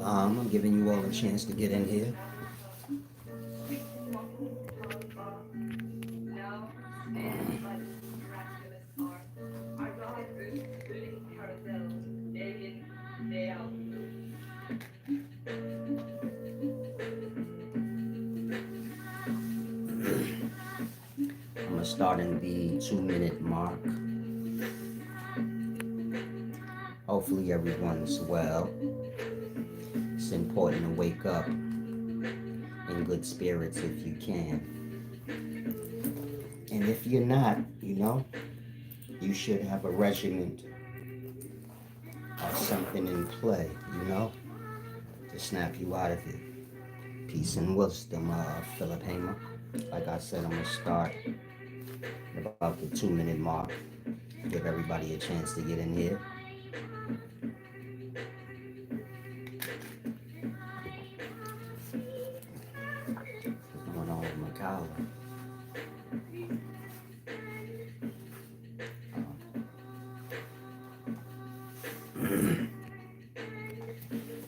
Salam. I'm giving you all a chance to get in here. I'm gonna start in the 2 minute mark. Hopefully everyone's well. It's important to wake up in good spirits if you can. And if you're not, you should have a regimen or something in play, to snap you out of it. Peace and wisdom, Philip Hamer. Like I said, I'm gonna start at about the 2 minute mark. Give everybody a chance to get in here. What's going on with my collar?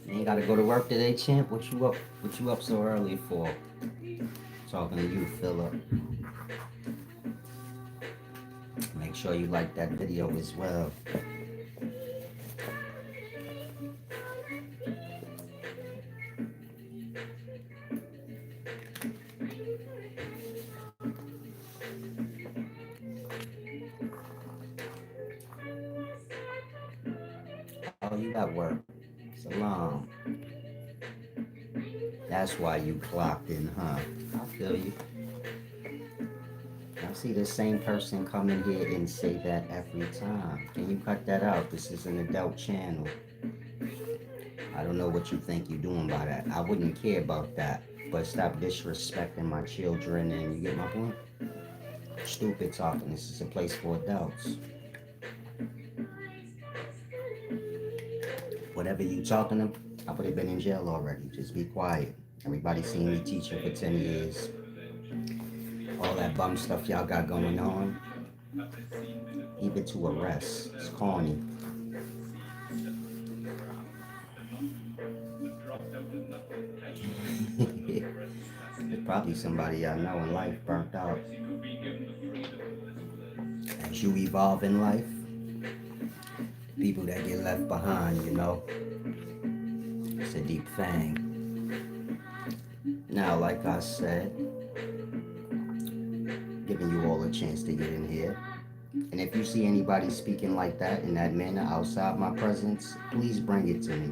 You ain't gotta go to work today, champ. What you up? What you up so early for? Talking to you, Philip. Make sure you like that video as well. Oh, you got work. Salam. That's why you clocked in, huh? I feel you. I see the same person come in here and say that every time. Can you cut that out? This is an adult channel. I don't know what you think you're doing by that. I wouldn't care about that. But stop disrespecting my children, and you get my point? Stupid talking. This is a place for adults. Whatever you talking to, I would have been in jail already. Just be quiet. Everybody seen me teaching for 10 years. All that bum stuff y'all got going on, even to arrest. It's corny. There's probably somebody I know in life burnt out. As you evolve in life, people that get left behind, it's a deep thing. Now, like I said, giving you all a chance to get in here. And if you see anybody speaking like that in that manner outside my presence, please bring it to me.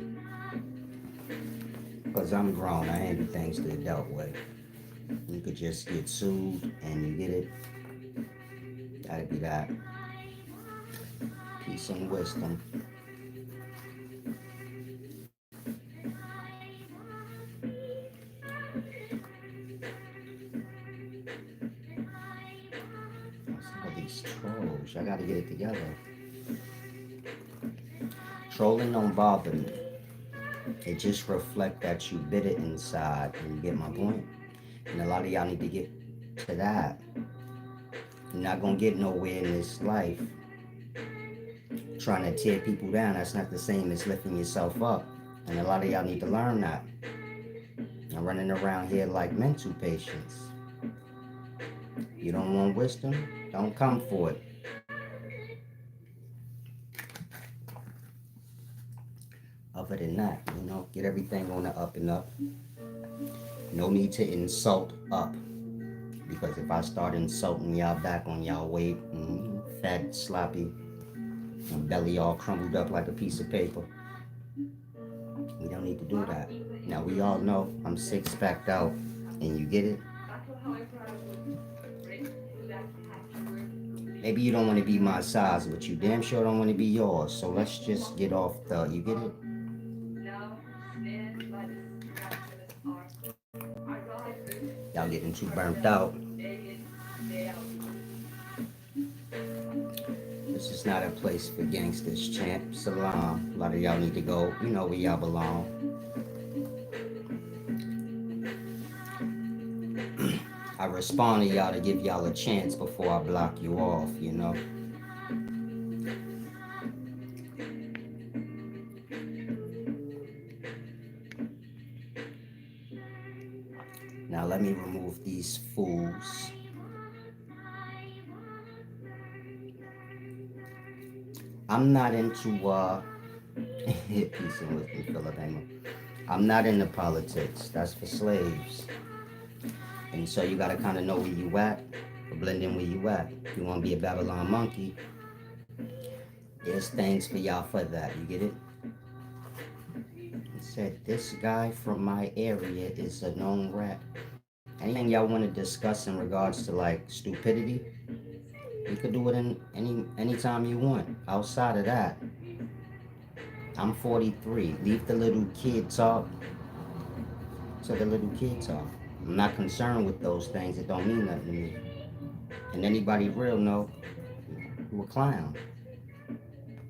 Because I'm grown, I handle things the adult way. You could just get sued and you get it. Gotta be that. Peace and wisdom. Some of these trolls, I gotta get it together. Trolling don't bother me. It just reflects that you bitter inside, and you get my point? And a lot of y'all need to get to that. You're not gonna get nowhere in this life trying to tear people down. That's not the same as lifting yourself up. And a lot of y'all need to learn that. I'm running around here like mental patients. You don't want wisdom? Don't come for it. Other than that, get everything on the up and up. No need to insult up. Because if I start insulting y'all back on y'all weight, fat, sloppy, and belly all crumbled up like a piece of paper, we don't need to do that. Now, we all know I'm six-packed out, and you get it? Maybe you don't want to be my size, but you damn sure don't want to be yours. So let's just get off you get it? Y'all getting too burnt out. This is not a place for gangsters, champ. Salam. A lot of y'all need to go. You know where y'all belong. I respond to y'all to give y'all a chance before I block you off, Now let me remove these fools. I'm not into peace and wisdom, Philip. I'm not into politics. That's for slaves. And so you gotta kind of know where you at, or blend in where you at. If you want to be a Babylon monkey, there's things for y'all for that. You get it? It said this guy from my area is a known rat. Anything y'all want to discuss in regards to like stupidity, you could do it in anytime you want. Outside of that, I'm 43. Leave the little kid talk to the little kid talk. I'm not concerned with those things. It don't mean nothing to me. And anybody real know you a clown.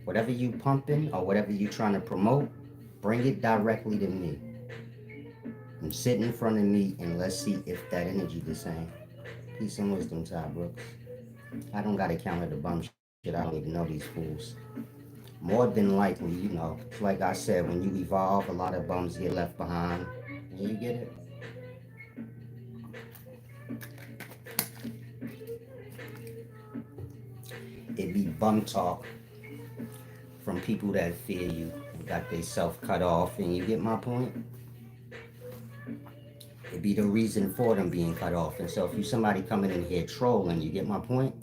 Whatever you pumping or whatever you trying to promote, bring it directly to me. And sit in front of me and let's see if that energy the same. Peace and wisdom, Ty Brooks. I don't gotta counter the bum shit. I don't even know these fools. More than likely, like I said, when you evolve, a lot of bums get left behind. And you get it? It be bum talk from people that fear you, got they self cut off, and you get my point? It be the reason for them being cut off. And so if you somebody coming in here trolling, you get my point?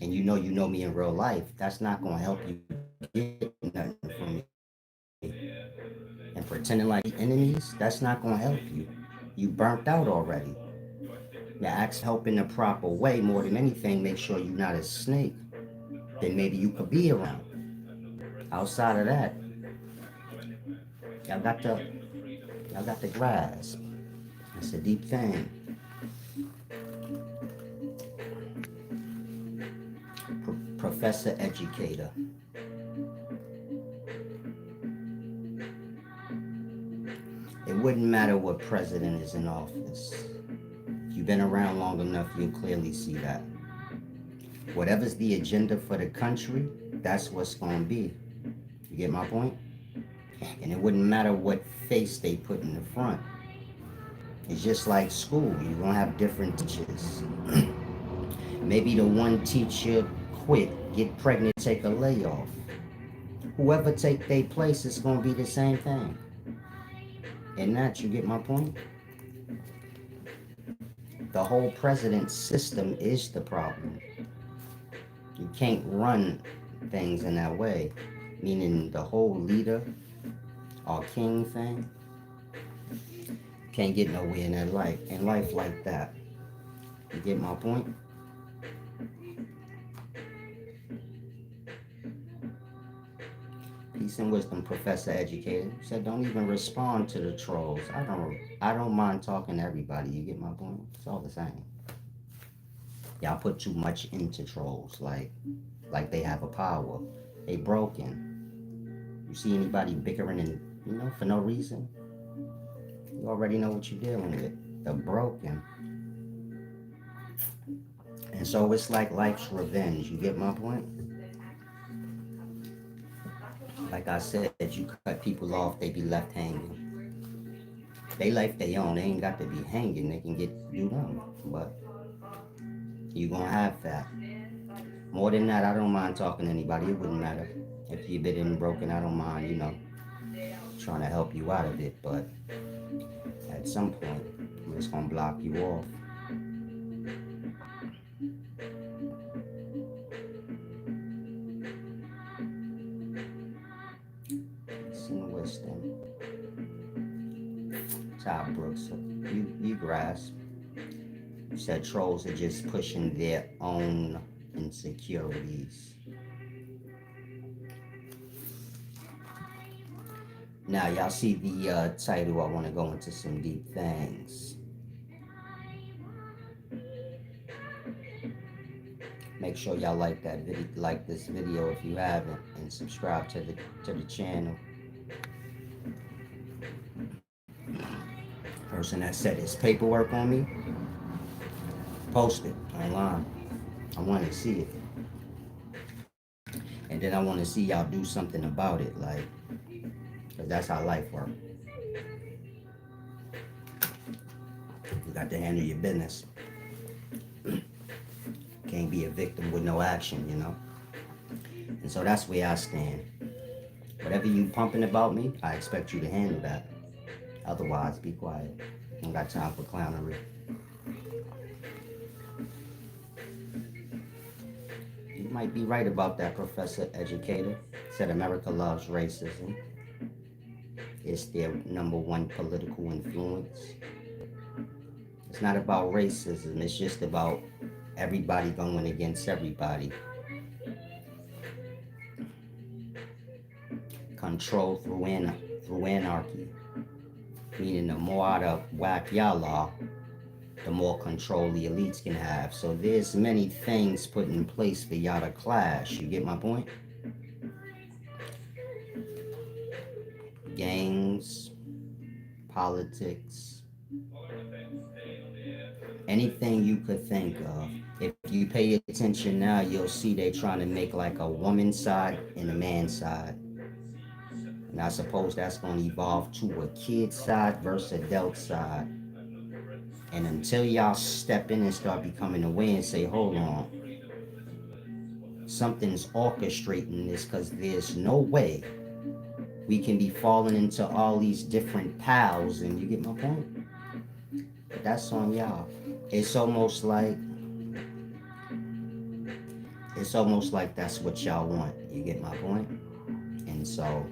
And you know me in real life, that's not gonna help you get nothing from me. And pretending like enemies, that's not gonna help you. You burnt out already. Now ask help in the proper way more than anything, make sure you're not a snake. Then maybe you could be around. Outside of that, y'all got the y'all got the grasp. It's a deep thing. Professor educator. It wouldn't matter what president is in office. If you've been around long enough, you'll clearly see that. Whatever's the agenda for the country, that's what's going to be. You get my point? And it wouldn't matter what face they put in the front. It's just like school. You're going to have different teachers. Maybe the one teacher quit, get pregnant, take a layoff. Whoever take their place, it's going to be the same thing. And that, you get my point? The whole president system is the problem. You can't run things in that way. Meaning the whole leader or king thing can't get nowhere in life like that. You get my point? Peace and wisdom, Professor Educator. Said don't even respond to the trolls. I don't mind talking to everybody. You get my point? It's all the same. Y'all put too much into trolls, like they have a power. They broken. You see anybody bickering and for no reason? You already know what you're dealing with. They're broken. And so it's like life's revenge. You get my point? Like I said, you cut people off, they be left hanging. They life they own. They ain't got to be hanging. They can do them. But you gonna have that. More than that, I don't mind talking to anybody. It wouldn't matter. If you're bitten and broken, I don't mind, trying to help you out of it. But at some point, I'm just gonna block you off. Some wisdom. Ty Brooks, you grasp. You said trolls are just pushing their own insecurities. Now, y'all see the title. I want to go into some deep things. Make sure y'all like that video, like this video if you haven't, and subscribe to the channel. Person that said his paperwork on me, post it online. I want to see it, and then I want to see y'all do something about it, because that's how life works. got to handle your business. Can't be a victim with no action, you know? And so that's where I stand. Whatever you pumping about me, I expect you to handle that. Otherwise, be quiet. Don't got time for clownery. You might be right about that, Professor Educator. Said America loves racism. It's their number one political influence. It's not about racism, it's just about everybody going against everybody. Control through anarchy. Meaning the more out of whack y'all are, the more control the elites can have. So there's many things put in place for y'all to clash. You get my point? Gangs, politics, anything you could think of. If you pay attention now, you'll see they trying to make like a woman's side and a man's side. And I suppose that's going to evolve to a kid's side versus adult side. And until y'all step in and start becoming aware and say, hold on, something's orchestrating this, because there's no way we can be falling into all these different pals. And you get my point? But that's on y'all. It's almost like that's what y'all want. You get my point? And so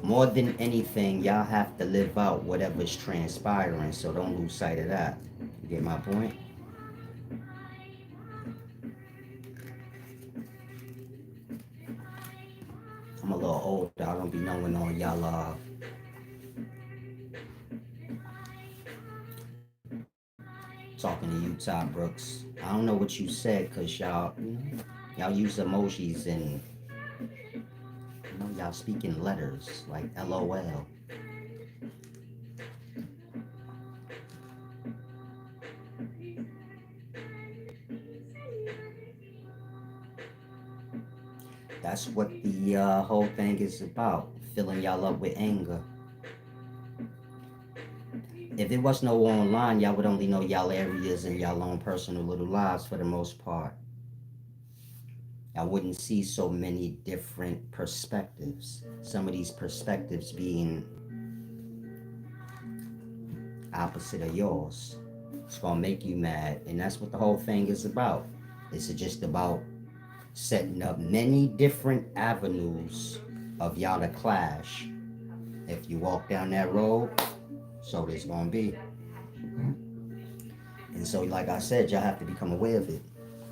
more than anything, y'all have to live out whatever's transpiring, so don't lose sight of that. You get my point? I'm a little old, I don't be knowing all y'all talking to you, Todd Brooks. I don't know what you said, because y'all, y'all use emojis and, y'all speaking letters like LOL. That's what the whole thing is about, filling y'all up with anger. If it was no online, y'all would only know y'all areas and y'all own personal little lives for the most part. I wouldn't see so many different perspectives. Some of these perspectives being opposite of yours. It's gonna make you mad, and that's what the whole thing is about. It's just about setting up many different avenues of y'all to clash. If you walk down that road, so there's gonna be. And so, like I said, y'all have to become aware of it.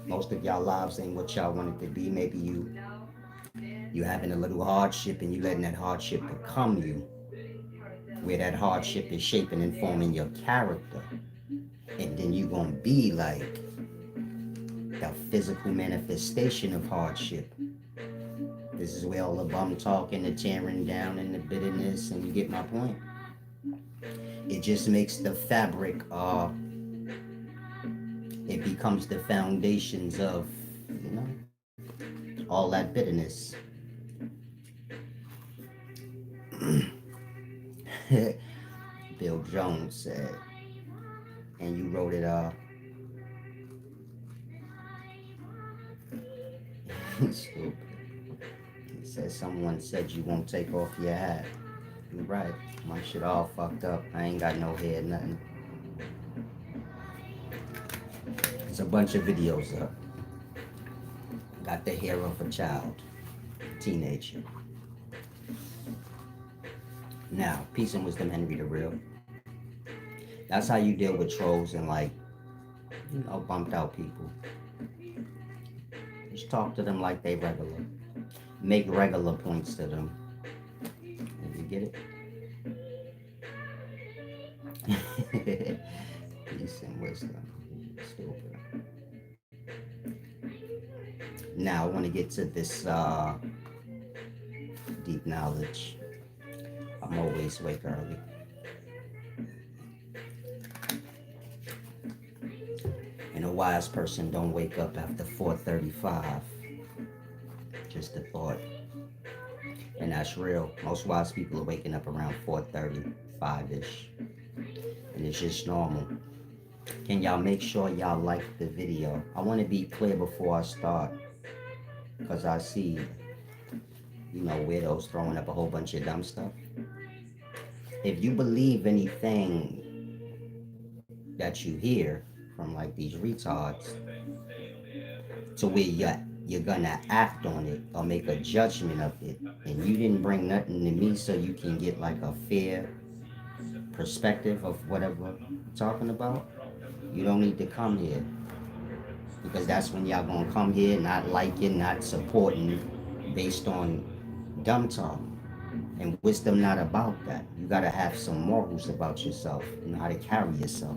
Most of y'all lives ain't what y'all want it to be. Maybe you having a little hardship and you letting that hardship become you, where that hardship is shaping and forming your character. And then you gonna be like the physical manifestation of hardship. This is where all the bum talking, the tearing down, and the bitterness, and you get my point? It just makes the fabric, it becomes the foundations of, all that bitterness. Bill Jones said, and you wrote it, stupid. He said, someone said you won't take off your hat. You're right. My shit all fucked up. I ain't got no hair, nothing. There's a bunch of videos up. Got the hair of a child, teenager. Now, peace and wisdom, Henry the Real. That's how you deal with trolls and bumped out people. Just talk to them like they regular. Make regular points to them. You get it? Peace and wisdom. Stupid. Now I want to get to this deep knowledge. I'm always wake early. And a wise person don't wake up after 4:35. Just a thought. And that's real. Most wise people are waking up around 4:30, 5-ish. And it's just normal. Can y'all make sure y'all like the video? I want to be clear before I start. Because I see, weirdos throwing up a whole bunch of dumb stuff. If you believe anything that you hear from like these retards, to where you're gonna act on it or make a judgment of it, and you didn't bring nothing to me so you can get like a fair perspective of whatever I'm talking about, you don't need to come here. Because that's when y'all gonna come here not liking, not supporting based on dumb talk. And wisdom not about that. You gotta have some morals about yourself. You know how to carry yourself.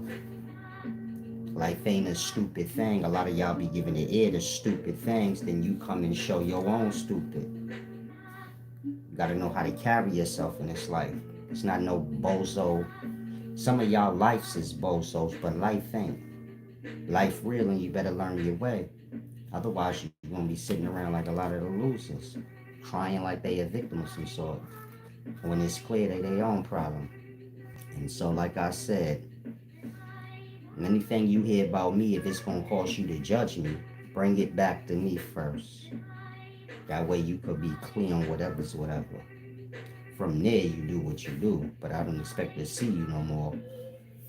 Life ain't a stupid thing. A lot of y'all be giving the ear to stupid things, then you come and show your own stupid. You gotta know how to carry yourself in this life. It's not no bozo. Some of y'all lives is bozos, but life ain't. Life real and you better learn your way. Otherwise you're gonna be sitting around like a lot of the losers, crying like they a victim of some sort. When it's clear they their own problem. And so like I said, anything you hear about me, if it's gonna cause you to judge me, bring it back to me first. That way you could be clear on whatever's whatever. From there you do what you do, but I don't expect to see you no more.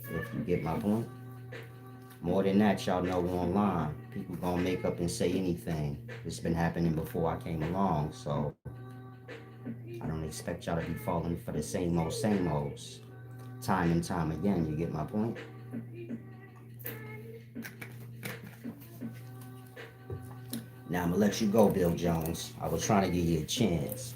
If you get my point. More than that, y'all know online, people gonna make up and say anything. It's been happening before I came along, so I don't expect y'all to be falling for the same olds. Time and time again, you get my point? Now I'm gonna let you go, Bill Jones. I was trying to give you a chance.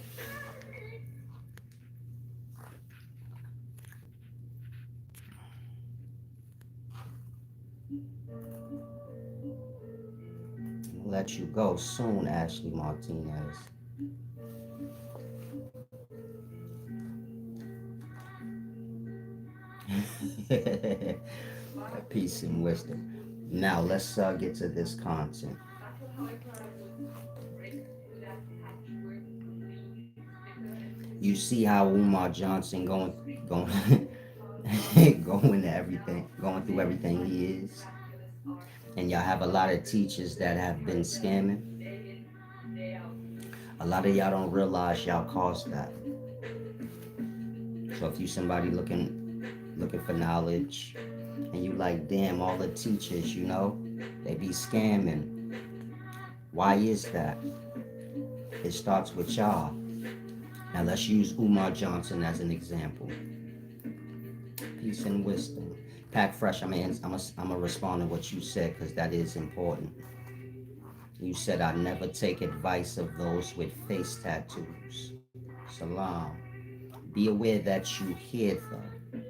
I'll let you go soon, Ashley Martinez. Peace and wisdom. Now let's get to this content. You see how Umar Johnson going going to everything, going through everything he is, and y'all have a lot of teachers that have been scamming. A lot of y'all don't realize y'all caused that. So if you somebody looking for knowledge, and you like, damn, all the teachers, they be scamming. Why is that? It starts with y'all. Now let's use Umar Johnson as an example. Peace and wisdom. Pack fresh. I'm gonna respond to what you said because that is important. You said I never take advice of those with face tattoos. Salam. Be aware that you hear them.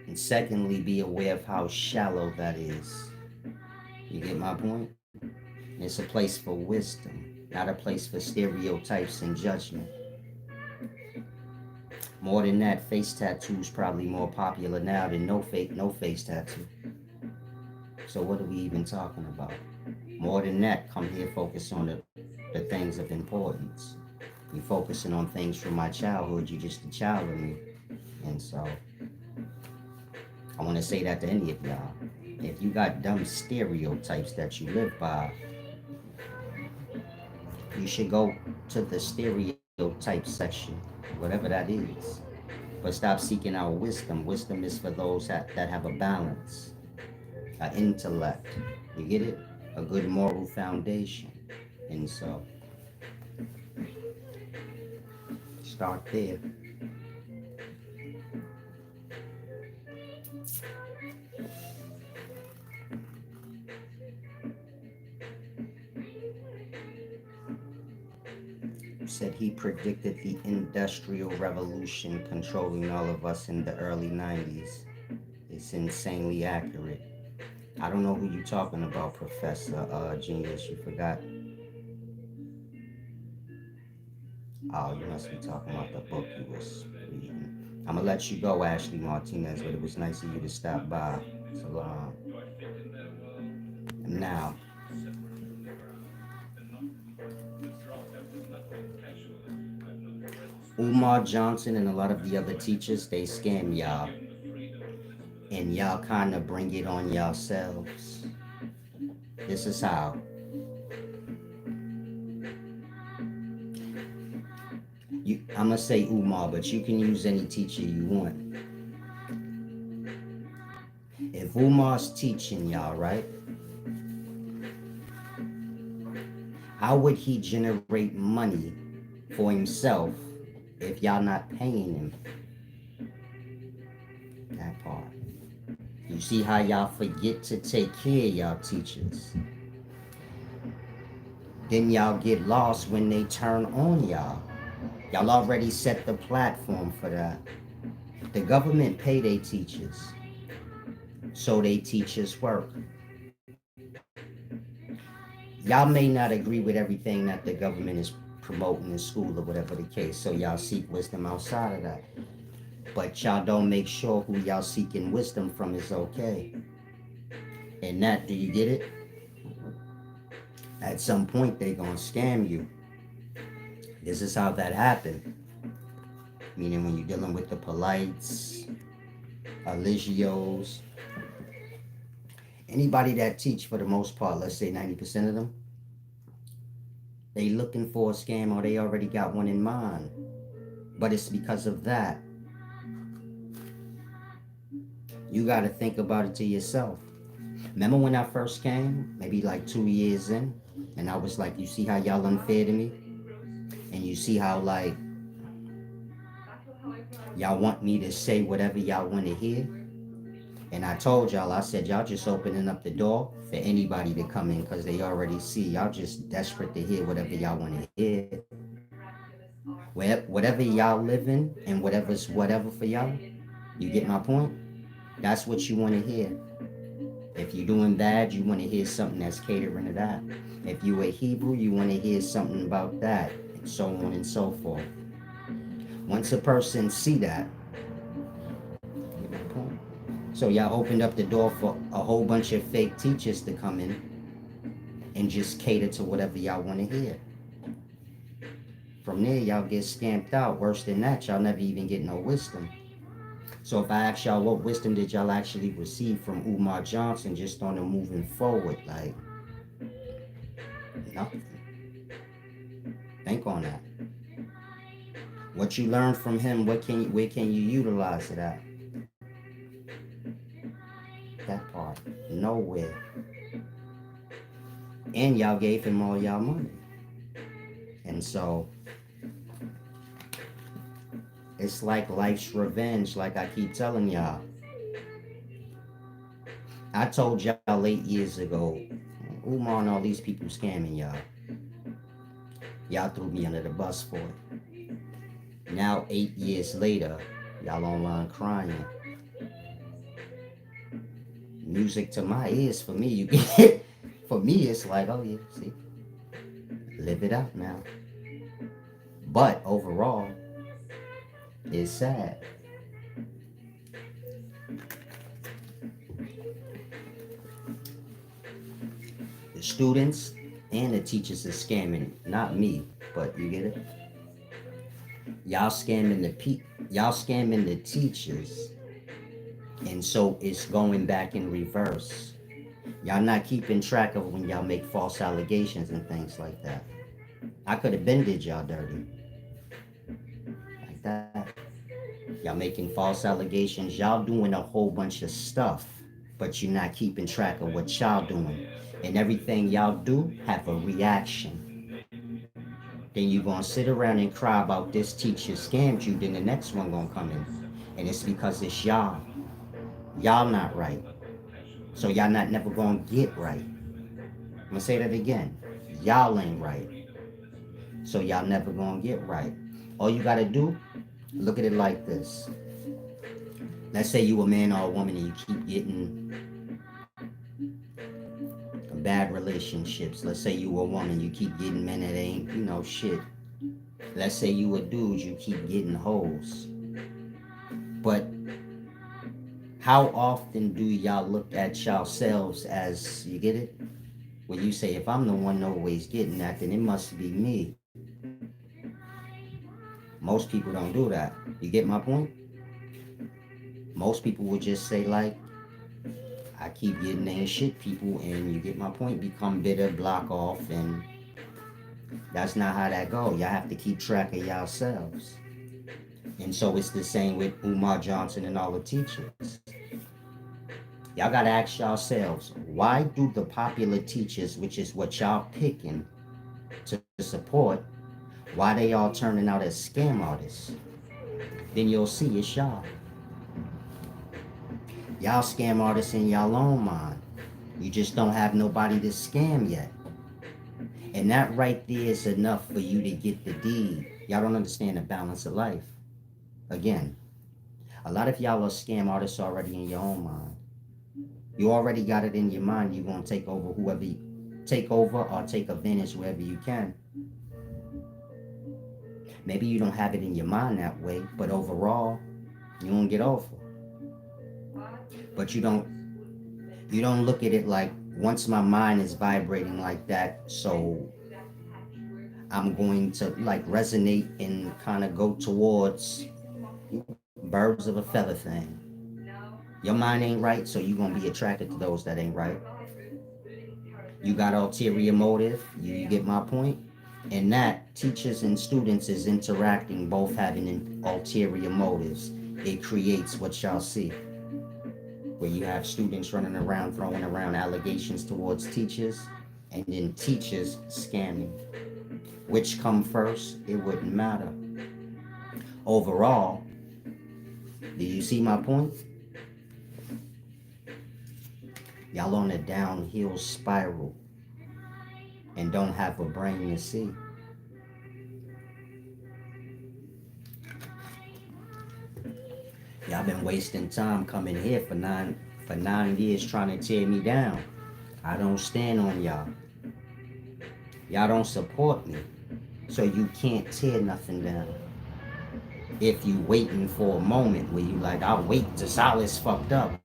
And secondly, be aware of how shallow that is. You get my point? It's a place for wisdom, not a place for stereotypes and judgment. More than that, face tattoos probably more popular now than no face tattoo. So what are we even talking about? More than that, come here focus on the things of importance. You're focusing on things from my childhood. You're just a child of me. And so I want to say that to any of y'all. If you got dumb stereotypes that you live by, you should go to the stereotype section, whatever that is. But stop seeking out wisdom. Wisdom is for those that have a balance, an intellect. You get it? A good moral foundation. And so start there. Said he predicted the Industrial Revolution controlling all of us in the early 90s. It's insanely accurate. I don't know who you talking about, Professor Genius. You forgot. Oh, you must be talking about the book you was reading. I'm gonna let you go, Ashley Martinez, but it was nice of you to stop by. Salam. Now, Umar Johnson and a lot of the other teachers, they scam y'all. And y'all kind of bring it on yourselves. This is how. I'm going to say Umar, but you can use any teacher you want. If Umar's teaching y'all, right, how would he generate money for himself if y'all not paying him? That part. You see how y'all forget to take care of y'all teachers. Then y'all get lost when they turn on y'all. Y'all already set the platform for that. The government pay their teachers, so they teachers work. Y'all may not agree with everything that the government is promoting in school or whatever the case, so y'all seek wisdom outside of that. But y'all don't make sure who y'all seeking wisdom from is okay. And that, do you get it? At some point, they gonna scam you. This is how that happened. Meaning when you're dealing with the polites, Eligios, anybody that teach for the most part, let's say 90% of them, they looking for a scam or they already got one in mind. But it's because of that. You got to think about it to yourself. Remember when I first came, maybe like 2 years in, and I was like, you see how y'all unfair to me? And you see how like y'all want me to say whatever y'all want to hear? And I told y'all, I said, y'all just opening up the door for anybody to come in because they already see. Y'all just desperate to hear whatever y'all want to hear. Whatever y'all living and whatever's whatever for y'all, you get my point? That's what you want to hear. If you're doing bad, you want to hear something that's catering to that. If you a Hebrew, you want to hear something about that, and so on and so forth. Once a person see that, you get my point? So y'all opened up the door for a whole bunch of fake teachers to come in and just cater to whatever y'all want to hear. From there, y'all get scamped out. Worse than that, y'all never even get no wisdom. So if I ask y'all what wisdom did y'all actually receive from Umar Johnson just on the moving forward, like nothing. Think on that. What you learned from him, where can you utilize it at? That part. Nowhere. And y'all gave him all y'all money. And so it's like life's revenge, like I keep telling y'all. I told y'all 8 years ago, Umar and all these people scamming y'all. Y'all threw me under the bus for it. Now 8 years later, y'all online crying. Music to my ears for me. You get for me it's like, oh yeah, see, live it out now. But overall, it's sad. The students and the teachers are scamming, not me, but you get it. Y'all scamming the teachers, and so it's going back in reverse. Y'all not keeping track of when y'all make false allegations and things like that. I could have been did y'all dirty like that. Y'all making false allegations. Y'all doing a whole bunch of stuff, but you're not keeping track of what y'all doing. And everything y'all do have a reaction. Then you gonna sit around and cry about this teacher scammed you. Then the next one gonna come in, and it's because it's y'all. Y'all not right. So y'all not never gonna get right. I'm gonna say that again. Y'all ain't right. So y'all never gonna get right. All you gotta do, look at it like this. Let's say you a man or a woman and you keep getting bad relationships. Let's say you a woman, you keep getting men that ain't, shit. Let's say you a dude, you keep getting hoes. But how often do y'all look at yourselves as, you get it? When you say, if I'm the one always getting that, then it must be me. Most people don't do that. You get my point? Most people will just say like, I keep getting ain't shit people, and you get my point, become bitter, block off, and that's not how that go. Y'all have to keep track of yourselves. And so it's the same with Umar Johnson and all the teachers. Y'all gotta ask yourselves, why do the popular teachers, which is what y'all picking to support, why they all turning out as scam artists? Then you'll see it's y'all. Y'all scam artists in y'all own mind. You just don't have nobody to scam yet. And that right there is enough for you to get the deed. Y'all don't understand the balance of life. Again, a lot of y'all are scam artists already in your own mind. You already got it in your mind you're gonna take over whoever you take over or take advantage wherever you can. Maybe you don't have it in your mind that way, but overall, you won't get over. But you don't look at it like once my mind is vibrating like that, so I'm going to like resonate and kind of go towards birds of a feather thing. Your mind ain't right, so you're gonna be attracted to those that ain't right. You got ulterior motive, you get my point? And that teachers and students is interacting, both having ulterior motives. It creates what y'all see, where you have students running around throwing around allegations towards teachers, and then teachers scamming. Which come first, it wouldn't matter. Overall, do you see my point? Y'all on a downhill spiral and don't have a brain to see. Y'all been wasting time coming here for nine years trying to tear me down. I don't stand on y'all. Y'all don't support me. So you can't tear nothing down. If you waiting for a moment where you like, I'll wait till Silas fucked up.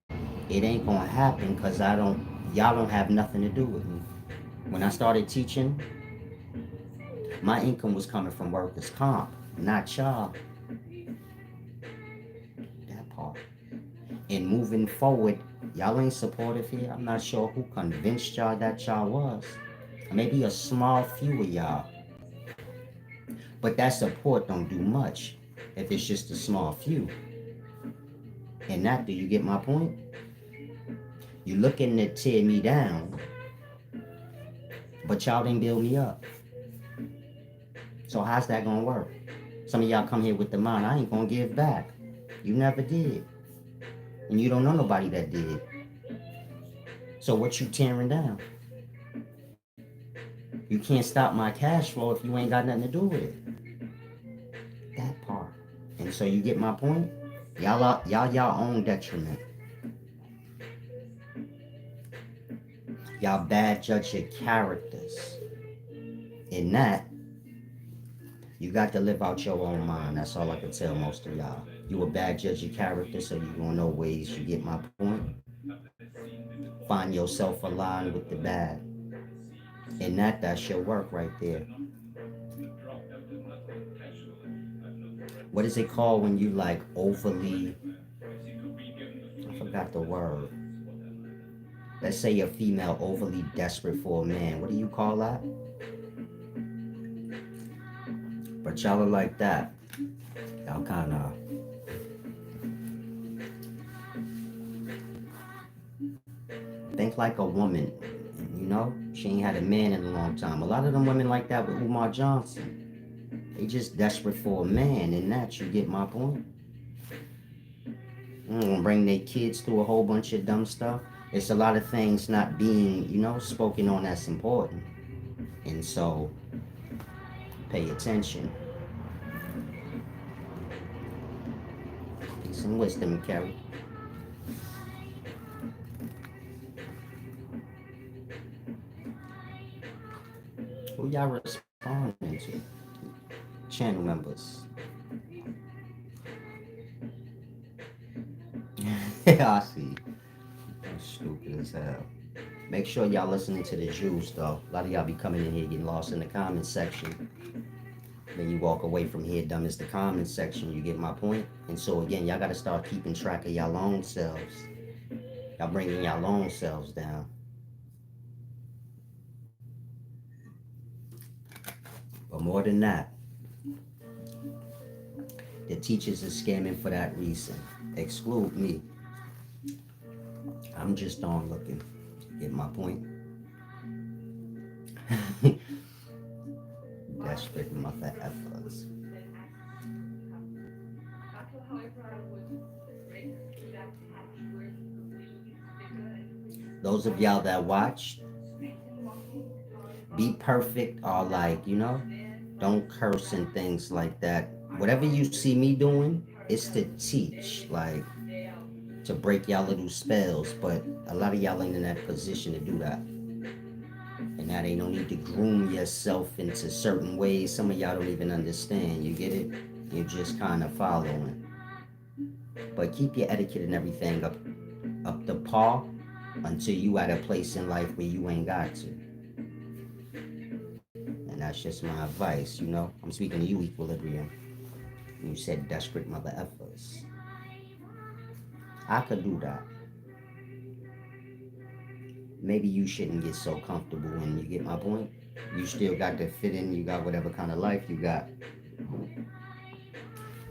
It ain't gonna happen because y'all don't have nothing to do with me. When I started teaching, my income was coming from workers' comp, not y'all. That part. And moving forward, y'all ain't supportive here. I'm not sure who convinced y'all that y'all was. Maybe a small few of y'all. But that support don't do much if it's just a small few. And that, do you get my point? You looking to tear me down, but y'all didn't build me up. So how's that gonna work? Some of y'all come here with the mind, I ain't gonna give back. You never did. And you don't know nobody that did. So what you tearing down? You can't stop my cash flow if you ain't got nothing to do with it. That part. And so you get my point? Y'all own detriment. Y'all bad judge your characters. In that, you got to live out your own mind. That's all I can tell most of y'all. You a bad judge of character, so you gonna know ways. You get my point? Find yourself aligned with the bad. And that's your work right there. What is it called when you like overly, I forgot the word. Let's say a female overly desperate for a man. What do you call that? But y'all are like that. Y'all kind of think like a woman. You know, she ain't had a man in a long time. A lot of them women like that with Umar Johnson. They just desperate for a man, and that, you get my point? Bring their kids through a whole bunch of dumb stuff. It's a lot of things not being, spoken on that's important. And so, pay attention. Peace and wisdom, Carrie. Who y'all responding to? Channel members. I see. That's stupid as hell. Make sure y'all listening to the Jews though. A lot of y'all be coming in here getting lost in the comment section. Then you walk away from here dumb as the comment section. You get my point? And so again, y'all gotta start keeping track of y'all own selves. Y'all bringing y'all own selves down. But more than that, the teachers are scamming for that reason. Exclude me. I'm just on looking. Get my point? Desperate mother effers. Those of y'all that watch, be perfect or don't curse and things like that. Whatever you see me doing, it's to teach, like to break y'all little spells. But a lot of y'all ain't in that position to do that. And that ain't no need to groom yourself into certain ways. Some of y'all don't even understand. You get it? You're just kind of following. But keep your etiquette and everything up to par until you at a place in life where you ain't got to. And that's just my advice. I'm speaking to you, Equilibrium. You said desperate mother effers. I could do that. Maybe you shouldn't get so comfortable when you get my point. You still got to fit in, you got whatever kind of life you got.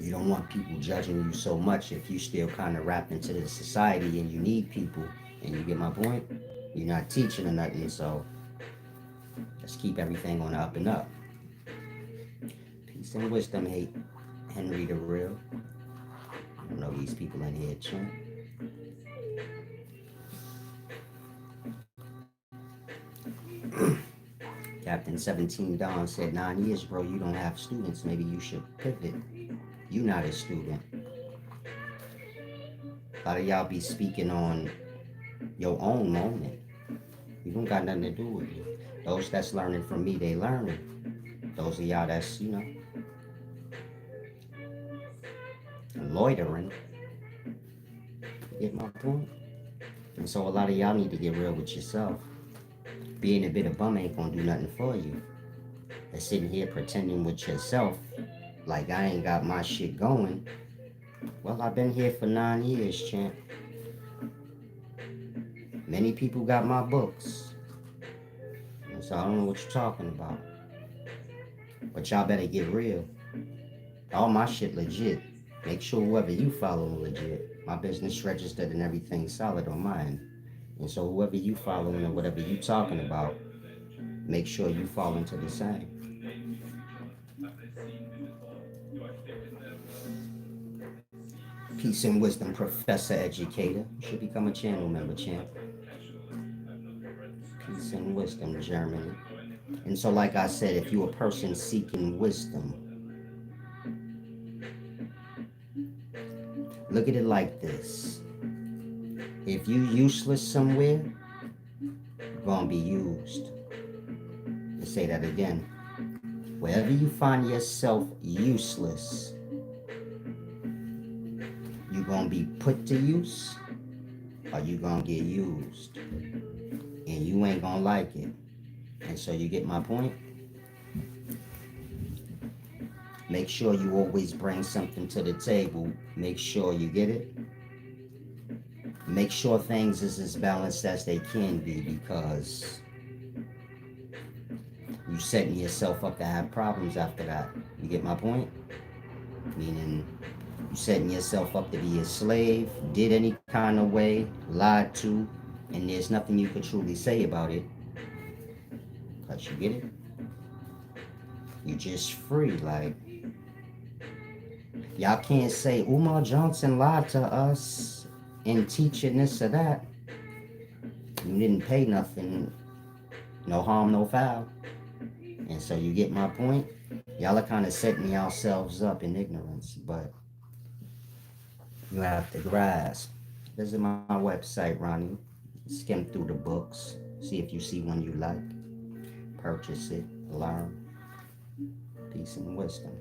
You don't want people judging you so much if you still kind of wrapped into the society and you need people. And you get my point? You're not teaching or nothing, so let's keep everything on the up and up. Peace and wisdom, hate Henry the Real. I don't know these people in here, champ. Captain 17 Don said 9 years, bro, you don't have students. Maybe you should pivot. You not a student. A lot of y'all be speaking on your own moment. You don't got nothing to do with you. Those that's learning from me, they learning. Those of y'all that's loitering. Get my point? And so a lot of y'all need to get real with yourself. Being a bit of bum ain't gonna do nothing for you. And sitting here pretending with yourself like I ain't got my shit going. Well, I've been here for 9 years, champ. Many people got my books. And so I don't know what you're talking about. But y'all better get real. All my shit legit. Make sure whoever you follow legit. My business registered and everything solid on mine. And so whoever you following or whatever you talking about, make sure you fall into the same. Peace and wisdom, Professor Educator. You should become a channel member, champ. Peace and wisdom, Germany. And so, like I said, if you're a person seeking wisdom, look at it like this. If you useless somewhere, you're gonna be used. Let's say that again. Wherever you find yourself useless, you gonna be put to use or you gonna get used. And you ain't gonna like it. And so you get my point? Make sure you always bring something to the table. Make sure you get it. Make sure things is as balanced as they can be because you setting yourself up to have problems after that. You get my point? Meaning you setting yourself up to be a slave, did any kind of way, lied to, and there's nothing you could truly say about it. Cause you get it? You just free, like y'all can't say Umar Johnson lied to us in teaching this or that. You didn't pay nothing, no harm, no foul. And so you get my point? Y'all are kind of setting yourselves up in ignorance, but you have to grasp. Visit my website, Ronnie. Skim through the books. See if you see one you like. Purchase it. Learn. Peace and wisdom.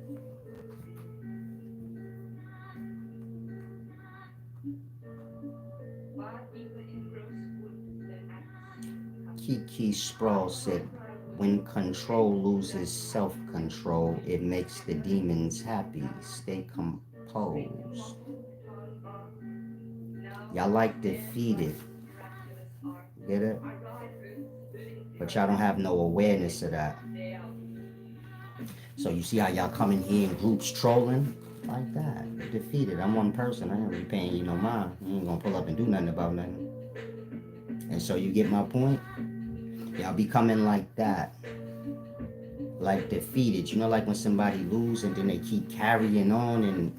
Kiki Sproul said, When control loses self-control, it makes the demons happy. Stay composed. Y'all like defeated. Get it? But y'all don't have no awareness of that. So you see how y'all come in here in groups trolling? Like that. You're defeated. I'm one person. I ain't really paying you no mind. You ain't gonna pull up and do nothing about nothing. And so you get my point? Y'all be coming like that. Like defeated. You know, like when somebody lose and then they keep carrying on, and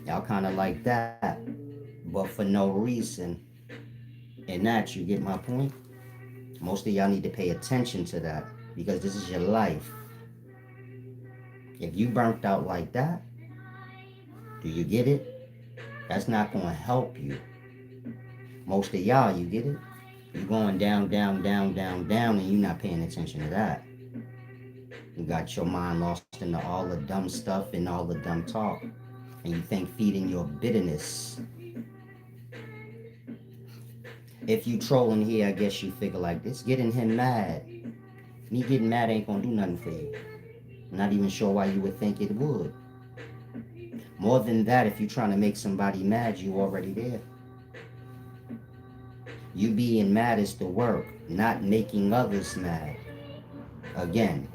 y'all kind of like that. But for no reason. And that, you get my point? Most of y'all need to pay attention to that. Because this is your life. If you burnt out like that, do you get it? That's not going to help you. Most of y'all, you get it? You're going down, down, down, down, down, and you're not paying attention to that. You got your mind lost into all the dumb stuff and all the dumb talk. And you think feeding your bitterness. If you trolling here, I guess you figure like this, getting him mad. Me getting mad ain't going to do nothing for you. I'm not even sure why you would think it would. More than that, if you're trying to make somebody mad, you already there. You being mad is the work, not making others mad. Again,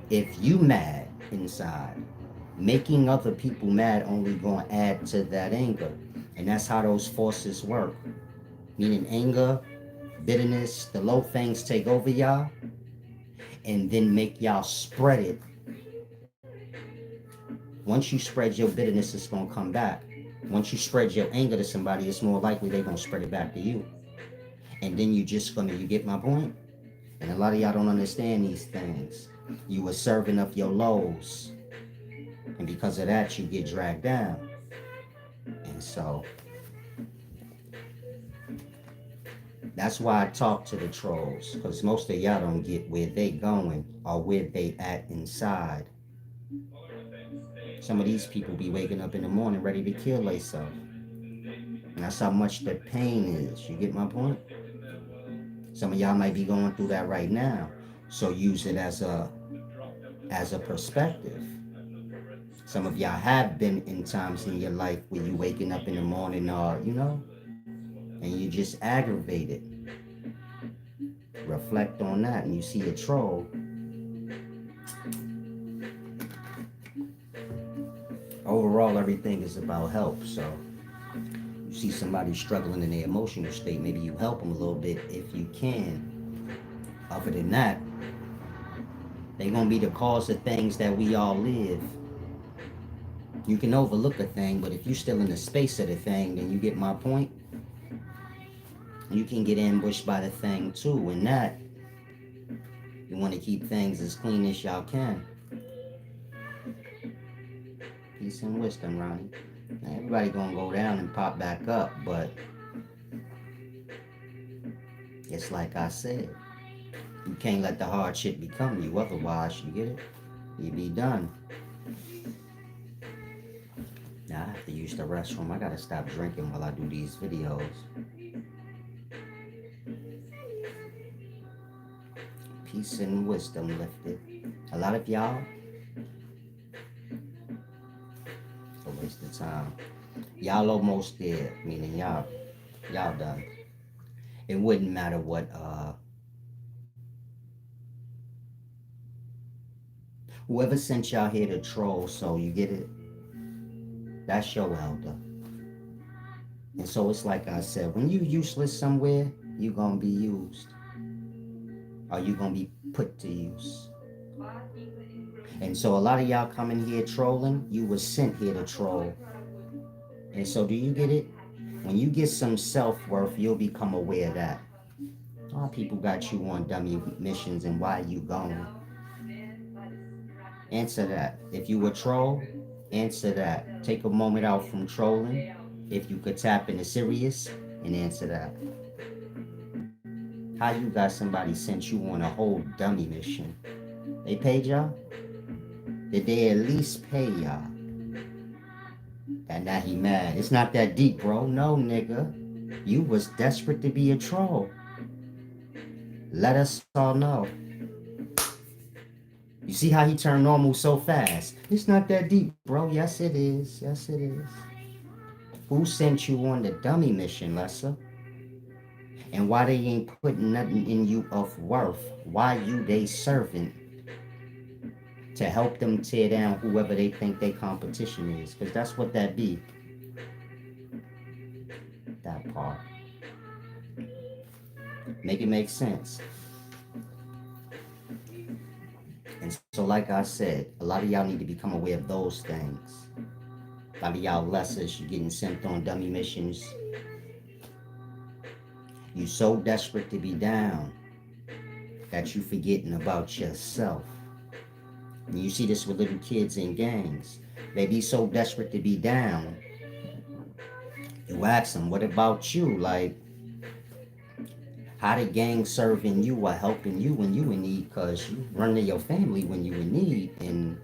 if you mad inside, making other people mad only gonna add to that anger. And that's how those forces work. Meaning anger, bitterness, the low things take over y'all and then make y'all spread it. Once you spread your bitterness, it's gonna come back. Once you spread your anger to somebody, it's more likely they're gonna spread it back to you. And then you get my point? And a lot of y'all don't understand these things. You were serving up your lows. And because of that, you get dragged down. And so, that's why I talk to the trolls. Because most of y'all don't get where they going or where they at inside. Some of these people be waking up in the morning ready to kill themselves. And that's how much the pain is. You get my point? Some of y'all might be going through that right now. So use it as a perspective. Some of y'all have been in times in your life where you waking up in the morning and you just aggravated. Reflect on that and you see a troll. Overall, everything is about help. So you see somebody struggling in their emotional state, maybe you help them a little bit if you can. Other than that, they're going to be the cause of things that we all live. You can overlook a thing, but if you're still in the space of the thing, then you get my point. You can get ambushed by the thing too. And that, you want to keep things as clean as y'all can. Peace and wisdom, Ronnie. Now, everybody gonna go down and pop back up, but it's like I said, you can't let the hard shit become you. Otherwise, you get it? You be done. Now I have to use the restroom. I gotta stop drinking while I do these videos. Peace and wisdom lifted. A lot of y'all, it's a waste of time. Y'all almost there, meaning y'all done. It wouldn't matter what whoever sent y'all here to troll, so you get it? That's your elder. And so it's like I said, when you useless somewhere, you gonna be used. Or you gonna be put to use. And so a lot of y'all coming here trolling, you were sent here to troll. And so do you get it? When you get some self-worth, you'll become aware of that. A lot of people got you on dummy missions, and why you going? Answer that. If you a troll, answer that. Take a moment out from trolling. If you could tap into serious and answer that. How you got somebody sent you on a whole dummy mission? They paid y'all? Did they at least pay y'all? And now he mad. It's not that deep, bro. No, nigga. You was desperate to be a troll. Let us all know. You see how he turned normal so fast? It's not that deep, bro. Yes, it is. Yes, it is. Who sent you on the dummy mission, Lessa? And why they ain't putting nothing in you of worth? Why you they servant to help them tear down whoever they think their competition is? Because that's what that be. That part. Make it make sense. And so, like I said, a lot of y'all need to become aware of those things. A lot of y'all lessers, you getting sent on dummy missions. You so desperate to be down that you forgetting about yourself. And you see this with little kids in gangs. They be so desperate to be down. You ask them, what about you? Like, how the gang serving you or helping you when you in need? Because you run to your family when you in need and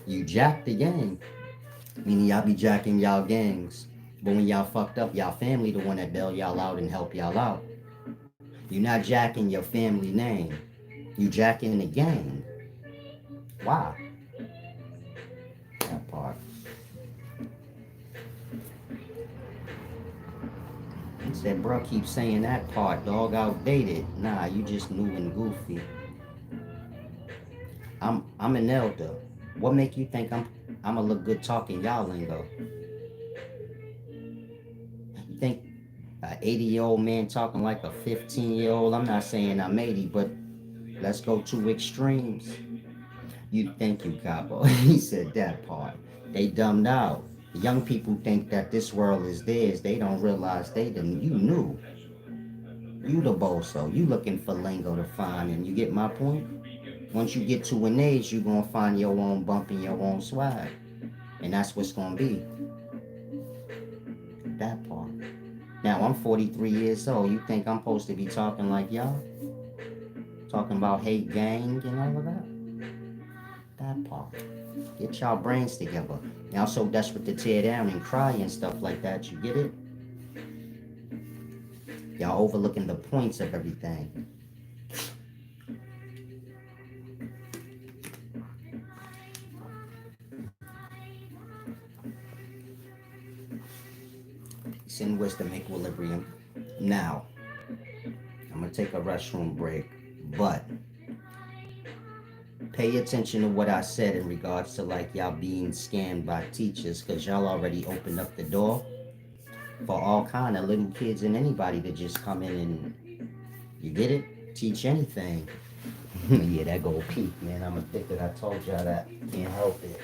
you jack the gang. Meaning y'all be jacking y'all gangs. But when y'all fucked up, y'all family the one that bail y'all out and help y'all out. You're not jacking your family name. You jacking the gang. Why? That part. He said, bro, keep saying that part. Dog outdated. Nah, you just new and goofy. I'm an elder. What make you think I'ma look good talking y'all lingo? You think a 80-year-old man talking like a 15-year-old? I'm not saying I'm 80, but let's go to extremes. You think you capo. He said that part. They dumbed out. Young people think that this world is theirs. They don't realize they didn't. You knew. You the boso. You looking for lingo to find, and you get my point? Once you get to an age, you going to find your own bump and your own swag. And that's what's going to be. That part. Now, I'm 43 years old. You think I'm supposed to be talking like y'all? Talking about hate gang and all of that? That part. Get y'all brains together. Y'all so desperate to tear down and cry and stuff like that. You get it? Y'all overlooking the points of everything. Peace and wisdom, equilibrium. Now, I'm gonna take a restroom break, but pay attention to what I said in regards to like y'all being scammed by teachers, cause y'all already opened up the door for all kind of little kids and anybody to just come in and you get it, teach anything. Yeah, that go peak, man. I'm addicted. I told y'all that. Can't help it.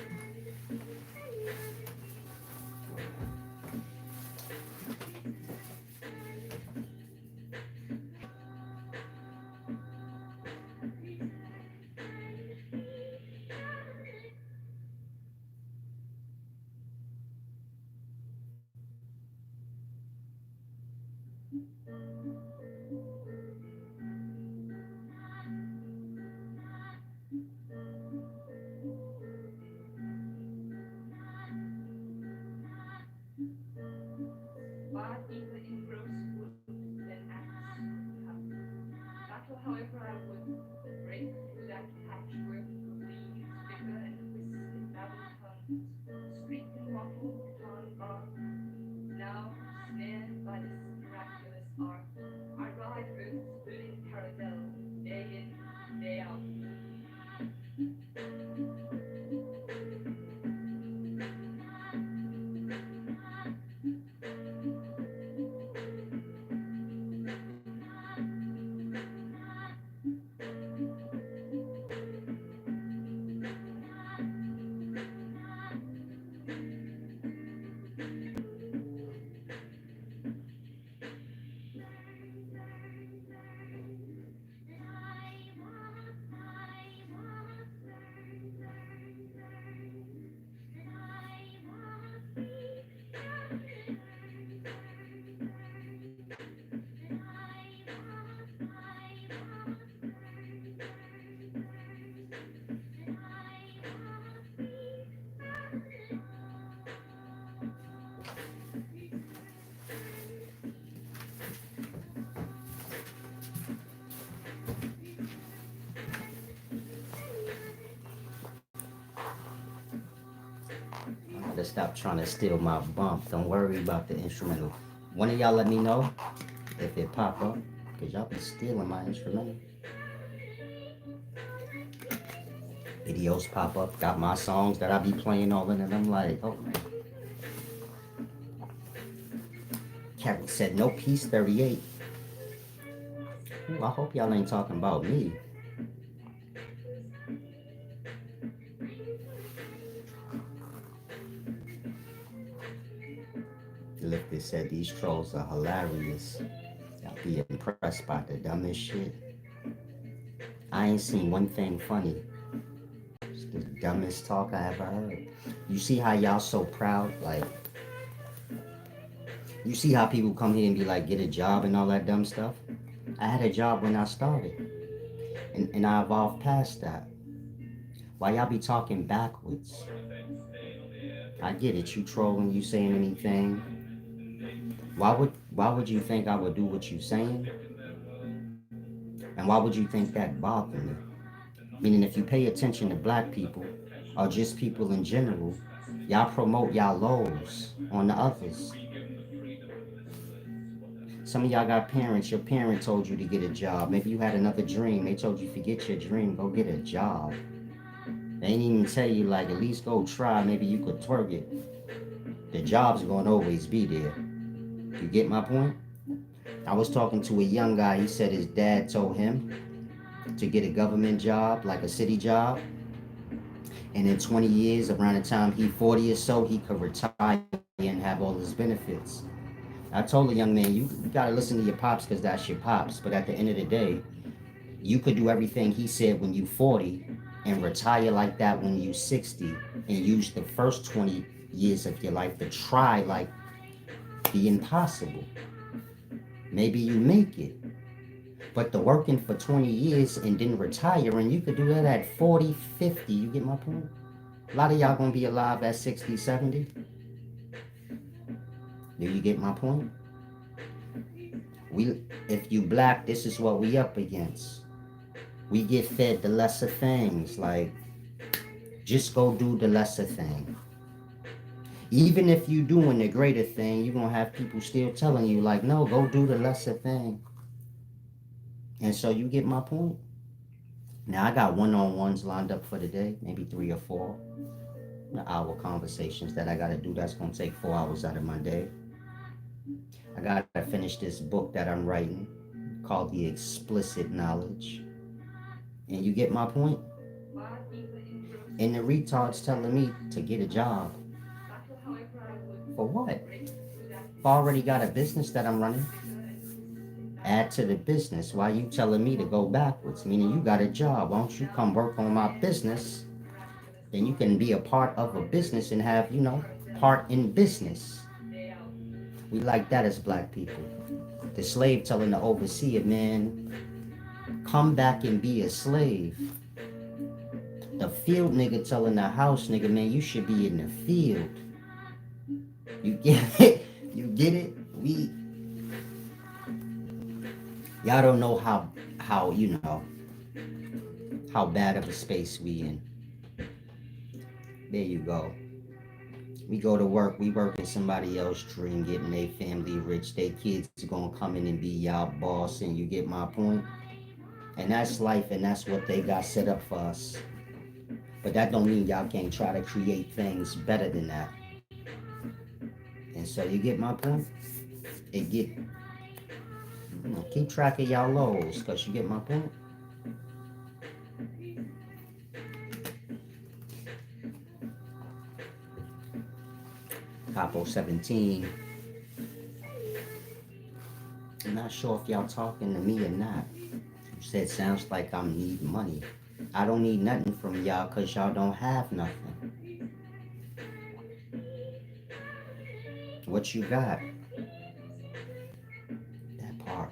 Let's stop trying to steal my bump. Don't worry about the instrumental. One of y'all let me know if it pop up, because y'all be stealing my instrumental. Videos pop up, got my songs that I be playing all in, and I'm like, oh man. Carrie said no piece 38. Ooh, I hope y'all ain't talking about me. Look, they said these trolls are hilarious. Y'all be impressed by the dumbest shit. I ain't seen one thing funny. It's the dumbest talk I ever heard. You see how y'all so proud? Like, you see how people come here and be like, get a job and all that dumb stuff? I had a job when I started, and I evolved past that. Why y'all be talking backwards? I get it, you trolling, you saying anything. Why would you think I would do what you saying? And why would you think that bothered me? Meaning if you pay attention to black people or just people in general, y'all promote y'all lows on the others. Some of y'all got parents, your parent told you to get a job. Maybe you had another dream. They told you forget your dream, go get a job. They ain't even tell you like at least go try, maybe you could twerk it. The job's gonna always be there. You get my point? I was talking to a young guy, he said his dad told him to get a government job, like a city job. And in 20 years, around the time he 40 or so, he could retire and have all his benefits. I told the young man, you gotta listen to your pops because that's your pops. But at the end of the day, you could do everything he said when you 40 and retire like that when you 60 and use the first 20 years of your life to try like the impossible. Maybe you make it. But the working for 20 years and then retire, and you could do that at 40, 50. You get my point? A lot of y'all gonna be alive at 60, 70. Do you get my point? If you black, this is what we up against. We get fed the lesser things, like just go do the lesser thing. Even if you doing the greater thing, you're gonna have people still telling you like, no, go do the lesser thing. And so you get my point? Now I got one-on-ones lined up for the day, maybe 3 or 4 hour conversations that I gotta do. That's gonna take 4 hours out of my day. I gotta finish this book that I'm writing called The Explicit Knowledge. And you get my point? And the retard's telling me to get a job. For what? I've already got a business that I'm running. Add to the business. Why you telling me to go backwards? Meaning you got a job. Why don't you come work on my business? Then you can be a part of a business and have, part in business. We like that as black people. The slave telling the overseer, man, come back and be a slave. The field nigga telling the house nigga, man, you should be in the field. You get it? You get it? Y'all don't know how how bad of a space we in. There you go. We go to work, we work in somebody else's dream, getting their family rich. Their kids gonna come in and be y'all boss, and you get my point? And that's life, and that's what they got set up for us. But that don't mean y'all can't try to create things better than that. And so you get my point? Keep track of y'all lows, because you get my point? Capo 17. I'm not sure if y'all talking to me or not. You said sounds like I'm needing money. I don't need nothing from y'all because y'all don't have nothing. What you got? That part.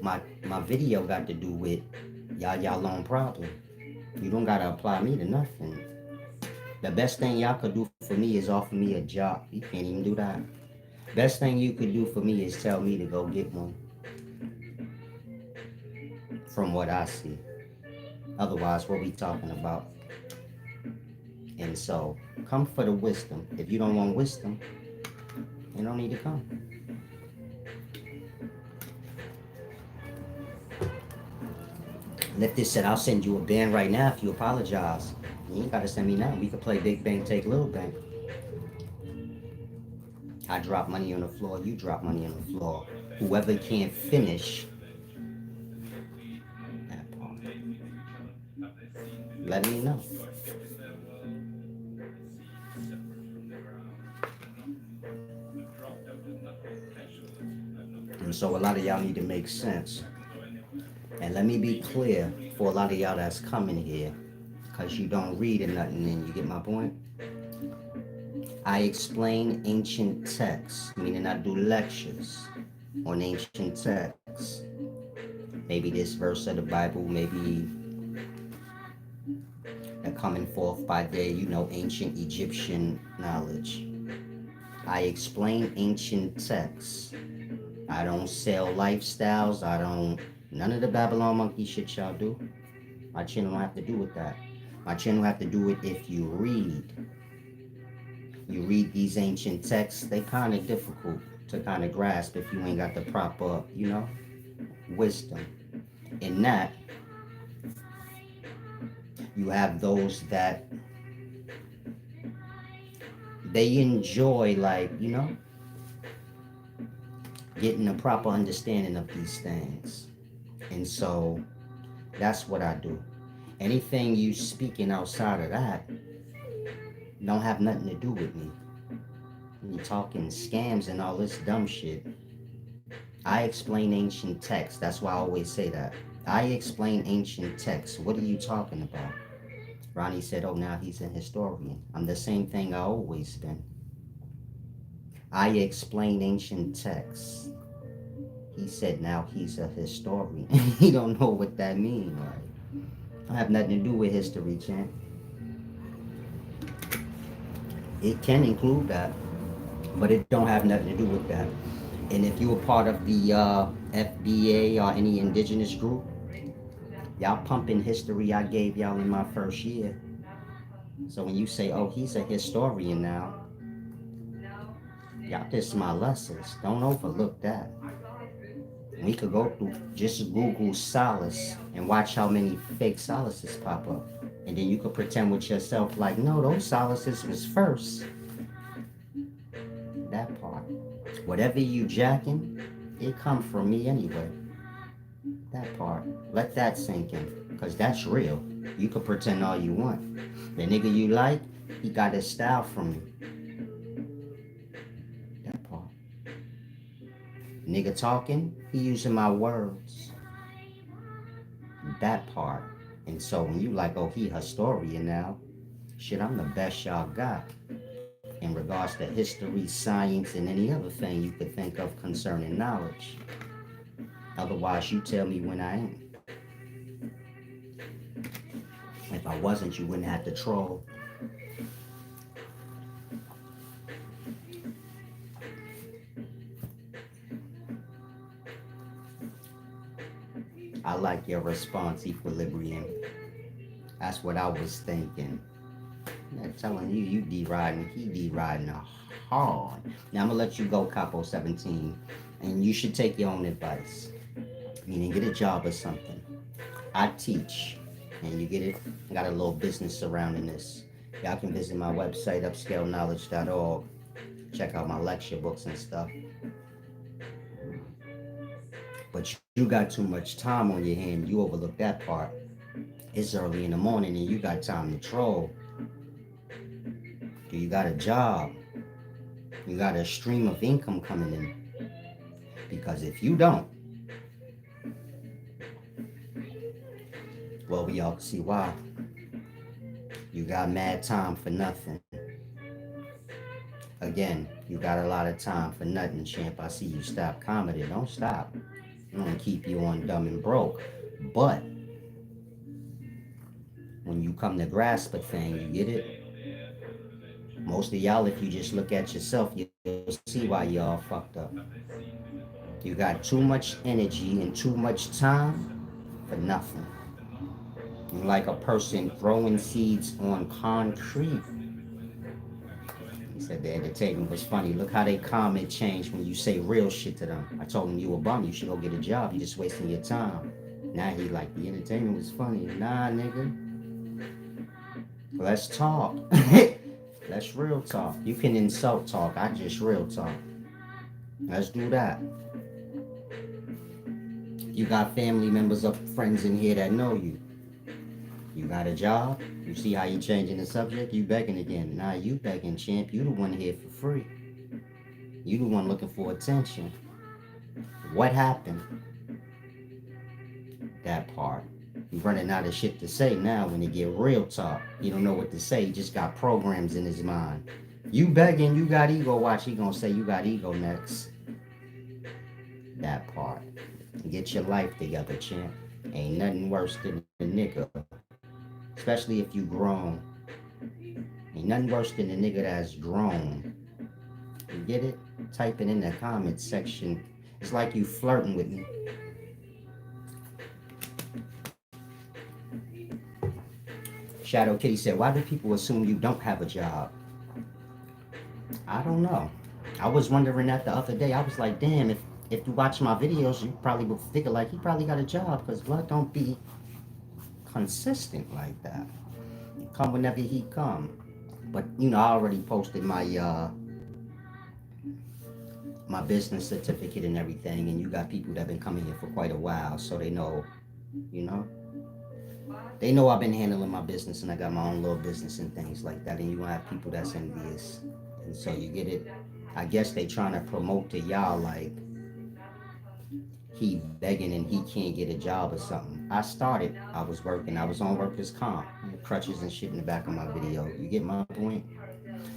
My video got to do with y'all own problem. You don't gotta apply me to nothing. The best thing y'all could do for me is offer me a job. You can't even do that. Best thing you could do for me is tell me to go get one. From what I see. Otherwise, what we talking about? And so, come for the wisdom. If you don't want wisdom, you don't need to come. Lifted said, I'll send you a band right now if you apologize. You ain't got to send me now. We could play Big Bang, Take Little Bang. I drop money on the floor, you drop money on the floor. Whoever can't finish that part, let me know. And so a lot of y'all need to make sense. And let me be clear for a lot of y'all that's coming here, because you don't read or nothing, and you get my point. I explain ancient texts, meaning I do lectures on ancient texts. Maybe this verse of the Bible, maybe the coming forth by day, ancient Egyptian knowledge. I explain ancient texts. I don't sell lifestyles. I don't, none of the Babylon monkey shit y'all do. My channel don't have to do with that. My channel have to do it if you read. You read these ancient texts, they kind of difficult to kind of grasp if you ain't got the proper, wisdom. In that, you have those that they enjoy, like, getting a proper understanding of these things. And so that's what I do. Anything you speaking outside of that don't have nothing to do with me. You talking scams and all this dumb shit. I explain ancient texts. That's why I always say that. I explain ancient texts. What are you talking about? Ronnie said, oh, now he's a historian. I'm the same thing I always been. I explain ancient texts. He said now he's a historian. He don't know what that means. Like, I have nothing to do with history, champ. It can include that, but it don't have nothing to do with that. And if you're a part of the FBA or any indigenous group, y'all pumping history I gave y'all in my first year. So when you say, oh, he's a historian now, y'all just my lessons. Don't overlook that. We could go through, just Google solace and watch how many fake solaces pop up. And then you could pretend with yourself like, no, those solaces was first. That part. Whatever you jacking, it come from me anyway. That part. Let that sink in. Because that's real. You could pretend all you want. The nigga you like, he got his style from me. That part. Nigga talking, he using my words. That part. And so when you like, oh, he historian now, shit, I'm the best y'all got in regards to history, science, and any other thing you could think of concerning knowledge. Otherwise, you tell me when I am. If I wasn't, you wouldn't have to troll. I like your response, Equilibrium. That's what I was thinking. I'm telling you, you D-riding, he D-riding hard. Now, I'm going to let you go, Capo 17, and you should take your own advice. Meaning, get a job or something. I teach, and you get it. I got a little business surrounding this. Y'all can visit my website, upscaleknowledge.org. Check out my lecture books and stuff. But you got too much time on your hand. You overlook that part. It's early in the morning, and you got time to troll. Do you got a job? You got a stream of income coming in? Because if you don't, well, we all can see why. You got mad time for nothing. Again, you got a lot of time for nothing, champ. I see you stop commenting. Don't stop. I'm gonna keep you on dumb and broke. But when you come to grasp a thing, you get it? Most of y'all, if you just look at yourself, you'll see why y'all fucked up. You got too much energy and too much time for nothing. Like a person throwing seeds on concrete. He said the entertainment was funny. Look how they comment changed when you say real shit to them. I told him you a bum, you should go get a job. You just wasting your time. Now he like the entertainment was funny. Nah, nigga. Let's talk. Let's real talk. You can insult talk. I just real talk. Let's do that. You got family members or friends in here that know you. You got a job. You see how you changing the subject? You begging again. Nah, you begging, champ. You the one here for free. You the one looking for attention. What happened? That part. He's running out of shit to say now when he get real talk. He don't know what to say. He just got programs in his mind. You begging, you got ego. Watch, he gonna say you got ego next. That part. Get your life together, champ. Ain't nothing worse than a nigga. Especially if you grown. Ain't nothing worse than a nigga that's grown. You get it? Type it in the comments section. It's like you flirting with me. Shadow Kitty said, why do people assume you don't have a job? I don't know. I was wondering that the other day. I was like, damn, if you watch my videos, you probably would figure like he probably got a job because blood don't be consistent like that. Come whenever he come. But you know, I already posted my business certificate and everything, and you got people that been coming here for quite a while, so they know, you know, they know I've been handling my business and I got my own little business and things like that. And you gonna have people that's envious, and so you get it. I guess they trying to promote to y'all like he begging and he can't get a job or something. I started, I was working, I was on workers comp, crutches and shit in the back of my video. You get my point?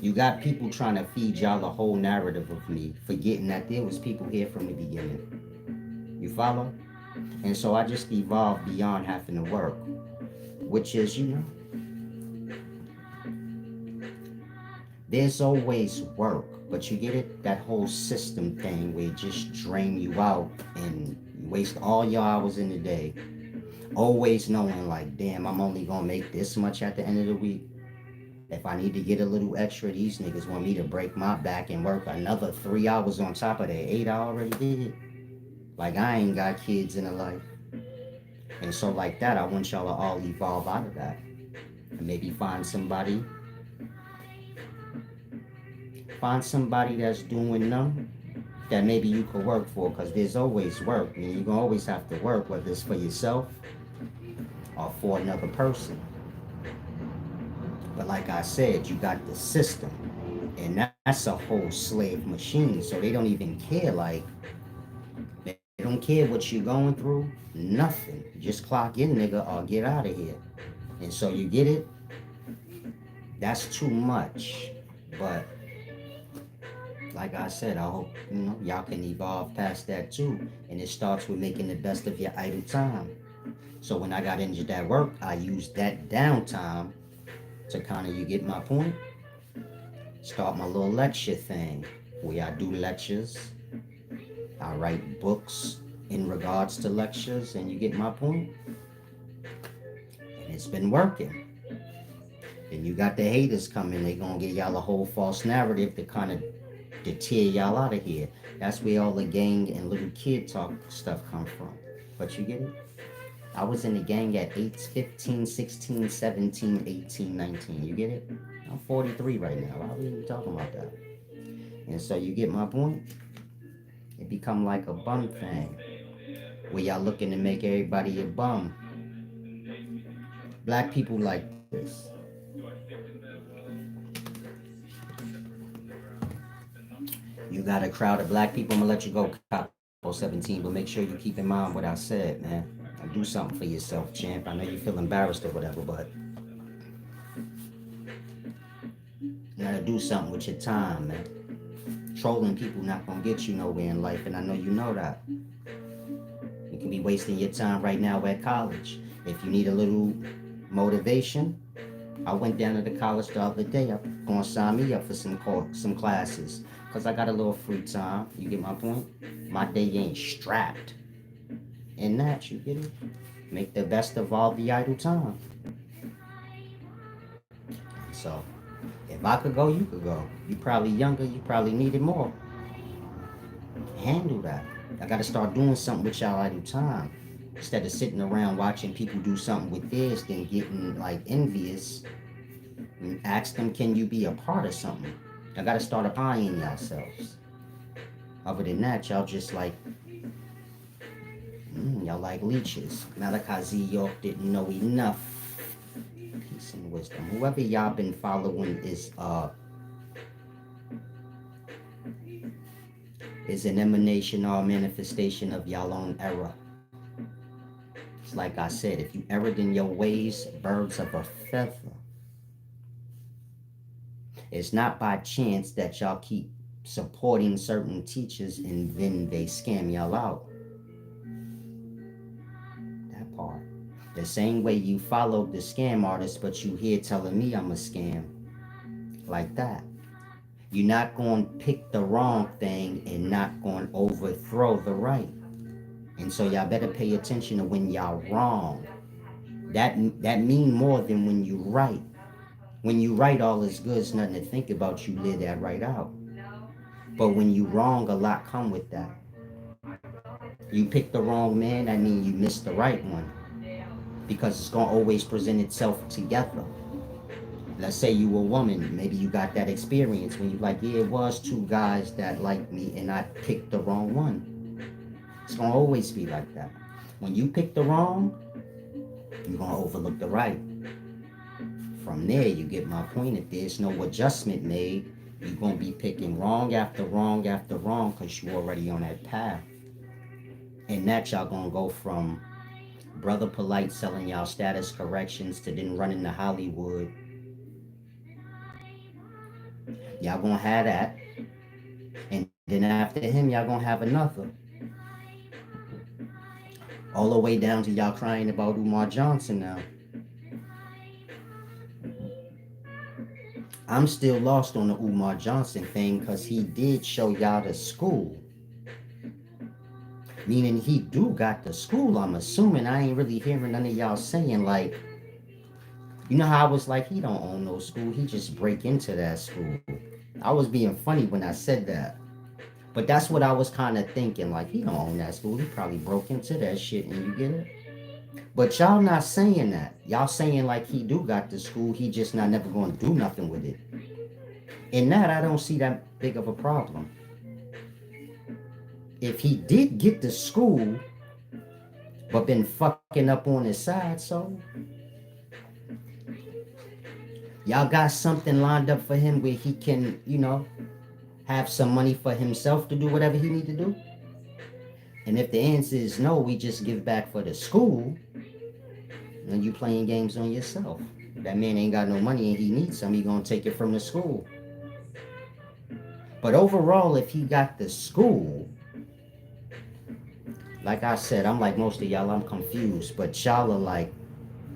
You got people trying to feed y'all the whole narrative of me, forgetting that there was people here from the beginning. You follow? And so I just evolved beyond having to work, which is, you know, there's always work, but you get it? That whole system thing where it just drain you out and you waste all your hours in the day, always knowing like, damn, I'm only gonna make this much at the end of the week. If I need to get a little extra, these niggas want me to break my back and work another 3 hours on top of the 8 I already did. Like I ain't got kids in a life. And so like that, I want y'all to all evolve out of that. And maybe find somebody that's doing them that maybe you could work for, because there's always work. I mean, you're gonna always have to work, whether it's for yourself or for another person. But like I said, you got the system, and that's a whole slave machine. So they don't even care. Like they don't care what you're going through. Nothing. Just clock in, nigga, or get out of here. And so you get it. That's too much. But like I said, I hope y'all can evolve past that too. And it starts with making the best of your idle time. So when I got injured at work, I used that downtime to kind of, you get my point, start my little lecture thing where I do lectures. I write books in regards to lectures, and you get my point. And it's been working. And you got the haters coming. They gonna give y'all a whole false narrative to kind of to tear y'all out of here. That's where all the gang and little kid talk stuff come from. But you get it? I was in the gang at 8, 15, 16, 17, 18, 19. You get it? I'm 43 right now. Why are we even talking about that? And so you get my point? It become like a bum thing. Where y'all looking to make everybody a bum. Black people like this. You got a crowd of black people. I'm gonna let you go, Capo 17, but make sure you keep in mind what I said, man. Do something for yourself, champ. I know you feel embarrassed or whatever, but you gotta do something with your time, man. Trolling people not gonna get you nowhere in life, and I know you know that. You can be wasting your time right now at college. If you need a little motivation, I went down to the college the other day. I'm gonna sign me up for some classes, cause I got a little free time. You get my point? My day ain't strapped. And that, you get it? Make the best of all the idle time. So if I could go, you could go. You probably younger, you probably needed more. Handle that. I gotta start doing something with y'all idle time. Instead of sitting around watching people do something with theirs, then getting like envious. And ask them, can you be a part of something? I gotta start applying yourselves. Other than that, y'all just like, y'all like leeches. Malachi Z. York didn't know enough. Peace and wisdom. Whoever y'all been following is an emanation or manifestation of y'all own error. It's like I said, if you erred in your ways, birds of a feather. It's not by chance that y'all keep supporting certain teachers and then they scam y'all out. That part. The same way you followed the scam artist, but you here telling me I'm a scam. Like that. You're not going to pick the wrong thing and not going to overthrow the right. And so y'all better pay attention to when y'all wrong. That mean more than when you right. When you right, all is good. It's nothing to think about. You live that right out. But when you wrong, a lot come with that. You pick the wrong man, that means you missed the right one. Because it's going to always present itself together. Let's say you a woman, maybe you got that experience when you like, yeah, it was two guys that liked me and I picked the wrong one. It's going to always be like that. When you pick the wrong, you're going to overlook the right. From there, you get my point. If there's no adjustment made, you're going to be picking wrong after wrong after wrong because you're already on that path. And that y'all going to go from Brother Polite selling y'all status corrections to then running to Hollywood. Y'all going to have that. And then after him, y'all going to have another. All the way down to y'all crying about Umar Johnson now. I'm still lost on the Umar Johnson thing because he did show y'all the school. Meaning he do got the school, I'm assuming. I ain't really hearing none of y'all saying like, you know how I was like, he don't own no school. He just break into that school. I was being funny when I said that. But that's what I was kind of thinking. Like, he don't own that school. He probably broke into that shit and you get it? But y'all not saying that. Y'all saying like he do got the school. He just not never going to do nothing with it. In that, I don't see that big of a problem. If he did get the school, but been fucking up on his side, so y'all got something lined up for him where he can, have some money for himself to do whatever he need to do? And if the answer is no, we just give back for the school, then you playing games on yourself. That man ain't got no money and he needs some, he gonna take it from the school. But overall, if he got the school, like I said, I'm like most of y'all, I'm confused. But y'all are like,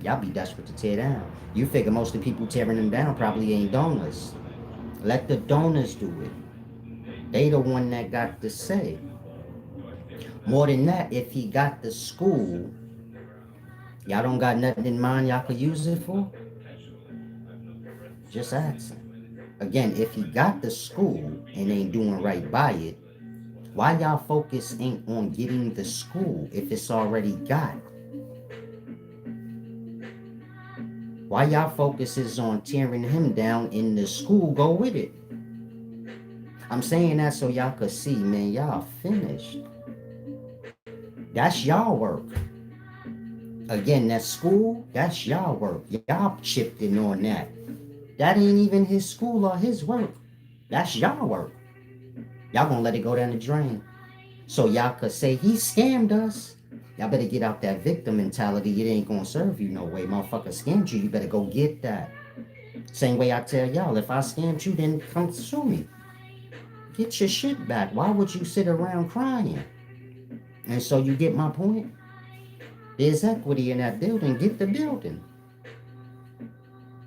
y'all be desperate to tear down. You figure most of the people tearing them down probably ain't donors. Let the donors do it. They the one that got to say. More than that, if he got the school, y'all don't got nothing in mind y'all could use it for? Just asking. Again, if he got the school and ain't doing right by it, why y'all focus ain't on getting the school if it's already got? Why y'all focus is on tearing him down and the school go with it? I'm saying that so y'all could see, man, y'all finished. That's y'all work. Again, that school, that's y'all work. Y'all chipped in on that. That ain't even his school or his work. That's y'all work. Y'all gonna let it go down the drain. So y'all could say he scammed us. Y'all better get out that victim mentality. It ain't gonna serve you no way. Motherfucker scammed you. You better go get that. Same way I tell y'all, if I scammed you, then come sue me. Get your shit back. Why would you sit around crying? And so you get my point? There's equity in that building. Get the building.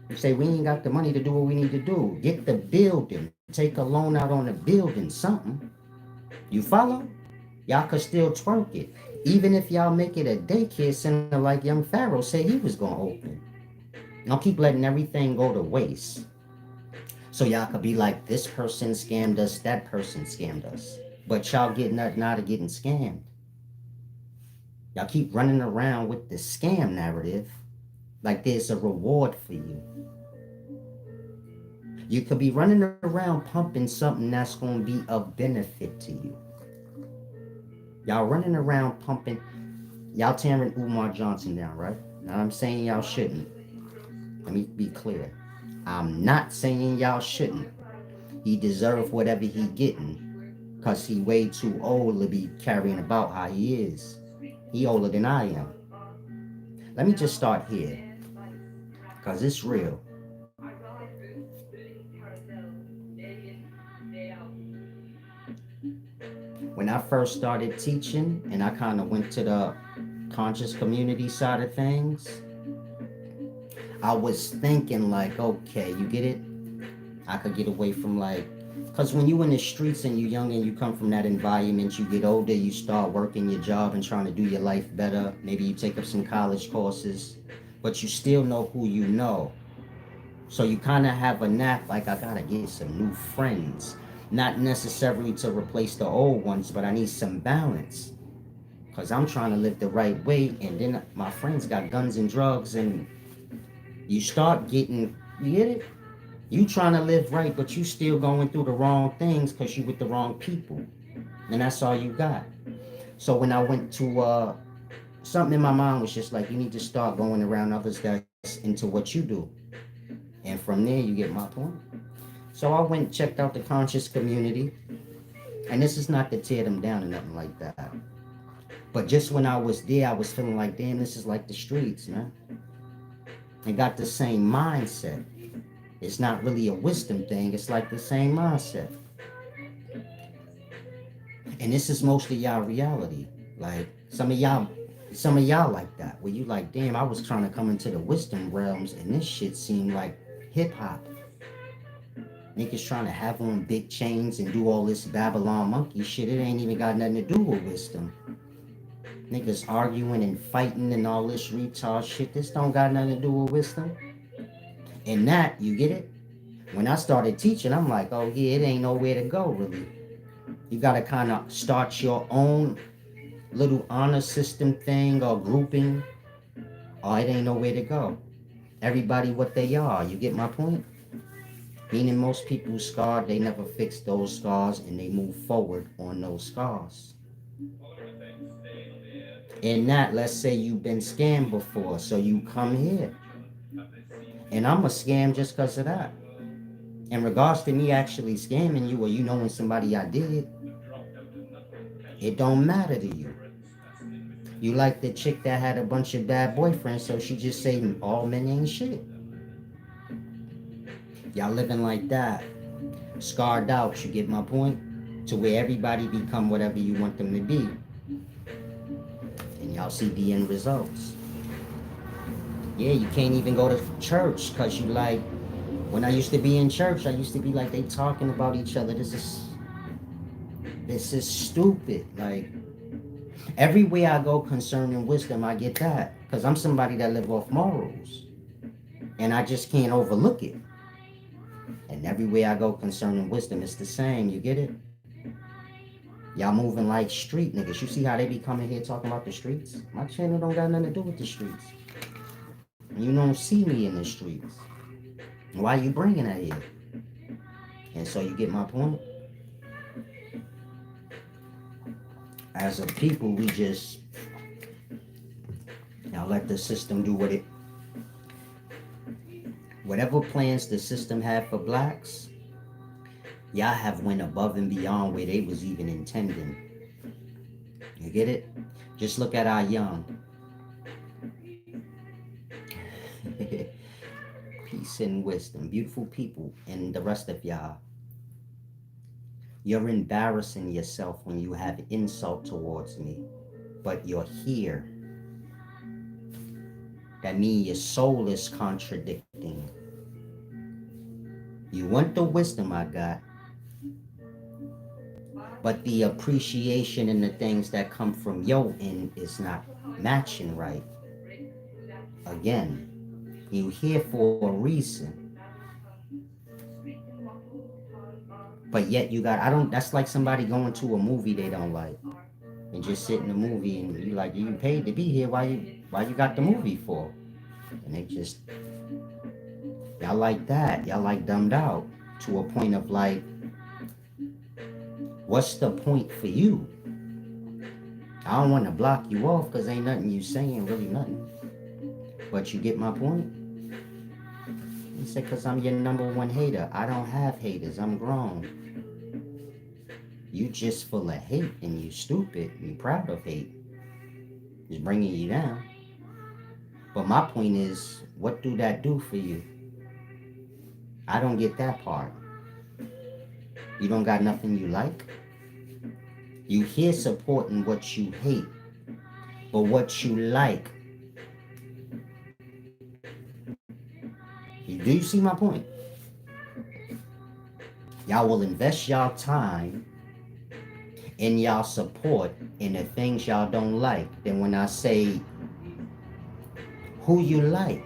You say we ain't got the money to do what we need to do. Get the building. Take a loan out on the building, something. You follow? Y'all could still twerk it. Even if y'all make it a daycare center like young Pharaoh said he was gonna open. Don't keep letting everything go to waste. So y'all could be like, this person scammed us, that person scammed us. But y'all get nothing out of getting scammed. Y'all keep running around with the scam narrative like there's a reward for you. You could be running around pumping something that's going to be of benefit to you. Y'all running around pumping, y'all tearing Umar Johnson down, right? Now I'm saying y'all shouldn't. Let me be clear. I'm not saying y'all shouldn't. He deserve whatever he getting, cause he way too old to be carrying about how he is. He older than I am. Let me just start here, cause it's real. When I first started teaching, and I kind of went to the conscious community side of things, I was thinking like, okay, you get it? I could get away from like, because when you in the streets and you young and you come from that environment, you get older, you start working your job and trying to do your life better. Maybe you take up some college courses, but you still know who you know. So you kind of have a knack like, I gotta get some new friends. Not necessarily to replace the old ones, but I need some balance. Because I'm trying to live the right way, and then my friends got guns and drugs, and you start getting, you get it? You trying to live right, but you still going through the wrong things because you with the wrong people. And that's all you got. So when I went to something in my mind was just like, you need to start going around others that's into what you do. And from there you get my point. So I went and checked out the conscious community. And this is not to tear them down or nothing like that. But just when I was there, I was feeling like, damn, this is like the streets, man. And got the same mindset. It's not really a wisdom thing, it's like the same mindset. And this is mostly y'all reality. Like some of y'all like that, where you like, damn, I was trying to come into the wisdom realms and this shit seemed like hip hop. Niggas trying to have on big chains and do all this Babylon monkey shit. It ain't even got nothing to do with wisdom. Niggas arguing and fighting and all this retard shit. This don't got nothing to do with wisdom. And that, you get it? When I started teaching, I'm like, oh yeah, it ain't nowhere to go really. You gotta kind of start your own little honor system thing or grouping, or it ain't nowhere to go. Everybody what they are. You get my point? Meaning most people scarred, they never fix those scars and they move forward on those scars. In that, let's say you've been scammed before, so you come here. And I'm a scam just because of that. In regards to me actually scamming you or you knowing somebody I did, it don't matter to you. You like the chick that had a bunch of bad boyfriends, so she just say all men ain't shit. Y'all living like that, scarred out, you get my point? To where everybody become whatever you want them to be. And y'all see the end results. Yeah, you can't even go to church because you like, when I used to be in church, I used to be like, they talking about each other. This is stupid. Like, everywhere I go concerning wisdom, I get that. Because I'm somebody that live off morals. And I just can't overlook it. And everywhere I go concerning wisdom, it's the same. You get it? Y'all moving like street niggas. You see how they be coming here talking about the streets? My channel don't got nothing to do with the streets. And you don't see me in the streets. Why you bringing that here? And so you get my point? As a people, we just now let the system do whatever plans the system had for blacks, y'all have went above and beyond where they was even intending. You get it? Just look at our young. Peace and wisdom, beautiful people, and the rest of y'all. You're embarrassing yourself when you have insult towards me, but you're here. That means your soul is contradicting. You want the wisdom I got, but the appreciation and the things that come from your end is not matching right. Again, you here for a reason, but yet you got, I don't, that's like somebody going to a movie they don't like and just sit in the movie and you like, you paid to be here, why you got the movie for? And they just, y'all like that, y'all like dumbed out to a point of like, what's the point for you? I don't want to block you off because ain't nothing you saying, really nothing. But you get my point? He said, because I'm your number one hater. I don't have haters. I'm grown. You just full of hate and you stupid. You proud of hate. It's bringing you down. But my point is, what do that do for you? I don't get that part. You don't got nothing you like? You here supporting what you hate. But what you like, do you see my point? Y'all will invest y'all time and y'all support in the things y'all don't like. Then when I say who you like,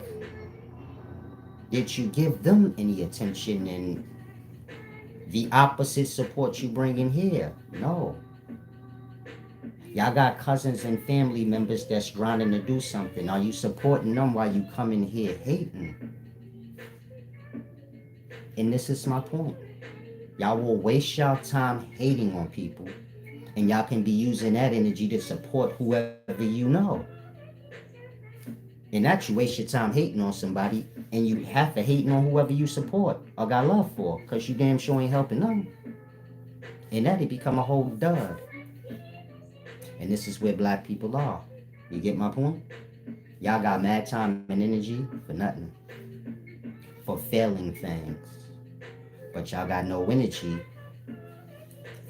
did you give them any attention and the opposite support you bring in here? No. Y'all got cousins and family members that's grinding to do something. Are you supporting them while you come in here hating? And this is my point. Y'all will waste y'all time hating on people, and y'all can be using that energy to support whoever you know. And that you waste your time hating on somebody, and you have to hating on whoever you support or got love for, because you damn sure ain't helping them. And that it become a whole dud. And this is where black people are. You get my point? Y'all got mad time and energy for nothing. For failing things. But y'all got no energy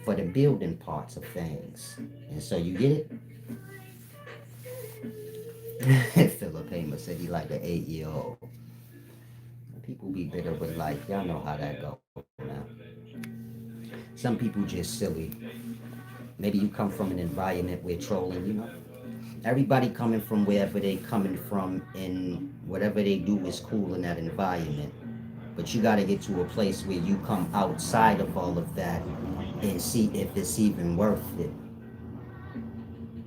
for the building parts of things. And so you get it? Philip Hamer said he like an 8-year-old. People be bitter with life. Y'all know how that go now. Some people just silly. Maybe you come from an environment where trolling, everybody coming from wherever they coming from and whatever they do is cool in that environment. But you got to get to a place where you come outside of all of that and see if it's even worth it.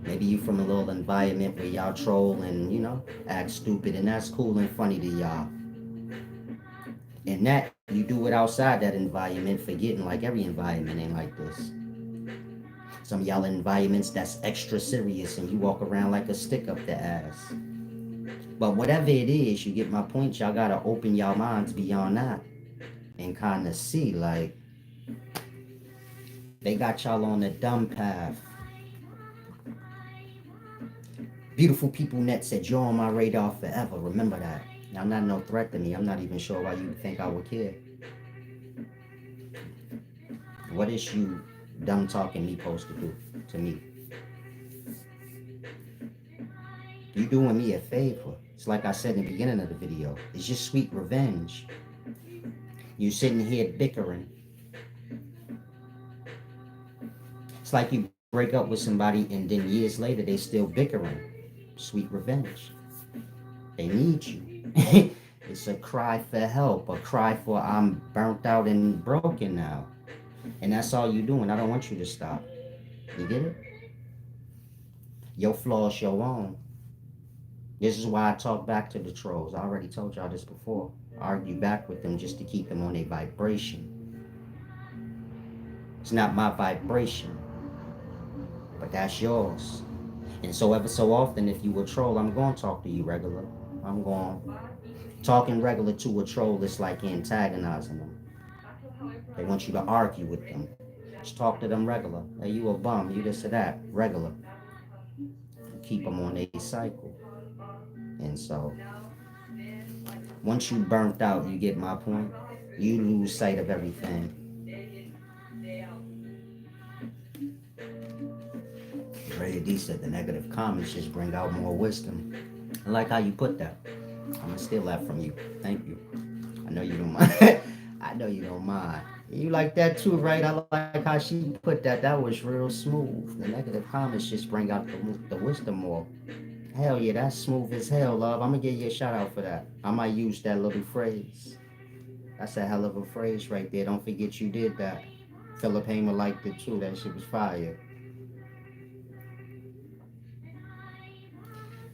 Maybe you from a little environment where y'all troll and, act stupid, and that's cool and funny to y'all. And that, you do it outside that environment, forgetting like every environment ain't like this. Some of y'all in environments that's extra serious and you walk around like a stick up the ass. But whatever it is, you get my point, y'all gotta open y'all minds beyond that and kind of see like they got y'all on a dumb path. Beautiful People Net said you're on my radar forever. Remember that. Y'all not no threat to me. I'm not even sure why you think I would care. What is you dumb talking me supposed to do to me? You doing me a favor. It's like I said in the beginning of the video. It's just sweet revenge. You sitting here bickering. It's like you break up with somebody and then years later they still bickering. Sweet revenge. They need you. It's a cry for help, a cry for I'm burnt out and broken now. And that's all you doing. I don't want you to stop. You get it? Your flaws your own. This is why I talk back to the trolls. I already told y'all this before. I argue back with them just to keep them on a vibration. It's not my vibration, but that's yours. And so ever so often, if you a troll, I'm going to talk to you regular. I'm going. Talking regular to a troll is like antagonizing them. They want you to argue with them. Just talk to them regular. Hey, you a bum, you this or that, regular. Keep them on a cycle. And so, once you burnt out, you get my point? You lose sight of everything. Ray D said the negative comments just bring out more wisdom. I like how you put that. I'm gonna steal that from you. Thank you. I know you don't mind. I know you don't mind. You like that too, right? I like how she put that. That was real smooth. The negative comments just bring out the wisdom more. Hell yeah, that's smooth as hell, love. I'm gonna give you a shout out for that. I might use that little phrase. That's a hell of a phrase right there. Don't forget you did that. Philip Hamer liked it too. That shit was fire.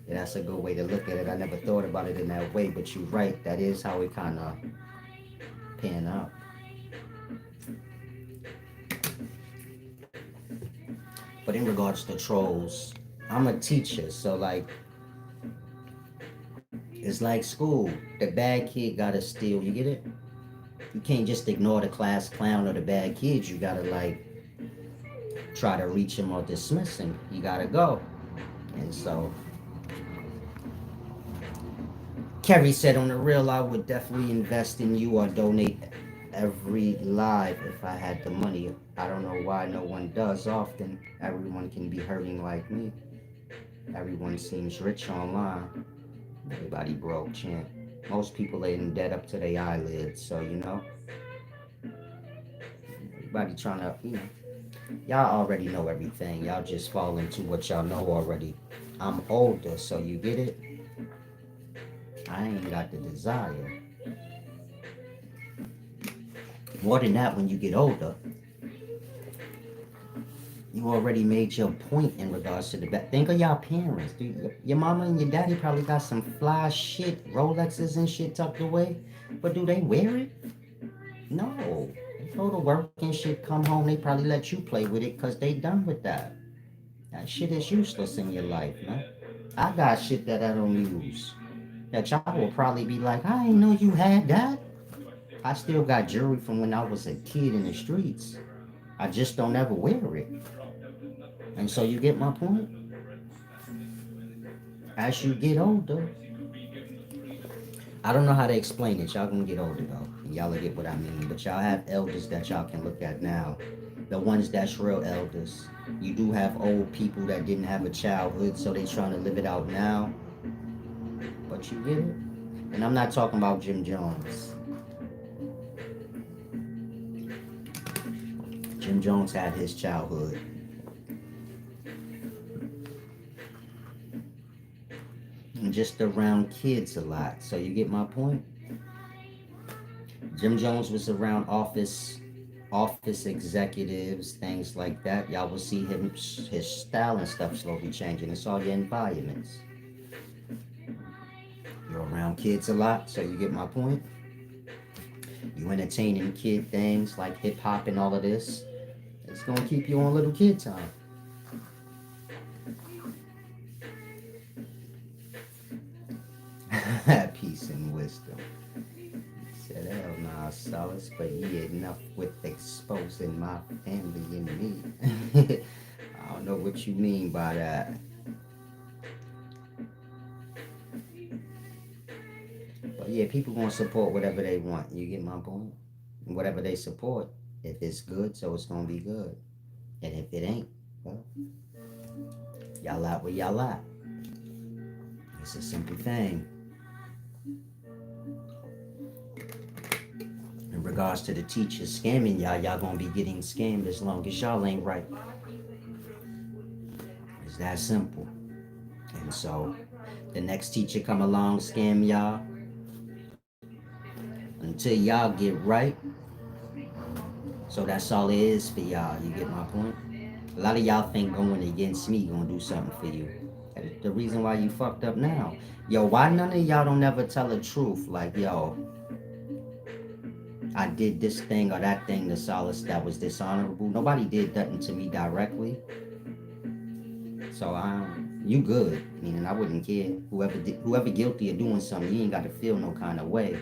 Yeah, that's a good way to look at it. I never thought about it in that way, but you're right. That is how it kind of pan out. But in regards to trolls, I'm a teacher, so like it's like school. The bad kid gotta steal. You get it? You can't just ignore the class clown or the bad kids. You gotta like try to reach him or dismiss him. You gotta go. And so Kerry said on the real, I would definitely invest in you or donate every live if I had the money. I don't know why no one does often. Everyone can be hurting like me. Everyone seems rich online. Everybody broke, champ. Most people ain't in debt up to their eyelids, so everybody trying to, y'all already know everything. Y'all just fall into what y'all know already. I'm older, so you get it? I ain't got the desire. More than that, when you get older, you already made your point in regards to the back. Think of y'all parents, dude. Your mama and your daddy probably got some fly shit, Rolexes and shit tucked away. But do they wear it? No. They go to work and shit, come home, they probably let you play with it because they done with that. That shit is useless in your life, man. I got shit that I don't use. That y'all will probably be like, I didn't know you had that. I still got jewelry from when I was a kid in the streets. I just don't ever wear it. And so you get my point? As you get older, I don't know how to explain it. Y'all gonna get older though. And y'all will get what I mean. But y'all have elders that y'all can look at now. The ones that's real elders. You do have old people that didn't have a childhood, so they trying to live it out now. But you get it? And I'm not talking about Jim Jones. Jim Jones had his childhood. And just around kids a lot. So you get my point? Jim Jones was around office executives, things like that. Y'all will see his style and stuff slowly changing. It's all your environments. You're around kids a lot, so you get my point. You entertaining kid things like hip hop and all of this. It's gonna keep you on little kid time. Peace and wisdom. Said, hell nah, Solace, but yeah, enough with exposing my family and me. I don't know what you mean by that. But yeah, people gonna support whatever they want. You get my point? Whatever they support, if it's good, so it's gonna be good. And if it ain't, well, y'all out where y'all at. It's a simple thing. In regards to the teachers scamming y'all, y'all gonna be getting scammed as long as y'all ain't right. It's that simple. And so the next teacher come along, scam y'all. Until y'all get right. So that's all it is for y'all. You get my point? A lot of y'all think going against me gonna do something for you. That's the reason why you fucked up now. Yo, why none of y'all don't ever tell the truth? Like, yo, I did this thing or that thing to Solace that was dishonorable. Nobody did nothing to me directly. So you good. Meaning I wouldn't care. Whoever guilty of doing something, you ain't got to feel no kind of way.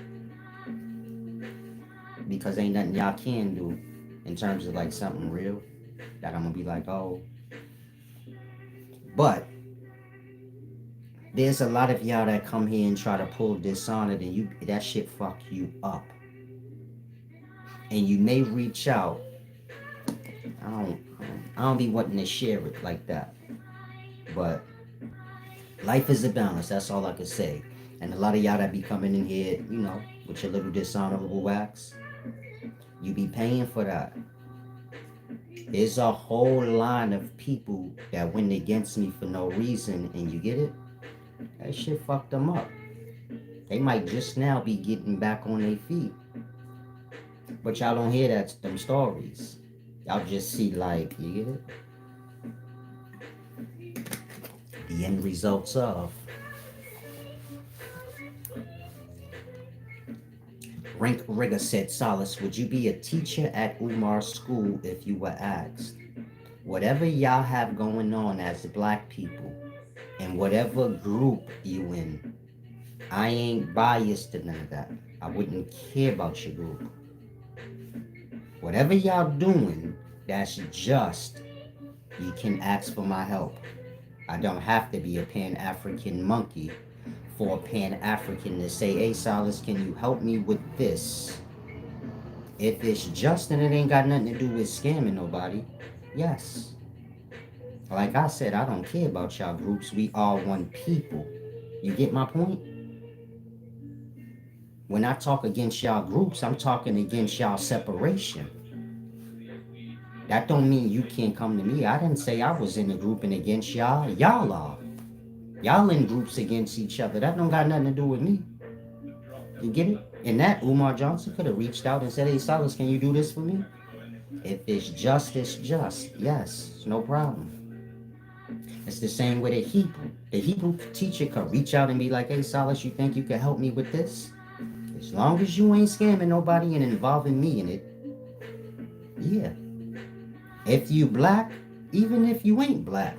Because ain't nothing y'all can do in terms of like something real that I'm gonna be like, oh. But there's a lot of y'all that come here and try to pull Dishonored and that shit fuck you up. And you may reach out. I don't be wanting to share it like that. But life is a balance, that's all I can say. And a lot of y'all that be coming in here, with your little dishonorable wax, You be paying for that. There's a whole line of people that went against me for no reason, and you get it? That shit fucked them up. They might just now be getting back on their feet. But y'all don't hear them stories. Y'all just see like, you get it? The end results of. Rank Rigger said, Solace, would you be a teacher at Umar's school if you were asked? Whatever y'all have going on as black people, and whatever group you in, I ain't biased to none of that. I wouldn't care about your group. Whatever y'all doing, that's just, you can ask for my help. I don't have to be a Pan-African monkey for a Pan-African to say, hey, Solace, can you help me with this? If it's just and it ain't got nothing to do with scamming nobody, yes. Like I said, I don't care about y'all groups. We all one people. You get my point? When I talk against y'all groups, I'm talking against y'all separation. That don't mean you can't come to me. I didn't say I was in a group and against y'all. Y'all are. Y'all in groups against each other. That don't got nothing to do with me. You get it? And that Umar Johnson could have reached out and said, hey, Silas, can you do this for me? If it's just, it's just. Yes, it's no problem. It's the same with a Hebrew. The Hebrew teacher could reach out and be like, hey, Silas, you think you can help me with this? As long as you ain't scamming nobody and involving me in it, yeah. If you black, even if you ain't black,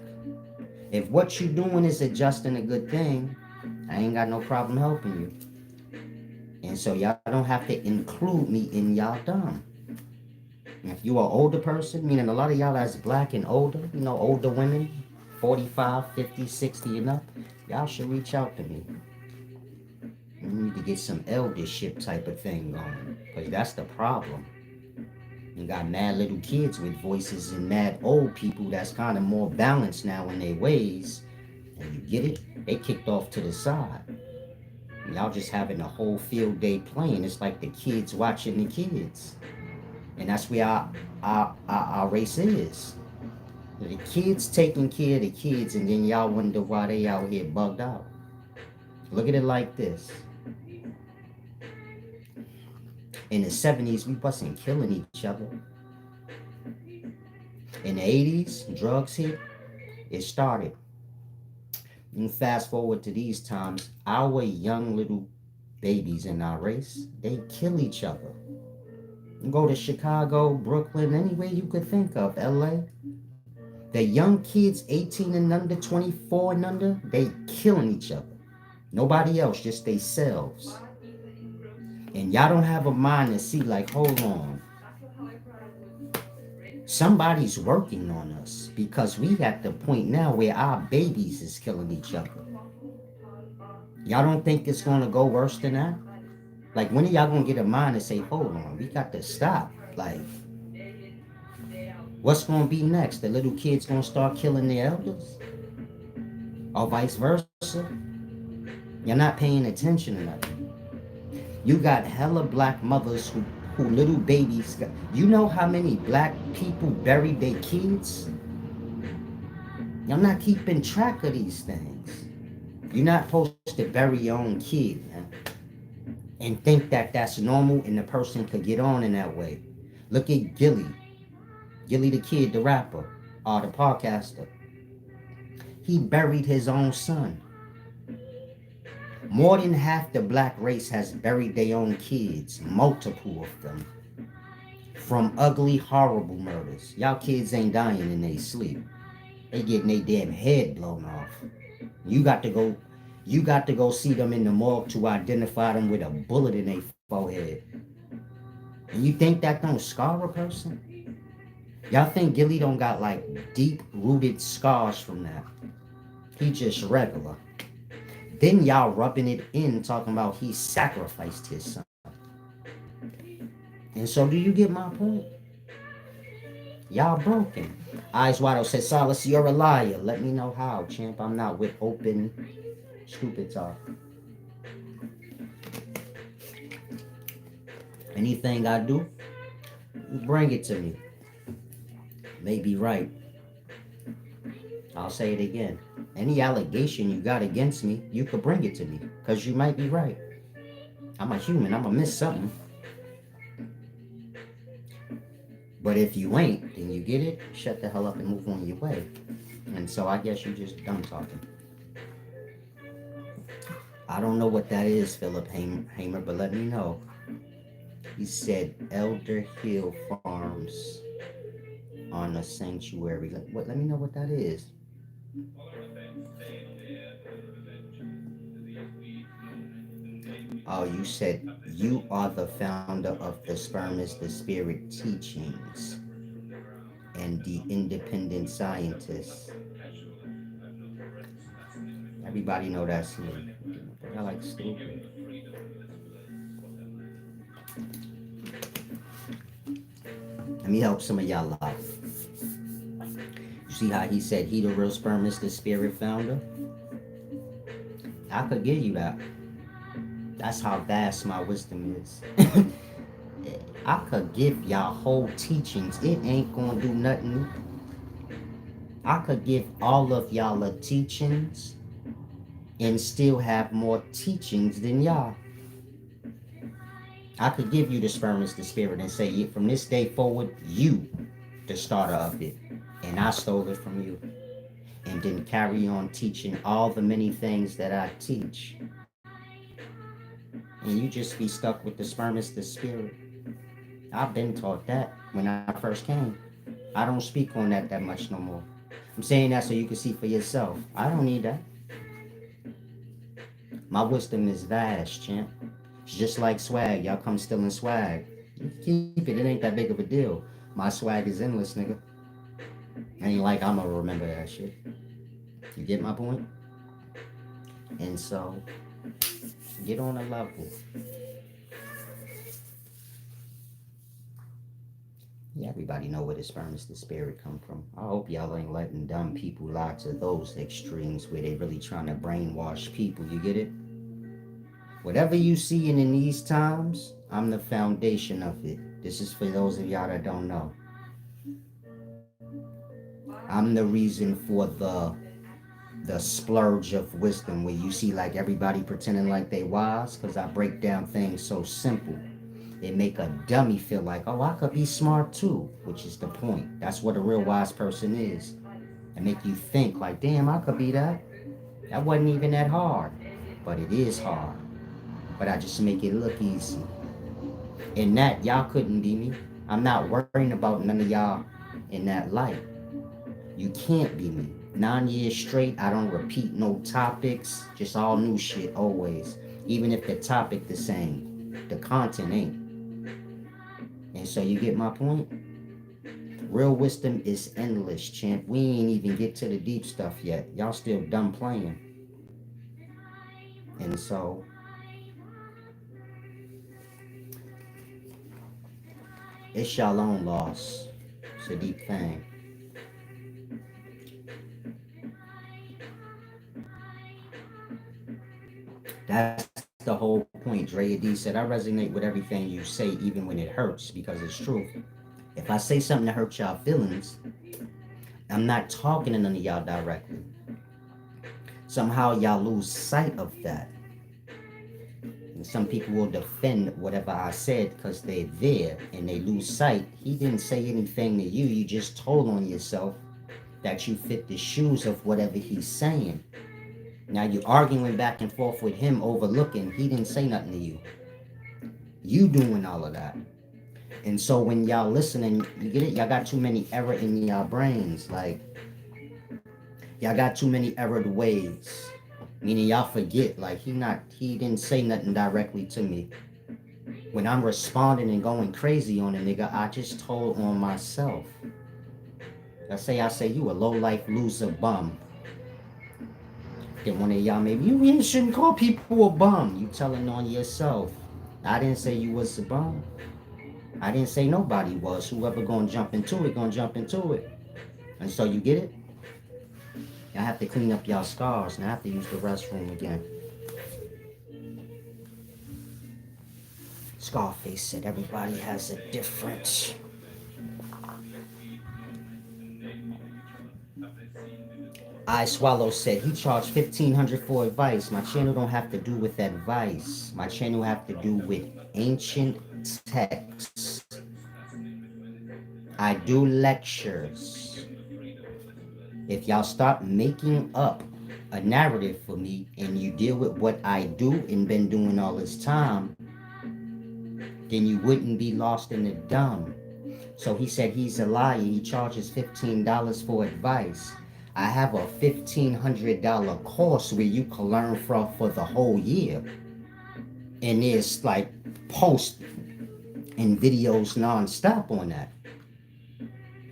if what you doing is adjusting a good thing, I ain't got no problem helping you. And so y'all don't have to include me in y'all dumb. If you are an older person, meaning a lot of y'all that's black and older, older women, 45, 50, 60 and up, y'all should reach out to me. We need to get some eldership type of thing going, because that's the problem. You got mad little kids with voices and mad old people that's kind of more balanced now in their ways. And you get it? They kicked off to the side. Y'all just having a whole field day playing. It's like the kids watching the kids. And that's where our race is. The kids taking care of the kids, and then y'all wonder why they out here bugged out. Look at it like this. In the 70s, we wasn't killing each other. In the 80s, drugs hit, it started. You fast forward to these times, our young little babies in our race, they kill each other. You go to Chicago, Brooklyn, anywhere you could think of, LA. The young kids 18 and under, 24 and under, they killing each other. Nobody else, just themselves. And y'all don't have a mind to see like, hold on. Somebody's working on us because we at the point now where our babies is killing each other. Y'all don't think it's gonna go worse than that? Like, when are y'all gonna get a mind and say, hold on, we got to stop? Like, what's gonna be next? The little kids gonna start killing their elders? Or vice versa? You're not paying attention to nothing. You got hella black mothers who little babies got. You know how many black people buried their kids? You're not keeping track of these things. You're not supposed to bury your own kid, man, and think that that's normal and the person could get on in that way. Look at Gilly the Kid, the rapper, or the podcaster. He buried his own son. More than half the black race has buried their own kids, multiple of them, from ugly, horrible murders. Y'all kids ain't dying in their sleep. They getting their damn head blown off. You got to go see them in the morgue to identify them with a bullet in their forehead. And you think that don't scar a person? Y'all think Gilly don't got like deep-rooted scars from that? He just regular. Then y'all rubbing it in, talking about he sacrificed his son. And so do you get my point? Y'all broken. Eyes wide open said, Solace, you're a liar. Let me know how, champ. I'm not with open, stupid talk. Anything I do, Bring it to me. May be right. I'll say it again. Any allegation you got against me, you could bring it to me. Because you might be right. I'm a human. I'm going to miss something. But if you ain't, then you get it, shut the hell up and move on your way. And so I guess you just done talking. I don't know what that is, Philip Hamer, but let me know. He said Elder Hill Farms on a sanctuary. Let me know what that is. Oh, you said you are the founder of the Sperm is the Spirit teachings and the independent scientists. Everybody know that's me. I like stupid. Let me help some of y'all out. You see how he said he the real Sperm is the Spirit founder? I could give you that. That's how vast my wisdom is. I could give y'all whole teachings. It ain't gonna do nothing. I could give all of y'all a teachings and still have more teachings than y'all. I could give you the Sperm is the Spirit and say, from this day forward, you the starter of it. And I stole it from you. And then carry on teaching all the many things that I teach. And you just be stuck with the Sperm is the Spirit. I've been taught that when I first came. I don't speak on that much no more. I'm saying that so you can see for yourself. I don't need that. My wisdom is vast, champ. It's just like swag. Y'all come stealing swag. You keep it. It ain't that big of a deal. My swag is endless, nigga. Ain't like I'ma remember that shit. You get my point? And so, get on a level. Yeah, everybody know where the Sperm is the Spirit come from. I hope y'all ain't letting dumb people lie to those extremes where they really trying to brainwash people. You get it? Whatever you seeing in these times, I'm the foundation of it. This is for those of y'all that don't know. I'm the reason for the splurge of wisdom where you see like everybody pretending like they wise because I break down things so simple. It make a dummy feel like, oh, I could be smart too, which is the point. That's what a real wise person is. And make you think like, damn, I could be that. That wasn't even that hard. But it is hard. But I just make it look easy. In that, y'all couldn't be me. I'm not worrying about none of y'all in that light. You can't be me. 9 years straight, I don't repeat no topics, just all new shit always. Even if the topic the same, the content ain't. And so you get my point? Real wisdom is endless, champ. We ain't even get to the deep stuff yet. Y'all still done playing. And so it's y'all own loss. It's a deep thing. That's the whole point. Dre D said, I resonate with everything you say, even when it hurts, because it's true. If I say something that hurts y'all feelings, I'm not talking to none of y'all directly. Somehow y'all lose sight of that. And some people will defend whatever I said because they're there and they lose sight. He didn't say anything to you. You just told on yourself that you fit the shoes of whatever he's saying. Now you're arguing back and forth with him, overlooking. He didn't say nothing to you. You doing all of that. And so when y'all listening, you get it? Y'all got too many error in y'all brains. Like, y'all got too many errored ways. Meaning y'all forget, like he didn't say nothing directly to me. When I'm responding and going crazy on a nigga, I just told on myself. I say you a low life loser bum. Then one of y'all maybe you shouldn't call people a bum. You telling on yourself. I didn't say you was a bum. I didn't say nobody was. Whoever gonna jump into it, gonna jump into it. And so you get it? Y'all have to clean up y'all scars and I have to use the restroom again. Scarface said everybody has a different. I Swallow said he charged 1,500 for advice. My channel don't have to do with advice. My channel have to do with ancient texts. I do lectures. If y'all start making up a narrative for me and you deal with what I do and been doing all this time, then you wouldn't be lost in the dumb. So he said he's a liar. He charges $15 for advice. I have a $1,500 course where you can learn from for the whole year. And there's like posts and videos nonstop on that.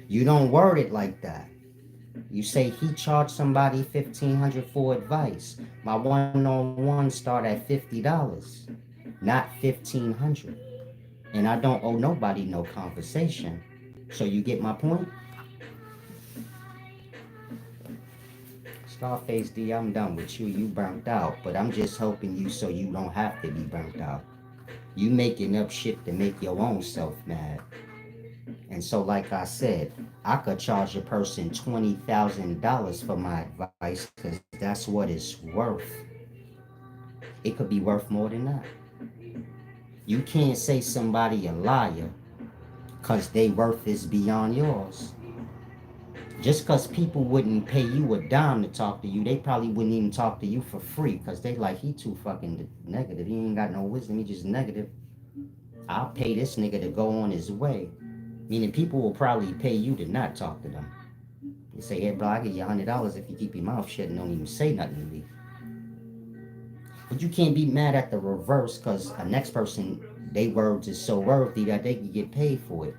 You don't word it like that. You say he charged somebody $1,500 for advice. My one-on-one start at $50, not $1,500. And I don't owe nobody no conversation. So you get my point? Scarface D, I'm done with you. You burnt out, but I'm just helping you so you don't have to be burnt out. You making up shit to make your own self mad. And so, like I said, I could charge a person $20,000 for my advice because that's what it's worth. It could be worth more than that. You can't say somebody a liar because their worth is beyond yours. Just because people wouldn't pay you a dime to talk to you, they probably wouldn't even talk to you for free because they like, he too fucking negative. He ain't got no wisdom. He just negative. I'll pay this nigga to go on his way. Meaning people will probably pay you to not talk to them. They say, hey, bro, I give you $100 if you keep your mouth shut and don't even say nothing to me. But you can't be mad at the reverse because a next person, their words is so worthy that they can get paid for it.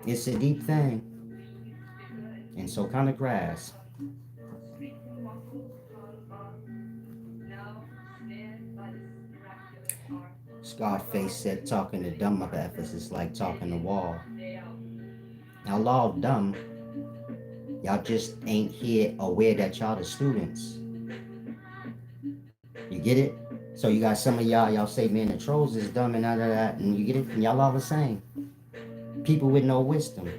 It's a deep thing. And so kind of grasp. Scarface said talking to dumb motherfuckers is like talking to wall. Now, law of dumb, y'all just ain't here aware that y'all the students. You get it? So you got some of y'all say, man, the trolls is dumb and all of that, and you get it? And y'all all the same. People with no wisdom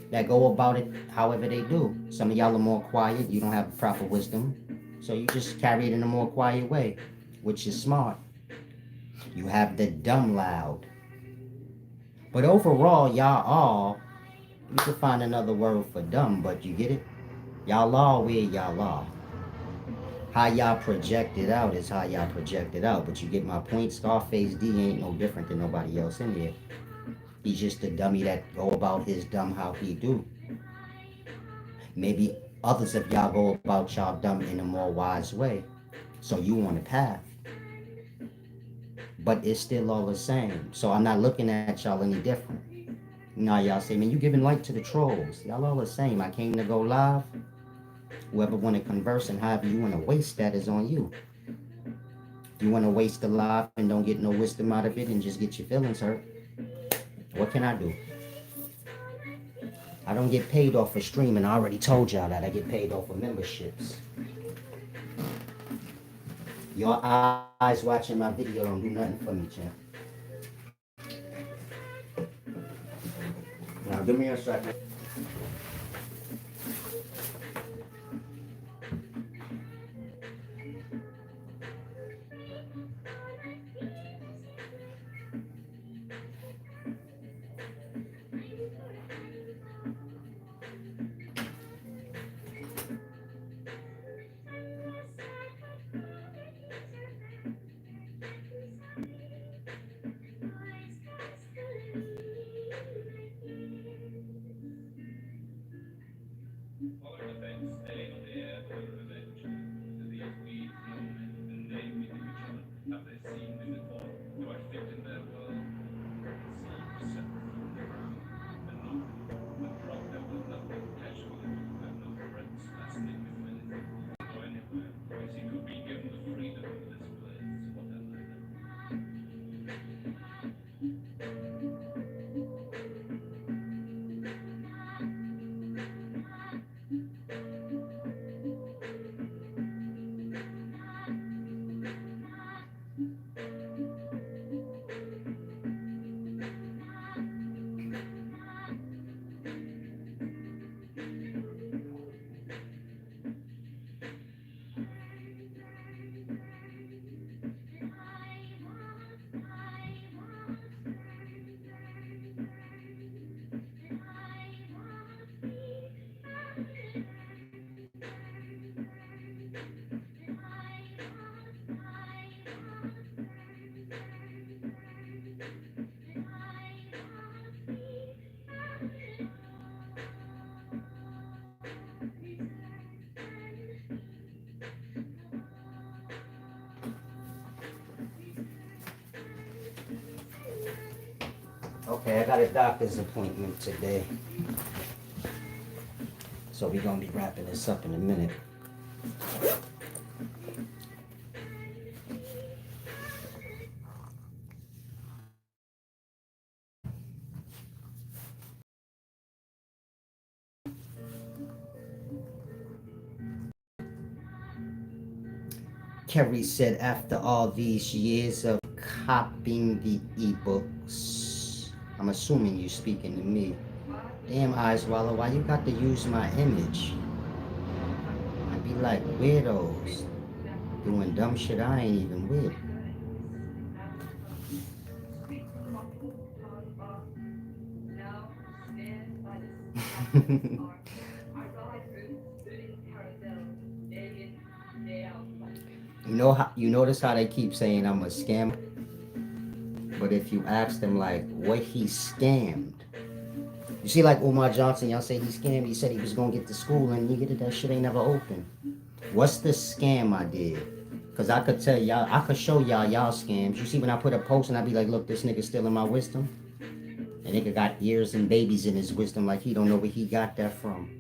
that go about it however they do. Some of y'all are more quiet. You don't have proper wisdom. So you just carry it in a more quiet way, which is smart. You have the dumb loud. But overall, y'all all, you could find another word for dumb, but you get it? Y'all all where y'all are. How y'all project it out is how y'all project it out. But you get my point? Scarface D ain't no different than nobody else in here. He's just a dummy that go about his dumb how he do. Maybe others of y'all go about y'all dumb in a more wise way. So you on the path. But it's still all the same. So I'm not looking at y'all any different. Now y'all say, man, you giving light to the trolls. Y'all all the same. I came to go live. Whoever want to converse and however you want to waste that is on you. If you want to waste the life and don't get no wisdom out of it and just get your feelings hurt, what can I do? I don't get paid off for streaming. I already told y'all that. I get paid off for memberships. Your eyes watching my video don't do nothing for me, champ. Now, give me a second. Okay, I got a doctor's appointment today, so we're gonna be wrapping this up in a minute. Kerry said, after all these years of copying the ebooks, I'm assuming you're speaking to me. Damn, Eyes Wallow, why you got to use my image? I'd be like weirdos doing dumb shit I ain't even with. You notice how they keep saying I'm a scammer, but if you ask them like what he scammed, you see like Umar Johnson, y'all say he scammed. He said he was gonna get to school, and you get it, that shit ain't never open. What's the scam I did? Cause I could tell y'all, I could show y'all scams. You see when I put a post and I be like, look, this nigga stealing my wisdom. And nigga got years and babies in his wisdom, like he don't know where he got that from.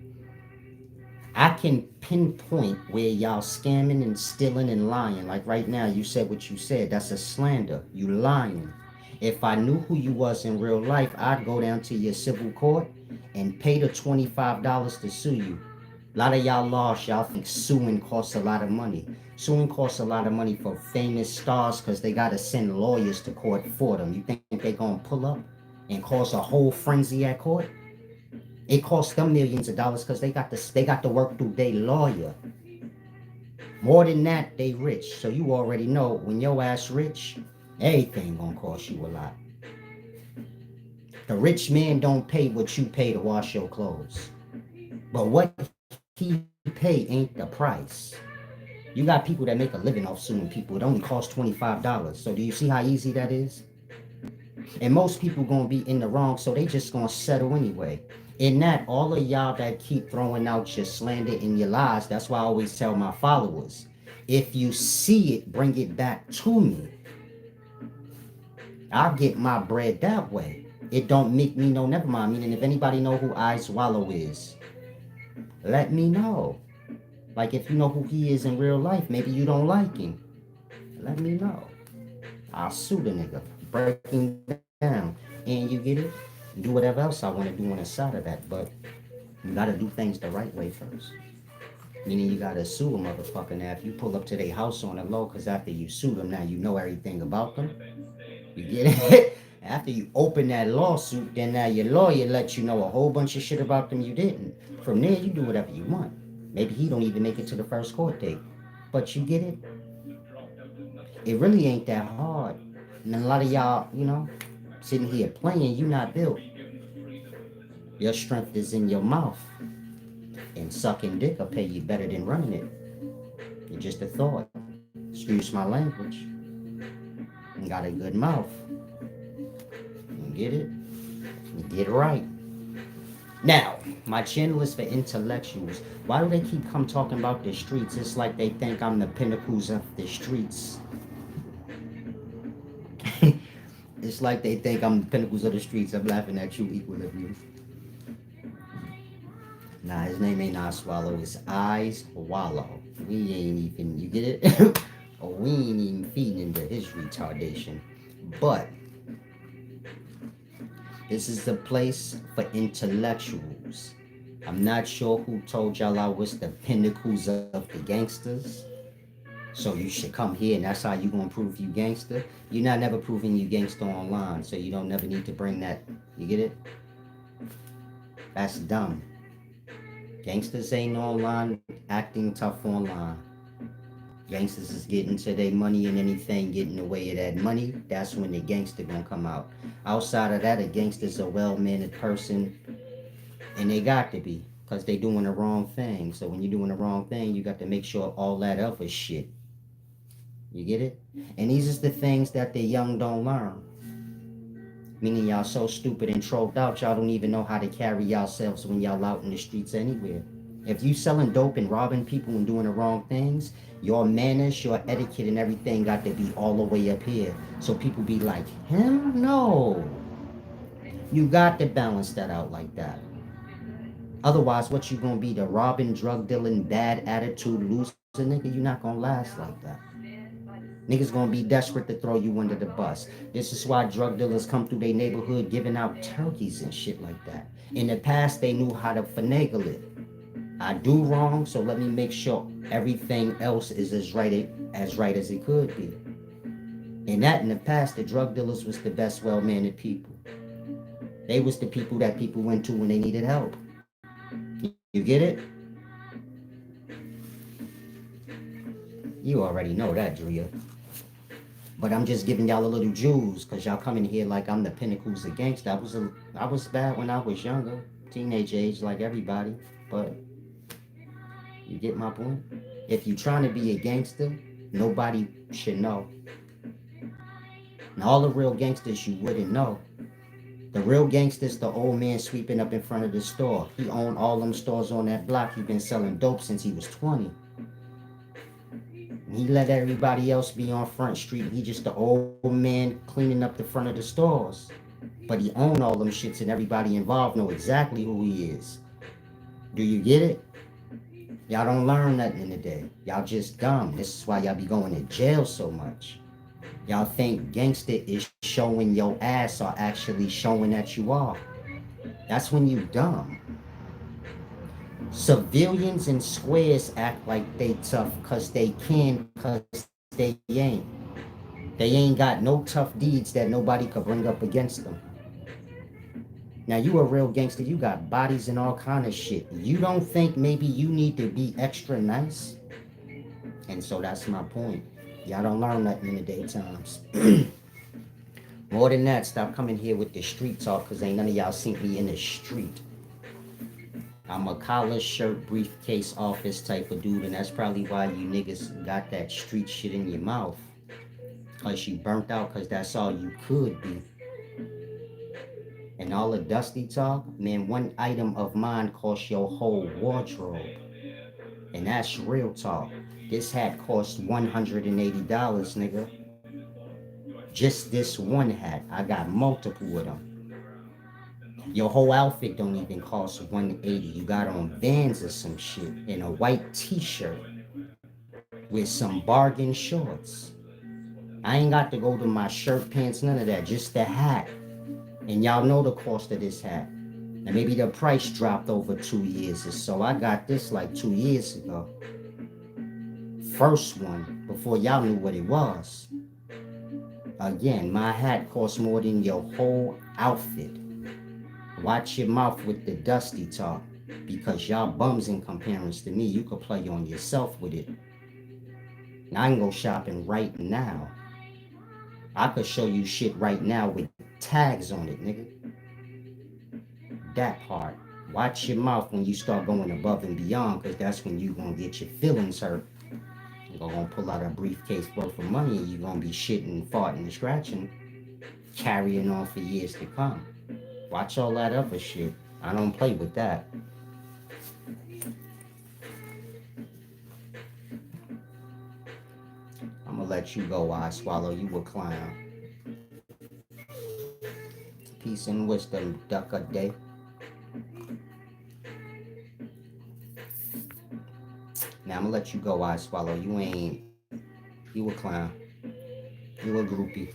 I can pinpoint where y'all scamming and stealing and lying. Like right now, you said what you said. That's a slander. You lying. If I knew who you was in real life, I'd go down to your civil court and pay the $25 to sue you. A lot of y'all lost. Y'all think suing costs a lot of money. Suing costs a lot of money for famous stars because they got to send lawyers to court for them. You think they going to pull up and cause a whole frenzy at court? It costs them millions of dollars because they got to work through their lawyer. More than that, they rich. So you already know when your ass rich, everything gonna cost you a lot. The rich man don't pay what you pay to wash your clothes. But what he pay ain't the price. You got people that make a living off suing people. It only costs $25. So do you see how easy that is? And most people gonna be in the wrong, so they just gonna settle anyway. In that, all of y'all that keep throwing out your slander and your lies, that's why I always tell my followers, if you see it, bring it back to me. I'll get my bread that way. It don't make me no never mind. Meaning if anybody know who Ice Wallow is, let me know. Like if you know who he is in real life, maybe you don't like him. Let me know. I'll sue the nigga. Break him down. And you get it? Do whatever else I want to do on the side of that. But you gotta do things the right way first. Meaning you gotta sue a motherfucker. Now if you pull up to their house on the low, cause after you sue them, now you know everything about them. You get it? After you open that lawsuit, then now your lawyer lets you know a whole bunch of shit about them you didn't. From there you do whatever you want. Maybe he don't even make it to the first court date. But you get it? It really ain't that hard. And a lot of y'all, sitting here playing, you not built. Your strength is in your mouth. And sucking dick will pay you better than running it. It's just a thought. Excuse my language. And got a good mouth. You get it? You get it right. Now, my channel is for intellectuals. Why do they keep come talking about the streets? It's like they think I'm the pinnacles of the streets. It's like they think I'm the pinnacles of the streets. I'm laughing at you, Equilibrium. Nah, his name ain't I Swallow. It's Eyes Wallow. We ain't even, you get it? Or we ain't even feeding into his retardation. But this is the place for intellectuals. I'm not sure who told y'all I was the pinnacles of the gangsters. So you should come here and that's how you gonna prove you gangster. You're not never proving you gangster online, so you don't never need to bring that. You get it? That's dumb. Gangsters ain't online acting tough online. Gangsters is getting to their money and anything getting in the way of that money, that's when the gangster gonna come out. Outside of that, a gangster's a well-mannered person, and they got to be, because they doing the wrong thing. So when you're doing the wrong thing, you got to make sure all that other shit. You get it? And these is the things that the young don't learn. Meaning y'all so stupid and trolled out, y'all don't even know how to carry yourselves when y'all out in the streets anywhere. If you selling dope and robbing people and doing the wrong things, your manners, your etiquette and everything got to be all the way up here. So people be like, hell no. You got to balance that out like that. Otherwise, what you gonna be? The robbing, drug dealing, bad attitude, loser nigga? You not gonna last like that. Niggas gonna be desperate to throw you under the bus. This is why drug dealers come through their neighborhood giving out turkeys and shit like that. In the past, they knew how to finagle it. I do wrong, so let me make sure everything else is as right as it could be. And that in the past, the drug dealers was the best well-mannered people. They was the people that people went to when they needed help. You get it? You already know that, Drea. But I'm just giving y'all a little jewels, cause y'all come in here like I'm the pinnacles of gangster. I was bad when I was younger, teenage age, like everybody. But you get my point. If you trying to be a gangster, nobody should know. And all the real gangsters you wouldn't know. The real gangster's the old man sweeping up in front of the store. He owned all them stores on that block. He been selling dope since he was 20. And he let everybody else be on Front Street. He just the old man cleaning up the front of the stores. But he owned all them shits and everybody involved know exactly who he is. Do you get it? Y'all don't learn nothing in the day. Y'all just dumb. This is why y'all be going to jail so much. Y'all think gangster is showing your ass or actually showing that you are. That's when you dumb. Civilians and squares act like they tough cause they can, cause they ain't. They ain't got no tough deeds that nobody could bring up against them. Now you a real gangster, you got bodies and all kind of shit. You don't think maybe you need to be extra nice? And so that's my point. Y'all don't learn nothing in the daytimes. More than that, stop coming here with the street talk, cause ain't none of y'all seen me in the street. I'm a collar, shirt, briefcase, office type of dude, and that's probably why you niggas got that street shit in your mouth. Cause you burnt out, cause that's all you could be. And all the dusty talk, man, one item of mine costs your whole wardrobe. And that's real talk. This hat cost $180, nigga. Just this one hat. I got multiple of them. Your whole outfit don't even cost 180. You got on Vans or some shit and a white t-shirt with some bargain shorts. I ain't got to go to my shirt, pants, none of that. Just the hat. And y'all know the cost of this hat. And maybe the price dropped over 2 years or so. I got this like 2 years ago. First one, before y'all knew what it was. Again, my hat costs more than your whole outfit. Watch your mouth with the dusty talk. Because y'all bums in comparison to me, you could play on yourself with it. And I can go shopping right now. I could show you shit right now with tags on it, nigga. That part. Watch your mouth when you start going above and beyond, because that's when you gonna get your feelings hurt. You're gonna pull out a briefcase worth of money and you're gonna be shitting, farting, and scratching, carrying on for years to come. Watch all that other shit. I don't play with that. I'm gonna let you go while I swallow you a clown. Peace and wisdom, duck a day. Now I'm gonna let you go while I swallow. You a clown. You a groupie.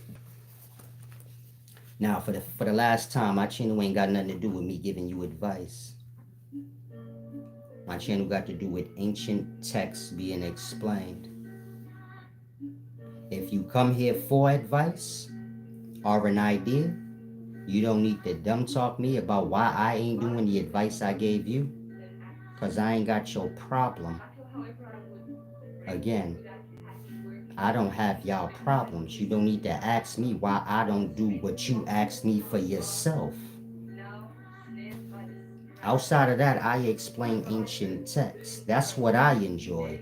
Now for the last time, my channel ain't got nothing to do with me giving you advice. My channel got to do with ancient texts being explained. If you come here for advice or an idea, you don't need to dumb talk me about why I ain't doing the advice I gave you, cause I ain't got your problem. Again, I don't have y'all problems. You don't need to ask me why I don't do what you asked me for yourself. Outside of that, I explain ancient texts. That's what I enjoy.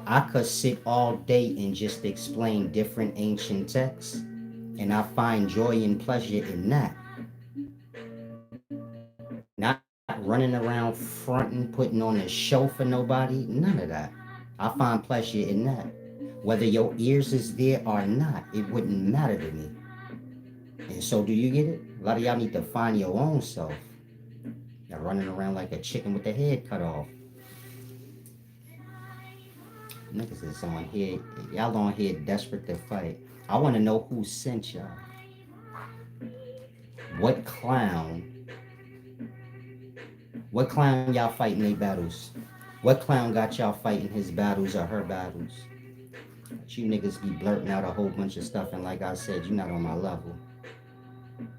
I could sit all day and just explain different ancient texts, and I find joy and pleasure in that. Not running around fronting, putting on a show for nobody, none of that. I find pleasure in that. Whether your ears is there or not, it wouldn't matter to me. And so do you get it? A lot of y'all need to find your own self. Y'all running around like a chicken with the head cut off. Niggas is on here. Y'all on here desperate to fight. I want to know who sent y'all. What clown? What clown y'all fighting their battles? What clown got y'all fighting his battles or her battles? But you niggas be blurting out a whole bunch of stuff, and like I said, you're not on my level.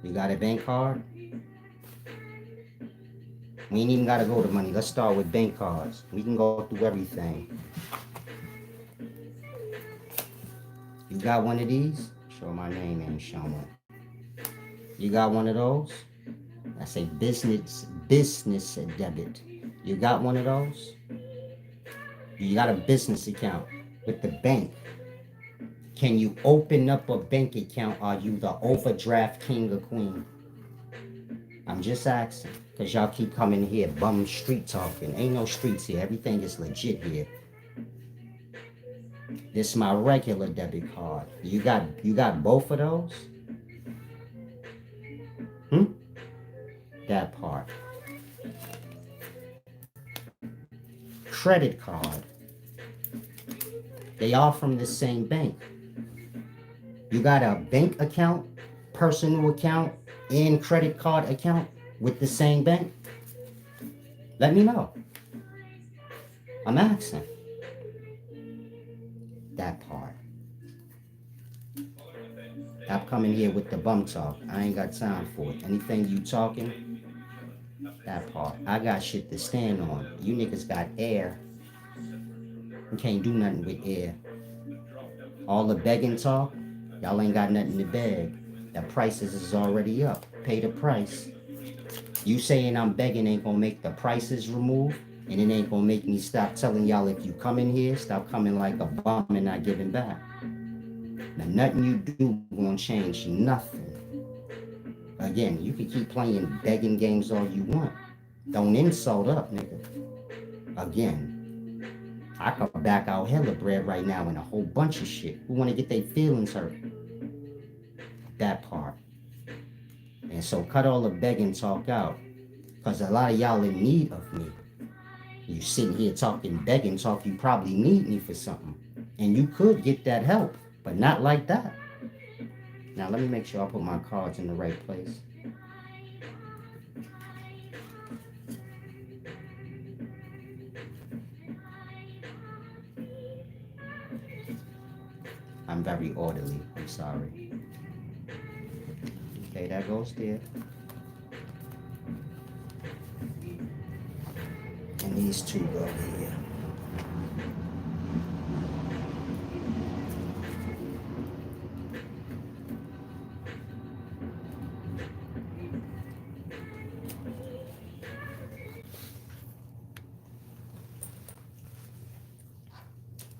You got a bank card? We ain't even gotta go to money. Let's start with bank cards. We can go through everything. You got one of these? Show my name ain't showing. You got one of those? That's a business debit. You got one of those? You got a business account with the bank. Can you open up a bank account? Are you the overdraft king or queen? I'm just asking, because y'all keep coming here bum street talking. Ain't no streets here. Everything is legit here. This is my regular debit card. You got both of those? That part. Credit card. They all from the same bank. You got a bank account, personal account, and credit card account with the same bank? Let me know. I'm asking. That part. Stop coming here with the bum talk. I ain't got time for it. Anything you talking, that part. I got shit to stand on. You niggas got air. You can't do nothing with air. All the begging talk, y'all ain't got nothing to beg. The prices is already up. Pay the price. You saying I'm begging ain't gonna make the prices remove, and it ain't gonna make me stop telling y'all if you come in here, stop coming like a bum and not giving back. Now nothing you do gonna change nothing. Again, you can keep playing begging games all you want. Don't insult up, nigga. Again, I could back out hella bread right now and a whole bunch of shit. Who wanna get their feelings hurt? That part. And so cut all the begging talk out. Because a lot of y'all in need of me. You sitting here talking begging talk, you probably need me for something. And you could get that help, but not like that. Now let me make sure I put my cards in the right place. I'm very orderly. I'm sorry. Okay, that goes there. And these two go here.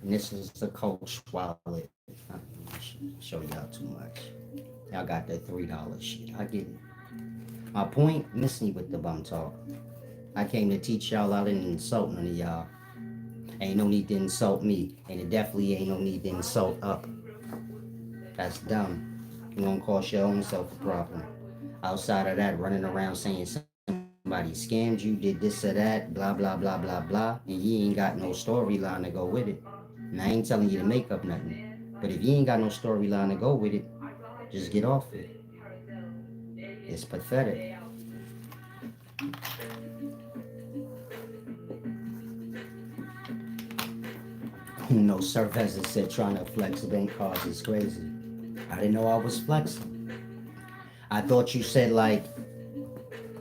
And this is the Coach wallet. I show y'all too much. Y'all got that $3 shit. I get it. My point, miss me with the bum talk. I came to teach y'all. I didn't insult none of y'all. Ain't no need to insult me. And it definitely ain't no need to insult up. That's dumb. You gonna cause your own self a problem. Outside of that, running around saying somebody scammed you, did this or that, blah, blah, blah, blah, blah, and you ain't got no storyline to go with it. And I ain't telling you to make up nothing. But if you ain't got no storyline to go with it, just get off it. It's pathetic. You know, Surf has said trying to flex bank cards is crazy. I didn't know I was flexing. I thought you said like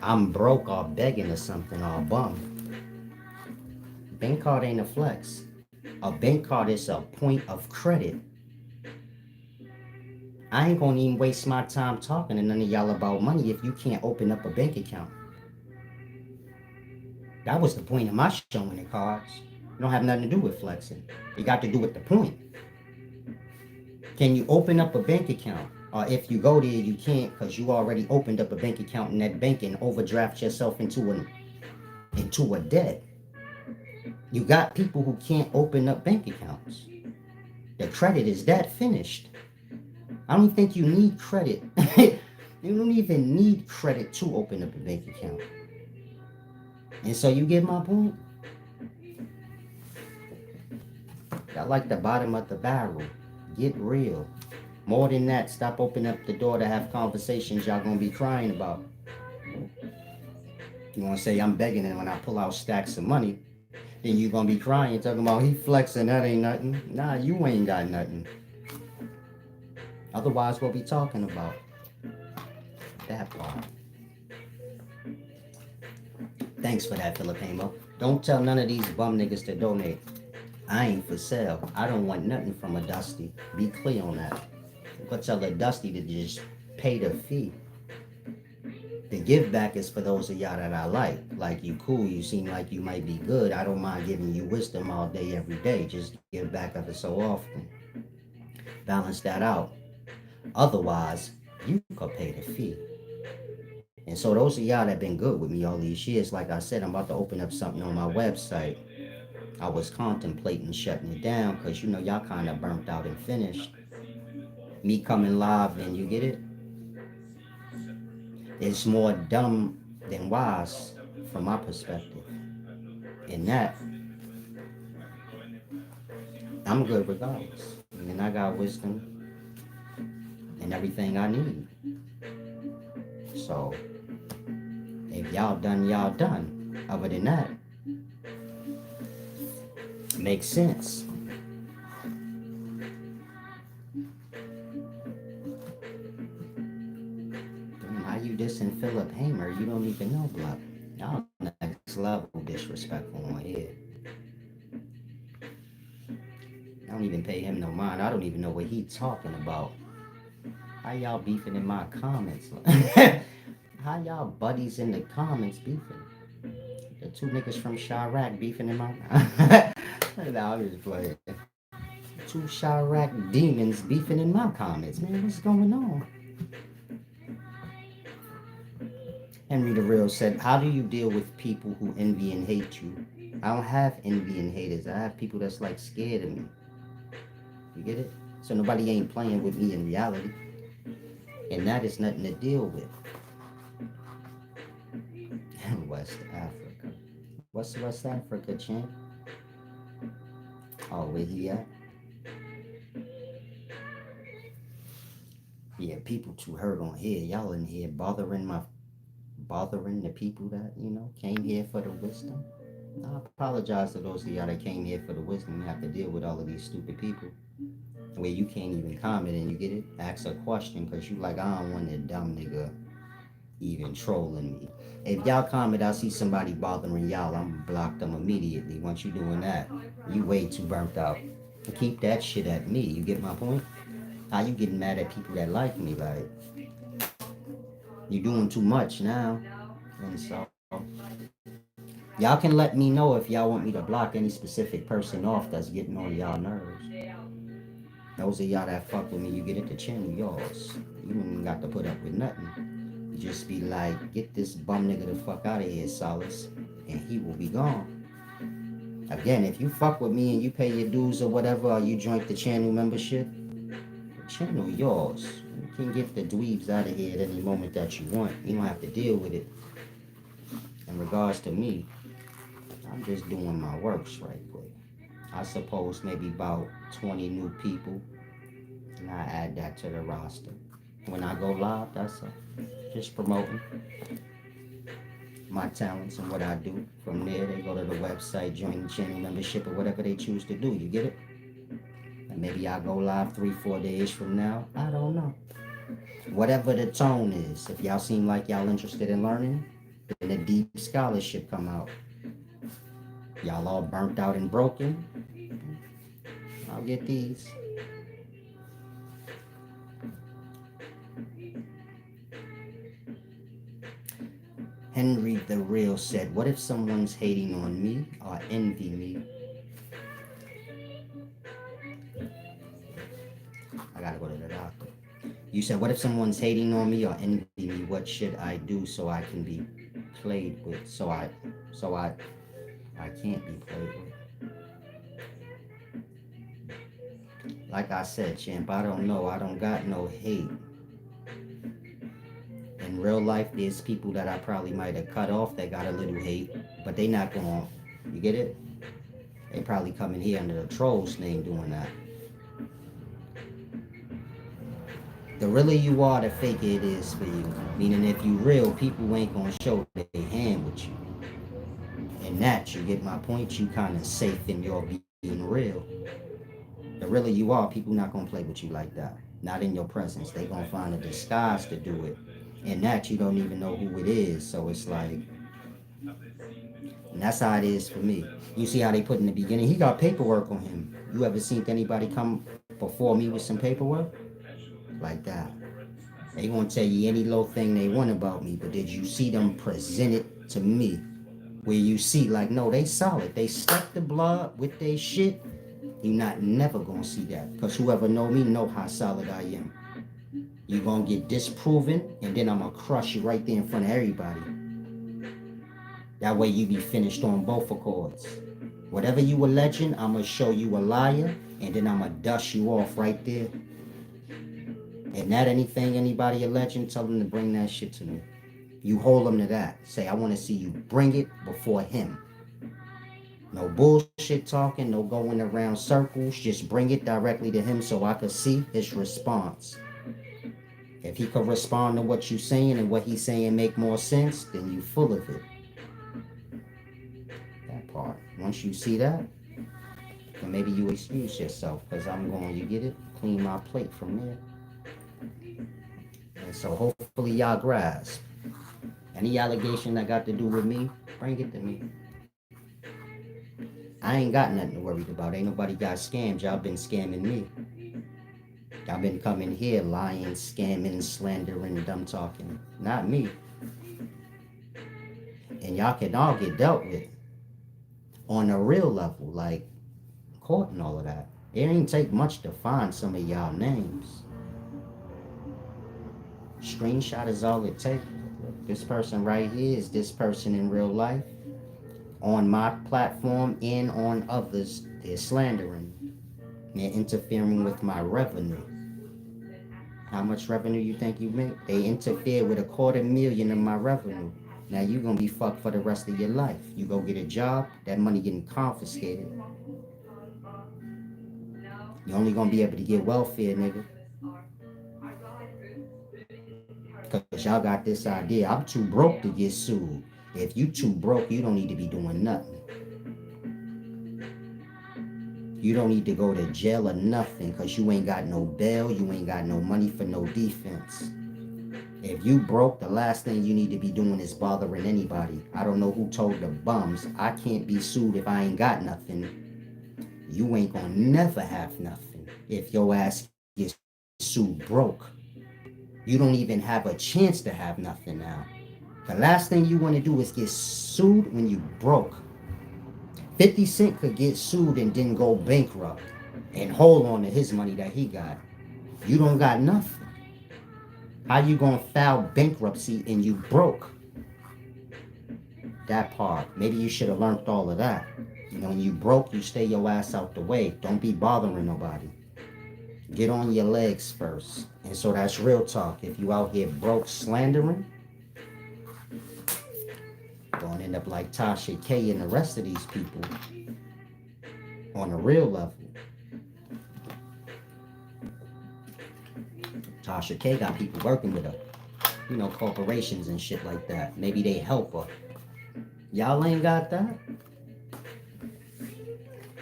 I'm broke or begging or something or a bum. Bank card ain't a flex. A bank card is a point of credit. I ain't gonna even waste my time talking to none of y'all about money if you can't open up a bank account. That was the point of my showing the cards. It don't have nothing to do with flexing. It got to do with the point. Can you open up a bank account? Or if you go there, you can't because you already opened up a bank account in that bank and overdraft yourself into a debt. You got people who can't open up bank accounts. The credit is that finished. I don't think you need credit You don't even need credit to open up a bank account. And so you get my point? I like the bottom of the barrel. Get real. More than that, stop opening up the door to have conversations y'all gonna be crying about. You wanna say I'm begging, and when I pull out stacks of money, then you gonna be crying, talking about he flexing, that ain't nothing. Nah, you ain't got nothing. Otherwise, what we talking about? That part. Thanks for that, Filipino. Don't tell none of these bum niggas to donate. I ain't for sale. I don't want nothing from a Dusty. Be clear on that. But tell a Dusty to just pay the fee. The give back is for those of y'all that I like. Like you cool, you seem like you might be good. I don't mind giving you wisdom all day, every day. Just give back every so often. Balance that out. Otherwise, you could pay the fee. And so those of y'all that been good with me all these years, like I said, I'm about to open up something on my website. I was contemplating shutting it down because you know y'all kind of burnt out and finished. Me coming live, then you get it? It's more dumb than wise from my perspective. In that, I'm good regardless. And I got wisdom and everything I need. So if y'all done, y'all done. Other than that, makes sense. How you dissing Philip Hamer? You don't even know Bluff. Y'all next level disrespectful on here. I don't even pay him no mind. I don't even know what he talking about. How y'all beefing in my comments? How y'all buddies in the comments beefing? The two niggas from Chirac beefing in my. Nah, I'm just playing. Two Chirac demons beefing in my comments. Man, what's going on? Henry the Real said, how do you deal with people who envy and hate you? I don't have envy and haters. I have people that's like scared of me. You get it? So nobody ain't playing with me in reality. And that is nothing to deal with. West Africa. What's West Africa, champ? Oh, where he at? Yeah, people too hurt on here. Y'all in here bothering the people that, you know, came here for the wisdom. I apologize to those of y'all that came here for the wisdom. You have to deal with all of these stupid people where you can't even comment and you get it. Ask a question because you like, I don't want that dumb nigga even trolling me. If y'all comment, I see somebody bothering y'all, I'm block them immediately. Once you doing that, you way too burnt out. Keep that shit at me. You get my point? How you getting mad at people that like me? Like, you doing too much now. And so y'all can let me know if y'all want me to block any specific person off that's getting on y'all nerves. Those of y'all that fuck with me, you get it, the channel yours. You ain't got to put up with nothing. You just be like, get this bum nigga the fuck out of here, Solace, and he will be gone. Again, if you fuck with me and you pay your dues or whatever, or you join the channel membership, the channel yours. You can get the dweebs out of here at any moment that you want. You don't have to deal with it. In regards to me, I'm just doing my works right quick. I suppose maybe about 20 new people, and I add that to the roster. When I go live, that's just promoting my talents and what I do. From there, they go to the website, join the channel membership, or whatever they choose to do. You get it? And maybe I'll go live 3-4 days from now. I don't know. Whatever the tone is, if y'all seem like y'all interested in learning, then the deep scholarship come out. Y'all all burnt out and broken, I'll get these. Henry the Real said, what if someone's hating on me or envy me? I gotta go to the doctor. You said, what if someone's hating on me or envy me? What should I do so I can be played with? I can't be played with. Like I said, champ, I don't know. I don't got no hate. in real life, there's people that I probably might have cut off that got a little hate, but they not going, you get it? They probably coming here under the trolls name doing that. The realer you are, the faker it is for you. Meaning if you real, people ain't gonna show their hand with you. And that, you get my point, you kind of safe in your being real. The realer you are, people not gonna play with you like that. Not in your presence. They gonna find a disguise to do it. And that, you don't even know who it is. So it's like, and that's how it is for me. You see how they put in the beginning, he got paperwork on him. You ever seen anybody come before me with some paperwork? Like that. They gonna tell you any little thing they want about me, but did you see them present it to me? Where you see, like, no, they solid. They stuck the blood with their shit. You not never gonna see that. Cause whoever know me know how solid I am. You gonna get disproven, and then I'm gonna crush you right there in front of everybody. That way you be finished on both accords. Whatever you alleging, I'm gonna show you a liar, and then I'm gonna dust you off right there. And that anything anybody alleging, tell them to bring that shit to me. You hold them to that. Say, I want to see you bring it before him. No bullshit talking, no going around circles. Just bring it directly to him so I could see his response. If he could respond to what you saying and what he's saying make more sense, then you full of it. That part. Once you see that, then maybe you excuse yourself because I'm going, you get it? Clean my plate from there. And so hopefully y'all grasp. Any allegation that got to do with me, bring it to me. I ain't got nothing to worry about. Ain't nobody got scammed. Y'all been scamming me. Y'all been coming here lying, scamming, slandering, dumb talking. Not me. And y'all can all get dealt with on a real level, like court and all of that. It ain't take much to find some of y'all names. Screenshot is all it takes. This person right here is this person in real life. On my platform and on others, they're slandering. They're interfering with my revenue. How much revenue you think you make? They interfere with 250,000 of my revenue. Now you gonna be fucked for the rest of your life. You go get a job, that money getting confiscated. You only gonna be able to get welfare, nigga. Cause y'all got this idea. I'm too broke to get sued. If you too broke, you don't need to be doing nothing. You don't need to go to jail or nothing because you ain't got no bail, you ain't got no money for no defense. If you broke, the last thing you need to be doing is bothering anybody. I don't know who told the bums, I can't be sued if I ain't got nothing. You ain't gonna never have nothing if your ass gets sued broke. You don't even have a chance to have nothing now. The last thing you want to do is get sued when you broke. 50 Cent could get sued and then go bankrupt and hold on to his money that he got. You don't got nothing. How you gonna file bankruptcy and you broke? That part. Maybe you should have learned all of that. You know, when you broke, you stay your ass out the way. Don't be bothering nobody. Get on your legs first. And so that's real talk. If you out here broke slandering, gonna end up like Tasha K and the rest of these people on a real level. Tasha K got people working with her. You know, corporations and shit like that. Maybe they help her. Y'all ain't got that?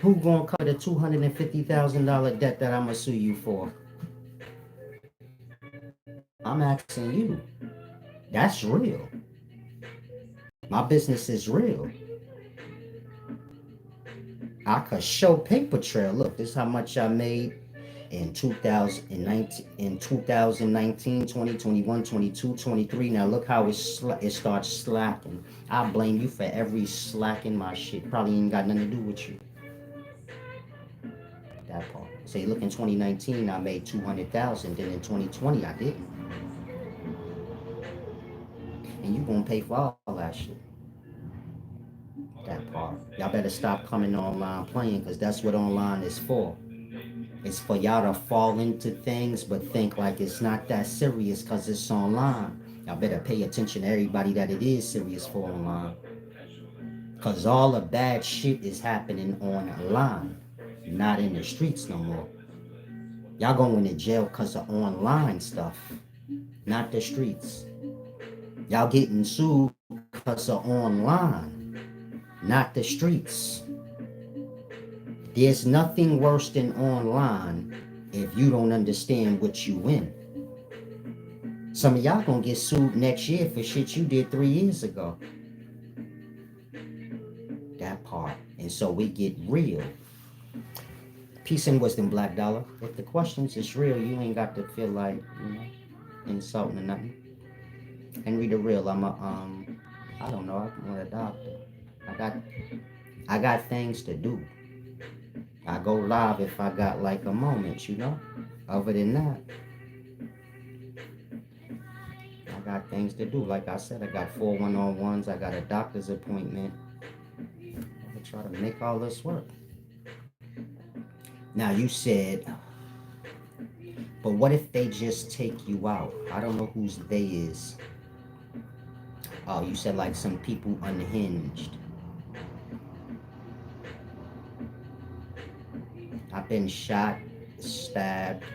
Who gonna cover the $250,000 debt that I'ma sue you for? I'm asking you. That's real. My business is real. I could show paper trail. Look, this is how much I made in 2019, in 2019, 2021, 22, 23. Now look how it starts slacking. I blame you for every slack in my shit. Probably ain't got nothing to do with you. That part. Say, look, in 2019, I made 200,000. Then in 2020, I didn't. And you gonna pay for all that shit. That part. Y'all better stop coming online playing, because that's what online is for. It's for y'all to fall into things but think like it's not that serious because it's online. Y'all better pay attention to everybody that it is serious for online. Cause all the bad shit is happening online, not in the streets no more. Y'all going to jail cause of online stuff, not the streets. Y'all getting sued cause of online, not the streets. There's nothing worse than online if you don't understand what you in. Some of y'all gonna get sued next year for shit you did 3 years ago. That part. And so we get real. Peace and wisdom, Black Dollar. If the questions is real, you ain't got to feel like, insulting or nothing. And read the real. I don't know, I'm a doctor. I got I got things to do. I go live if I got like a moment. Other than that, I got things to do. Like I said, I got 4 1-on-1s. I got a doctor's appointment. I try to make all this work. Now you said, but what if they just take you out? I don't know whose they is. Oh, you said like some people unhinged. I've been shot, stabbed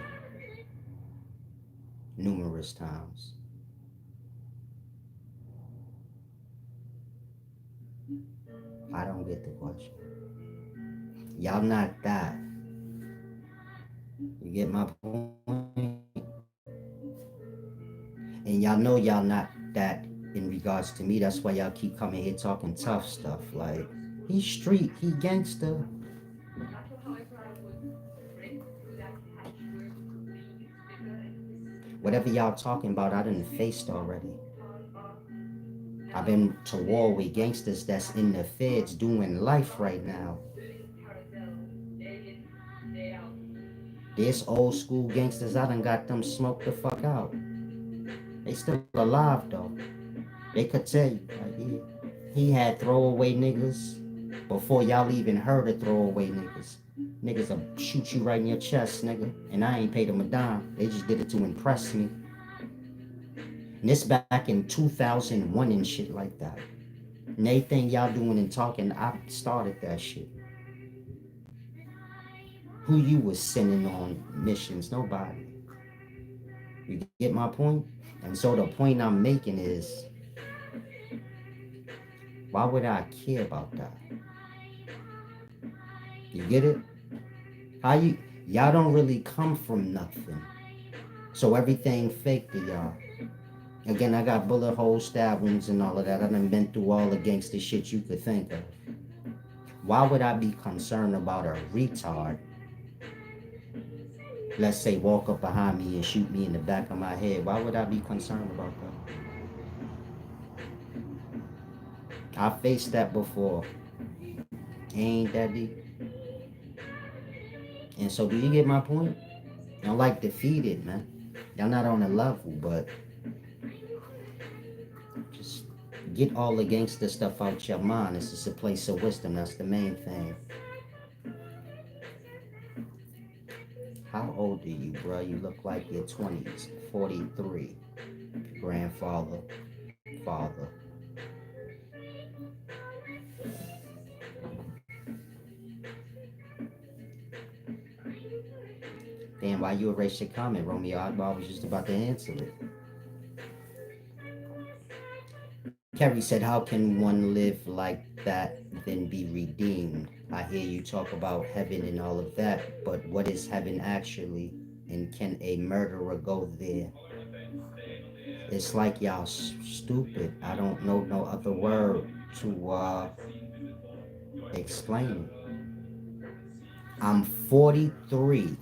numerous times. I don't get the question. Y'all not that. You get my point? And y'all know y'all not that in regards to me. That's why y'all keep coming here talking tough stuff. Like, he street, he gangster. Whatever y'all talking about, I done faced already. I've been to war with gangsters that's in the feds doing life right now. There's old school gangsters, I done got them smoked the fuck out. They still alive though. They could tell you, like, he had throwaway niggas before y'all even heard of throwaway niggas. Niggas will shoot you right in your chest, nigga. And I ain't paid them a dime. They just did it to impress me. And this back in 2001 and shit like that. And everything y'all doing and talking, I started that shit. Who you was sending on missions? Nobody. You get my point? And so the point I'm making is, why would I care about that? You get it? How y'all don't really come from nothing. So everything fake to y'all. Again, I got bullet holes, stab wounds, and all of that. I done been through all the gangster shit you could think of. Why would I be concerned about a retard? Let's say walk up behind me and shoot me in the back of my head. Why would I be concerned about that? I faced that before. Ain't that deep? And so do you get my point? Y'all like defeated, man. Y'all not on the level, but just get all the gangster stuff out your mind. This is a place of wisdom. That's the main thing. How old are you, bro? You look like your 20s. 43. Grandfather, father. Damn, why you erased your comment, Romeo? I was just about to answer it. Kerry said, how can one live like that, then be redeemed? I hear you talk about heaven and all of that, but what is heaven actually? And can a murderer go there? It's like y'all stupid. I don't know no other word to explain it. I'm 43.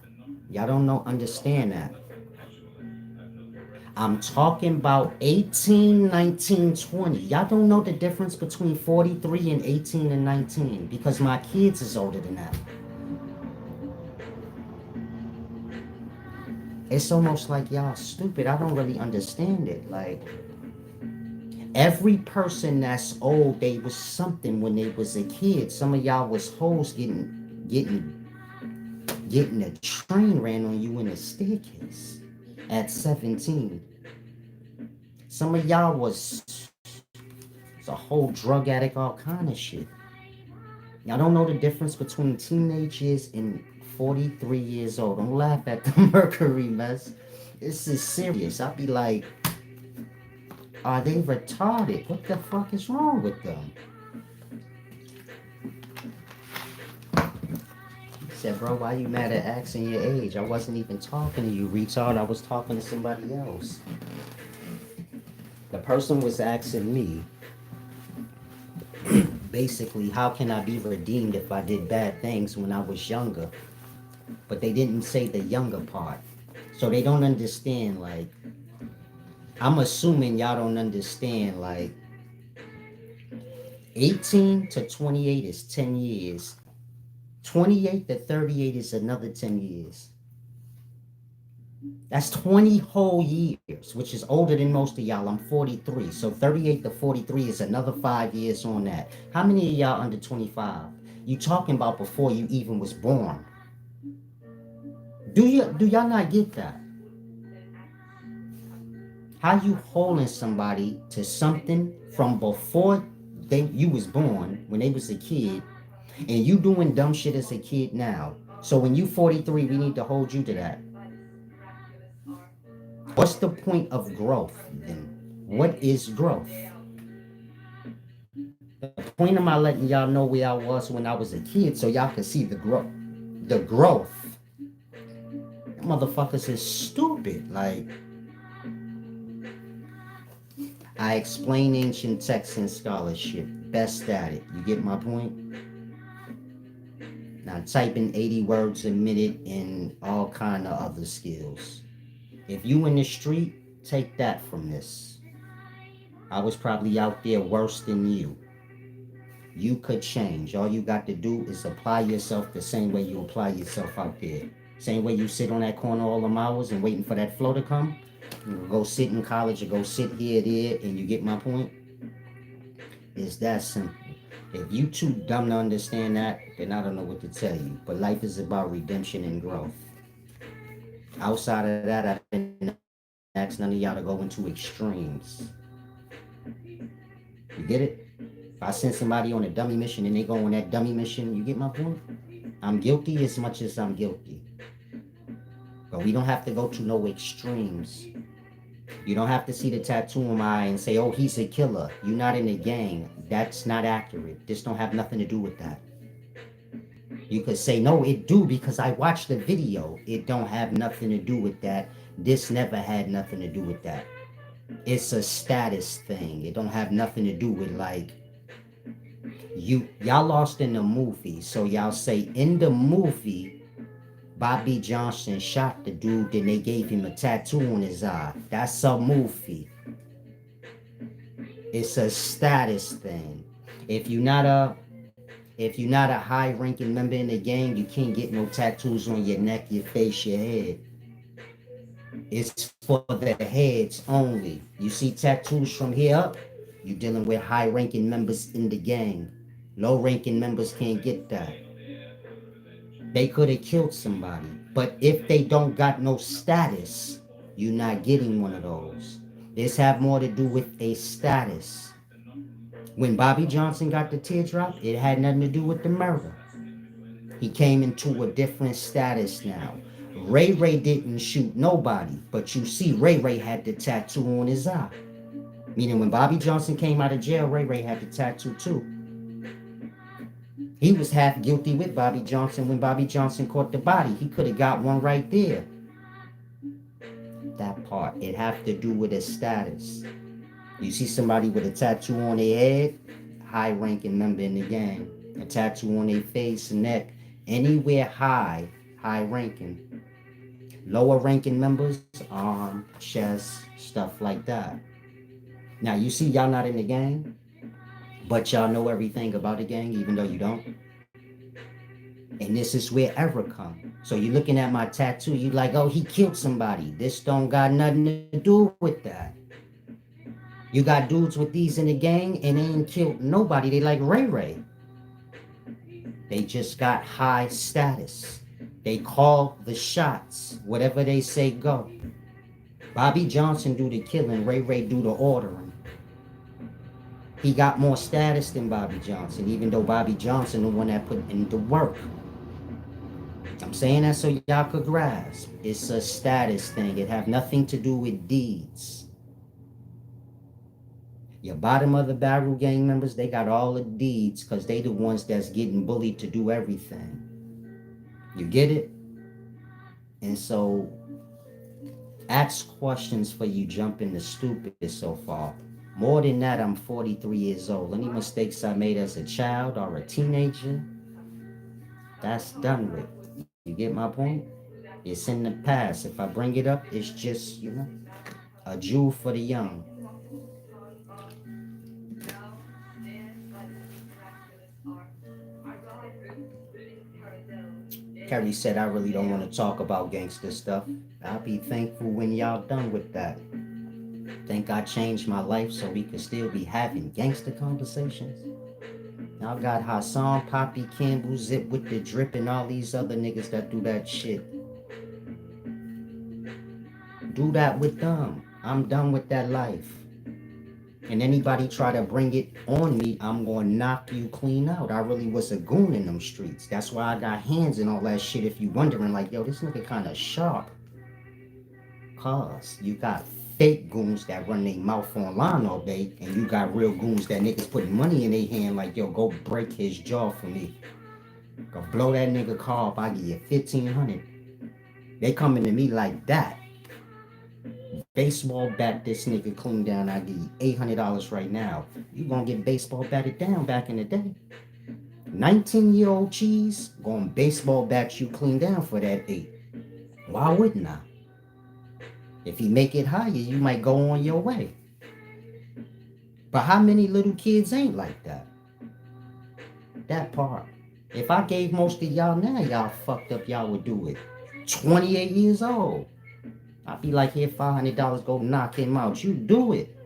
Y'all don't know, understand that. I'm talking about 18, 19, 20. Y'all don't know the difference between 43 and 18 and 19 because my kids is older than that. It's almost like y'all stupid. I don't really understand it. Like, every person that's old, they was something when they was a kid. Some of y'all was hoes getting a train ran on you in a staircase at 17. Some of y'all was a whole drug addict, all kind of shit. Y'all don't know the difference between teenage years and 43 years old. Don't laugh at the mercury mess. This is serious. I'll be like, are they retarded? What the fuck is wrong with them? He said, bro, why you mad at asking your age? I wasn't even talking to you, retard. I was talking to somebody else. The person was asking me, basically, how can I be redeemed if I did bad things when I was younger? But they didn't say the younger part. So they don't understand, like, I'm assuming y'all don't understand, like, 18 to 28 is 10 years. 28 to 38 is another 10 years. That's 20 whole years, which is older than most of y'all. I'm 43. So 38 to 43 is another 5 years on that. How many of y'all under 25? You talking about before you even was born. Do y'all not get that? How you holding somebody to something from before you was born, when they was a kid, and you doing dumb shit as a kid now. So when you 43, we need to hold you to that. What's the point of growth then? What is growth? The point of my letting y'all know where I was when I was a kid so y'all can see the growth. The growth. Motherfuckers is stupid. Like, I explain ancient texts and scholarship. Best at it. You get my point? Now typing 80 words a minute and all kind of other skills. If you in the street, take that from this. I was probably out there worse than you. You could change. All you got to do is apply yourself the same way you apply yourself out there. Same way you sit on that corner all them hours and waiting for that flow to come. You go sit in college or go sit here, there, and you get my point? It's that simple. If you too dumb to understand that, then I don't know what to tell you. But life is about redemption and growth. Outside of that, I didn't ask none of y'all to go into extremes. You get it? If I send somebody on a dummy mission and they go on that dummy mission, you get my point? I'm guilty as much as I'm guilty. But we don't have to go to no extremes. You don't have to see the tattoo on my eye and say, oh, he's a killer. You're not in a gang. That's not accurate. This don't have nothing to do with that. You could say, no, it do because I watched the video. It don't have nothing to do with that. This never had nothing to do with that. It's a status thing. It don't have nothing to do with like y'all lost in the movie. So y'all say in the movie, Bobby Johnson shot the dude, then they gave him a tattoo on his eye. That's a movie. It's a status thing. If you're not a if you're not a high-ranking member in the gang, you can't get no tattoos on your neck, your face, your head. It's for the heads only. You see tattoos from here up, you're dealing with high-ranking members in the gang. Low-ranking members can't get that. They could have killed somebody, but if they don't got no status, you're not getting one of those. This have more to do with a status. When Bobby Johnson got the teardrop, it had nothing to do with the murder. He came into a different status now. Ray Ray didn't shoot nobody, but you see Ray Ray had the tattoo on his eye. Meaning when Bobby Johnson came out of jail, Ray Ray had the tattoo too. He was half guilty with Bobby Johnson when Bobby Johnson caught the body. He could have got one right there. That part, it have to do with his status. You see somebody with a tattoo on their head, high-ranking member in the gang. A tattoo on their face, neck, anywhere high-ranking. Lower-ranking members, arm, chest, stuff like that. Now, you see y'all not in the gang, but y'all know everything about the gang, even though you don't. And this is where error come. So you're looking at my tattoo, you like, oh, he killed somebody. This don't got nothing to do with that. You got dudes with these in the gang and they ain't killed nobody. They like Ray Ray. They just got high status. They call the shots. Whatever they say, go. Bobby Johnson do the killing, Ray Ray do the ordering. He got more status than Bobby Johnson, even though Bobby Johnson the one that put in the work. I'm saying that so y'all could grasp. It's a status thing. It have nothing to do with deeds. Your bottom of the barrel gang members, they got all the deeds because they the ones that's getting bullied to do everything. You get it? And so ask questions for you jumping the stupid so far. More than that, I'm 43 years old. Any mistakes I made as a child or a teenager, that's done with. You get my point? It's in the past. If I bring it up, it's just, a jewel for the young. Kerry said, I really don't want to talk about gangster stuff. I'll be thankful when y'all done with that. Think I changed my life so we could still be having gangster conversations? Y'all got Hassan, Poppy, Campbell, Zip with the drip, and all these other niggas that do that shit. Do that with them. I'm done with that life. And anybody try to bring it on me, I'm gonna knock you clean out. I really was a goon in them streets. That's why I got hands and all that shit. If you wondering, like, yo, this nigga kind of sharp. Cause you got fake goons that run their mouth online all day, and you got real goons that niggas putting money in their hand, like, yo, go break his jaw for me. Go blow that nigga car up, I give you 1,500. They coming to me like that. Baseball bat this nigga clean down, I give you $800 right now. You gonna get baseball batted down back in the day. 19-year-old cheese gonna baseball bat you clean down for that 8. Why wouldn't I? If you make it higher, you might go on your way. But how many little kids ain't like that? That part. If I gave most of y'all now, y'all fucked up, y'all would do it. 28 years old. I'd be like, here, $500, go knock him out. You do it.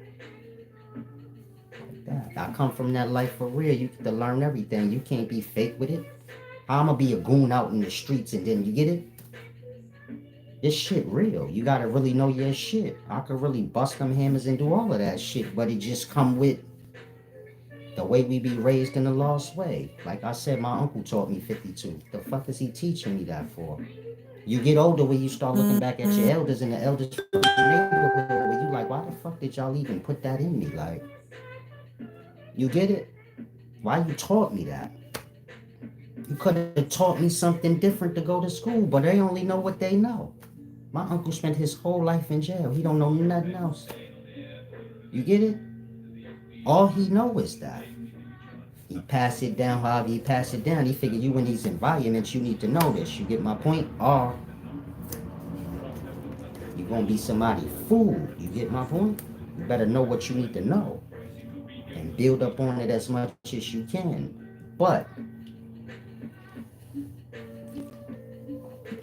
Like that. I come from that life for real. You get to learn everything. You can't be fake with it. How I'm gonna be a goon out in the streets and then you get it? This shit real. You gotta really know your shit. I could really bust them hammers and do all of that shit, but it just come with the way we be raised in the lost way. Like I said, my uncle taught me 52. The fuck is he teaching me that for? You get older when you start looking back at your elders and the elders from the neighborhood where you like, why the fuck did y'all even put that in me? Like, you get it? Why you taught me that? You could have taught me something different to go to school, but they only know what they know. My uncle spent his whole life in jail. He don't know nothing else. You get it? All he know is that. He pass it down however he pass it down. He figure you in these environments, you need to know this. You get my point? Or you're going to be somebody fool. You get my point? You better know what you need to know. And build up on it as much as you can. But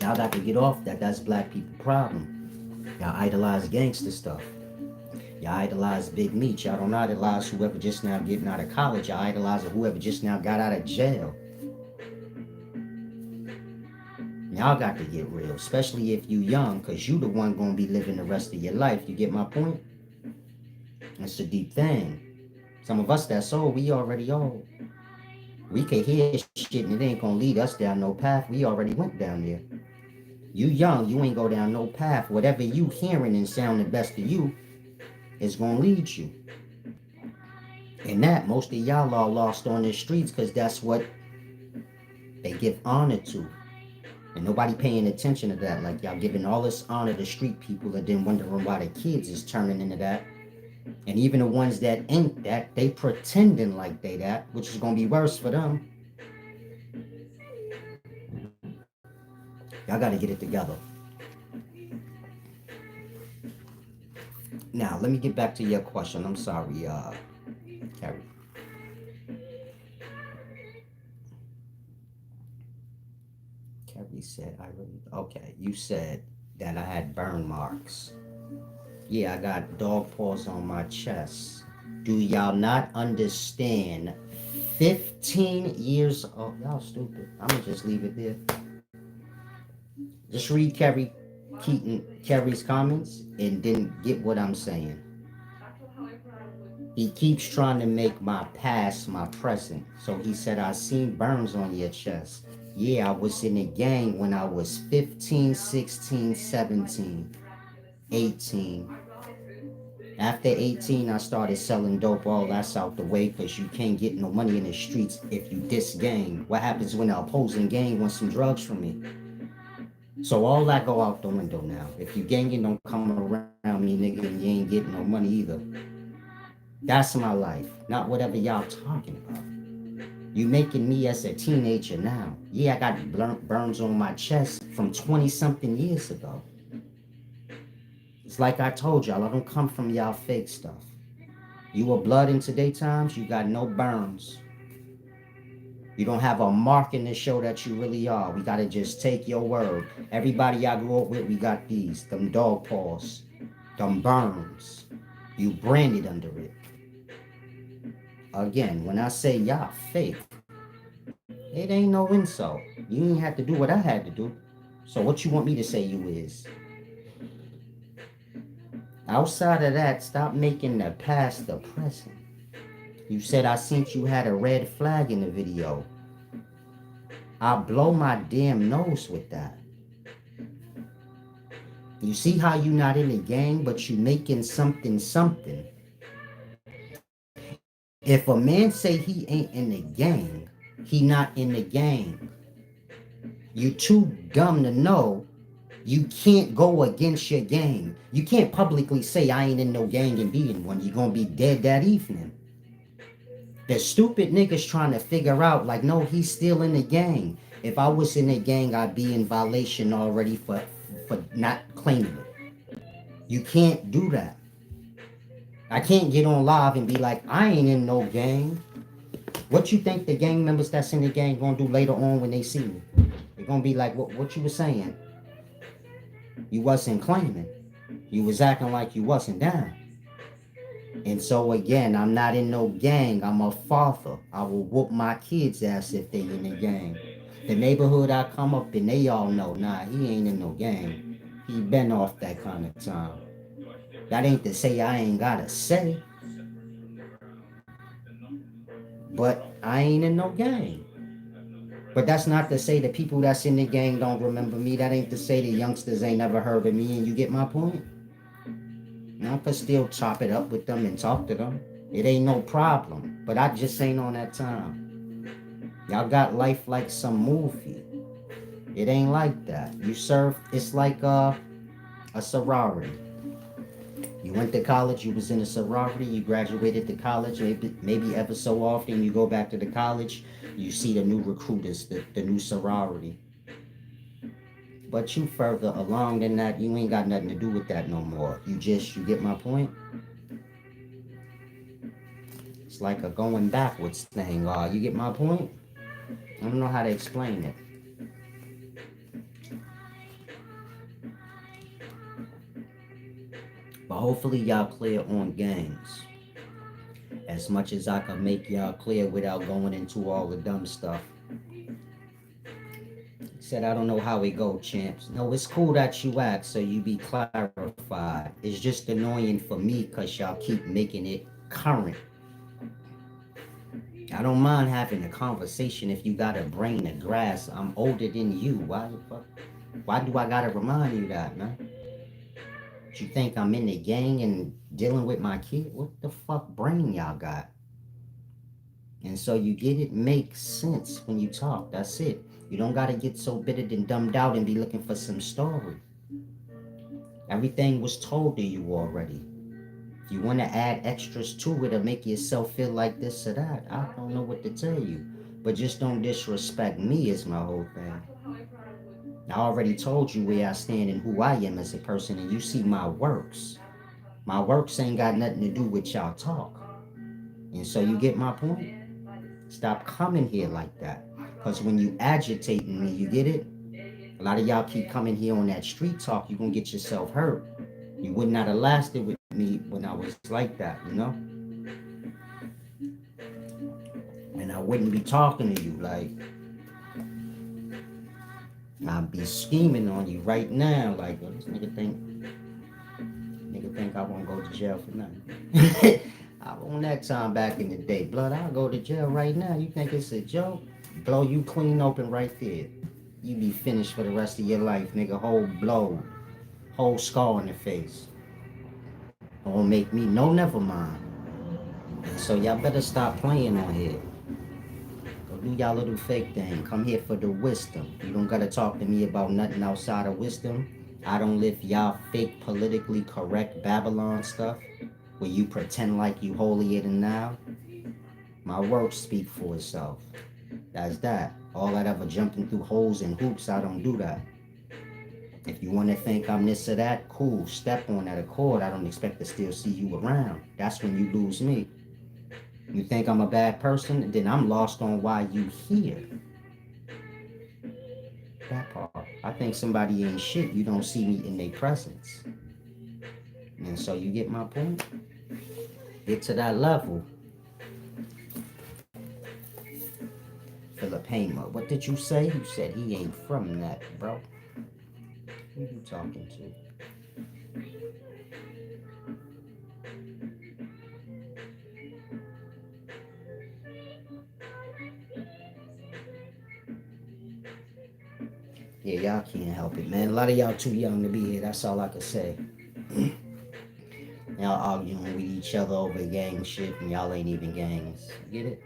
y'all got to get off that. That's black people problem. Y'all idolize gangster stuff. Y'all idolize Big Meat. Y'all don't idolize whoever just now getting out of college. Y'all idolize whoever just now got out of jail. Y'all got to get real, especially if you young, because you the one going to be living the rest of your life. You get my point? It's a deep thing. Some of us that's old, we already old. We can hear shit and it ain't going to lead us down no path. We already went down there. You young, you ain't go down no path. Whatever you hearing and sounding best to you is going to lead you. And that, most of y'all are lost on the streets because that's what they give honor to. And nobody paying attention to that. Like y'all giving all this honor to street people and then wondering why the kids is turning into that. And even the ones that ain't that, they pretending like they that, which is going to be worse for them. Y'all got to get it together. Now, let me get back to your question. I'm sorry, Carrie. Carrie said, okay, you said that I had burn marks. Yeah, I got dog paws on my chest. Do y'all not understand? 15 years old. Y'all stupid. I'm going to just leave it there. Just read, Kerry. Keaton Kerry's comments and didn't get what I'm saying. He keeps trying to make my past my present. So he said, I seen burns on your chest. Yeah, I was in a gang when I was 15, 16, 17, 18. After 18, I started selling dope. All that's out the way because you can't get no money in the streets if you diss gang. What happens when the opposing gang wants some drugs from me? So all that go out the window now. If you ganging, don't come around me, nigga, and you ain't getting no money either. That's my life, not whatever y'all talking about. You making me as a teenager now. Yeah, I got burns on my chest from 20 something years ago. It's like I told y'all, I don't come from y'all fake stuff. You were blood in today times, you got no burns. You don't have a marking to show that you really are. We gotta just take your word. Everybody I grew up with, we got these. Them dog paws. Them burns. You branded under it. Again, when I say y'all fake, it ain't no insult. You ain't have to do what I had to do. So what you want me to say you is? Outside of that, stop making the past the present. You said I seen you had a red flag in the video. I blow my damn nose with that. You see how you not in the gang, but you making something something. If a man say he ain't in the gang, he not in the gang. You too dumb to know you can't go against your gang. You can't publicly say I ain't in no gang and be in one. You're gonna be dead that evening. The stupid niggas trying to figure out like, no, he's still in the gang. If I was in the gang, I'd be in violation already for not claiming it. You can't do that. I can't get on live and be like, I ain't in no gang. What you think the gang members that's in the gang gonna do later on when they see me? They're gonna be like, what you was saying? You wasn't claiming. You was acting like you wasn't down. And so again, I'm not in no gang. I'm a father. I will whoop my kids' ass if they in the gang. The neighborhood I come up in, they all know, nah, he ain't in no gang. He been off that kind of time. That ain't to say I ain't gotta say, but I ain't in no gang. But that's not to say the people that's in the gang don't remember me. That ain't to say the youngsters ain't never heard of me, and you get my point? I could still chop it up with them and talk to them. It ain't no problem. But I just ain't on that time. Y'all got life like some movie. It ain't like that. You serve, it's like a sorority. You went to college, you was in a sorority, you graduated to college, maybe ever so often you go back to the college, you see the new recruiters, the new sorority. But you further along than that, you ain't got nothing to do with that no more. You get my point? It's like a going backwards thing. You get my point? I don't know how to explain it. But hopefully y'all clear on gangs. As much as I can make y'all clear without going into all the dumb stuff. Said, I don't know how it go, champs. No, it's cool that you ask so you be clarified. It's just annoying for me because y'all keep making it current. I don't mind having a conversation if you got a brain of grass. I'm older than you. Why do I gotta remind you that, man? You think I'm in the gang and dealing with my kid? What the fuck brain y'all got? And so you get it makes sense when you talk. That's it. You don't gotta get so bitter and dumbed out and be looking for some story. Everything was told to you already. If you want to add extras to it or make yourself feel like this or that, I don't know what to tell you. But just don't disrespect me is my whole thing. I already told you where I stand and who I am as a person, and you see my works. My works ain't got nothing to do with y'all talk. And so you get my point? Stop coming here like that. Because when you agitating me, you get it? A lot of y'all keep coming here on that street talk, you're going to get yourself hurt. You would not have lasted with me when I was like that, you know? And I wouldn't be talking to you like, I'll be scheming on you right now, like yo, this nigga think I won't go to jail for nothing. I on that time back in the day, blood, I'll go to jail right now. You think it's a joke? Blow you clean open right there. You be finished for the rest of your life, nigga. Whole blow, whole scar on the face. Don't make me no, never mind. So y'all better stop playing on here. Go do y'all little fake thing. Come here for the wisdom. You don't gotta talk to me about nothing outside of wisdom. I don't live y'all fake politically correct Babylon stuff where you pretend like you holier than now. My work speak for itself. That's that. All that ever jumping through holes and hoops, I don't do that. If you want to think I'm this or that, cool. Step on that accord. I don't expect to still see you around. That's when you lose me. You think I'm a bad person? Then I'm lost on why you here. That part. I think somebody ain't shit. You don't see me in their presence. And so you get my point? Get to that level. Philip Hamer. What did you say? You said he ain't from that, bro. Who you talking to? Yeah, y'all can't help it, man. A lot of y'all too young to be here. That's all I can say. Y'all arguing with each other over gang shit, and y'all ain't even gangs. Get it?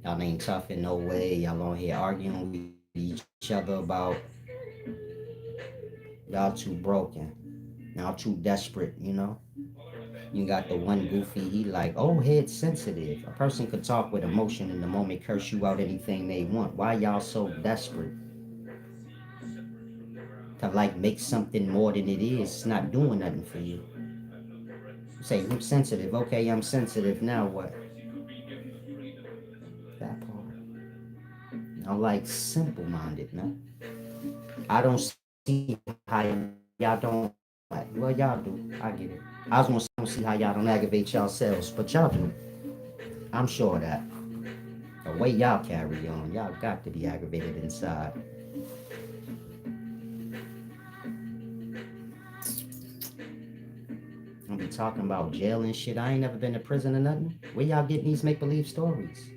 Y'all ain't tough in no way. Y'all on here arguing with each other about y'all too broken. Y'all too desperate, you know? You got the one goofy, he like, oh, head sensitive. A person could talk with emotion in the moment, curse you out anything they want. Why y'all so desperate to like make something more than it is? It's not doing nothing for you. Say, I'm sensitive. Okay, I'm sensitive. Now what? That part. I'm like simple minded, man. I don't see how y'all don't. Well, y'all do. I get it. I was gonna say, I don't see how y'all don't aggravate yourselves, but y'all do. I'm sure of that. The way y'all carry on, y'all got to be aggravated inside. I'll be talking about jail and shit. I ain't never been to prison or nothing. Where y'all getting these make believe stories?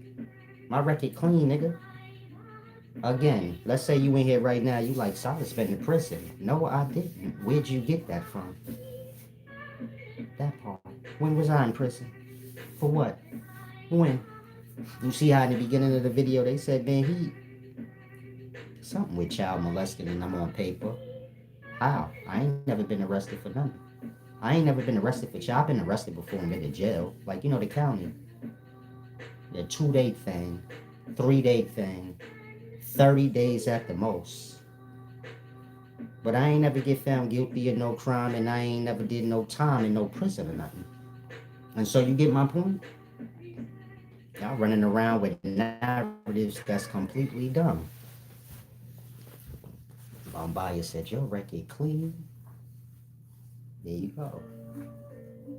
My record clean, nigga. Again, let's say you in here right now, you like, Silas been in prison. No, I didn't. Where'd you get that from? That part. When was I in prison? For what? When? You see how in the beginning of the video they said, man, he something with child molesting and I'm on paper. How? I ain't never been arrested for nothing. I ain't never been arrested for child. I've been arrested before and been to jail. Like, you know, the county. The 2 day thing, 3 day thing, 30 days at the most. But I ain't never get found guilty of no crime and I ain't never did no time in no prison or nothing. And so you get my point? Y'all running around with narratives that's completely dumb. Bombaya said, your record clean. There you go.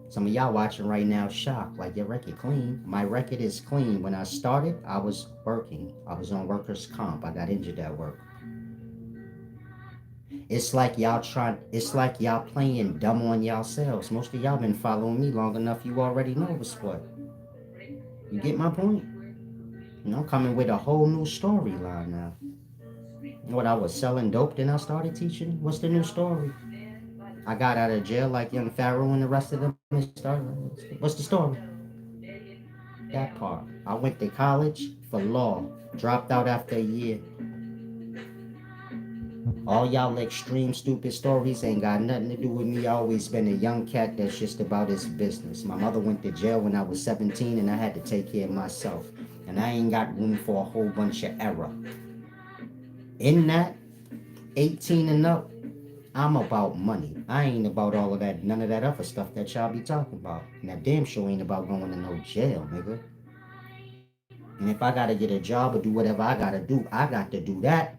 Some of y'all watching right now shocked, like your record clean. My record is clean. When I started, I was working. I was on workers' comp. I got injured at work. It's like y'all playing dumb on yourselves. Most of y'all been following me long enough, you already know what's what. You get my point? You know, I'm coming with a whole new storyline now. What, I was selling dope, then I started teaching? What's the new story? I got out of jail like young Pharaoh and the rest of them and started. What's the story? That part. I went to college for law, dropped out after a year. All y'all extreme stupid stories ain't got nothing to do with me. I always been a young cat that's just about his business. My mother went to jail when I was 17 and I had to take care of myself. And I ain't got room for a whole bunch of error. In that, 18 and up, I'm about money. I ain't about all of that, none of that other stuff that y'all be talking about. And that damn sure ain't about going to no jail, nigga. And if I gotta get a job or do whatever I gotta do, I got to do that.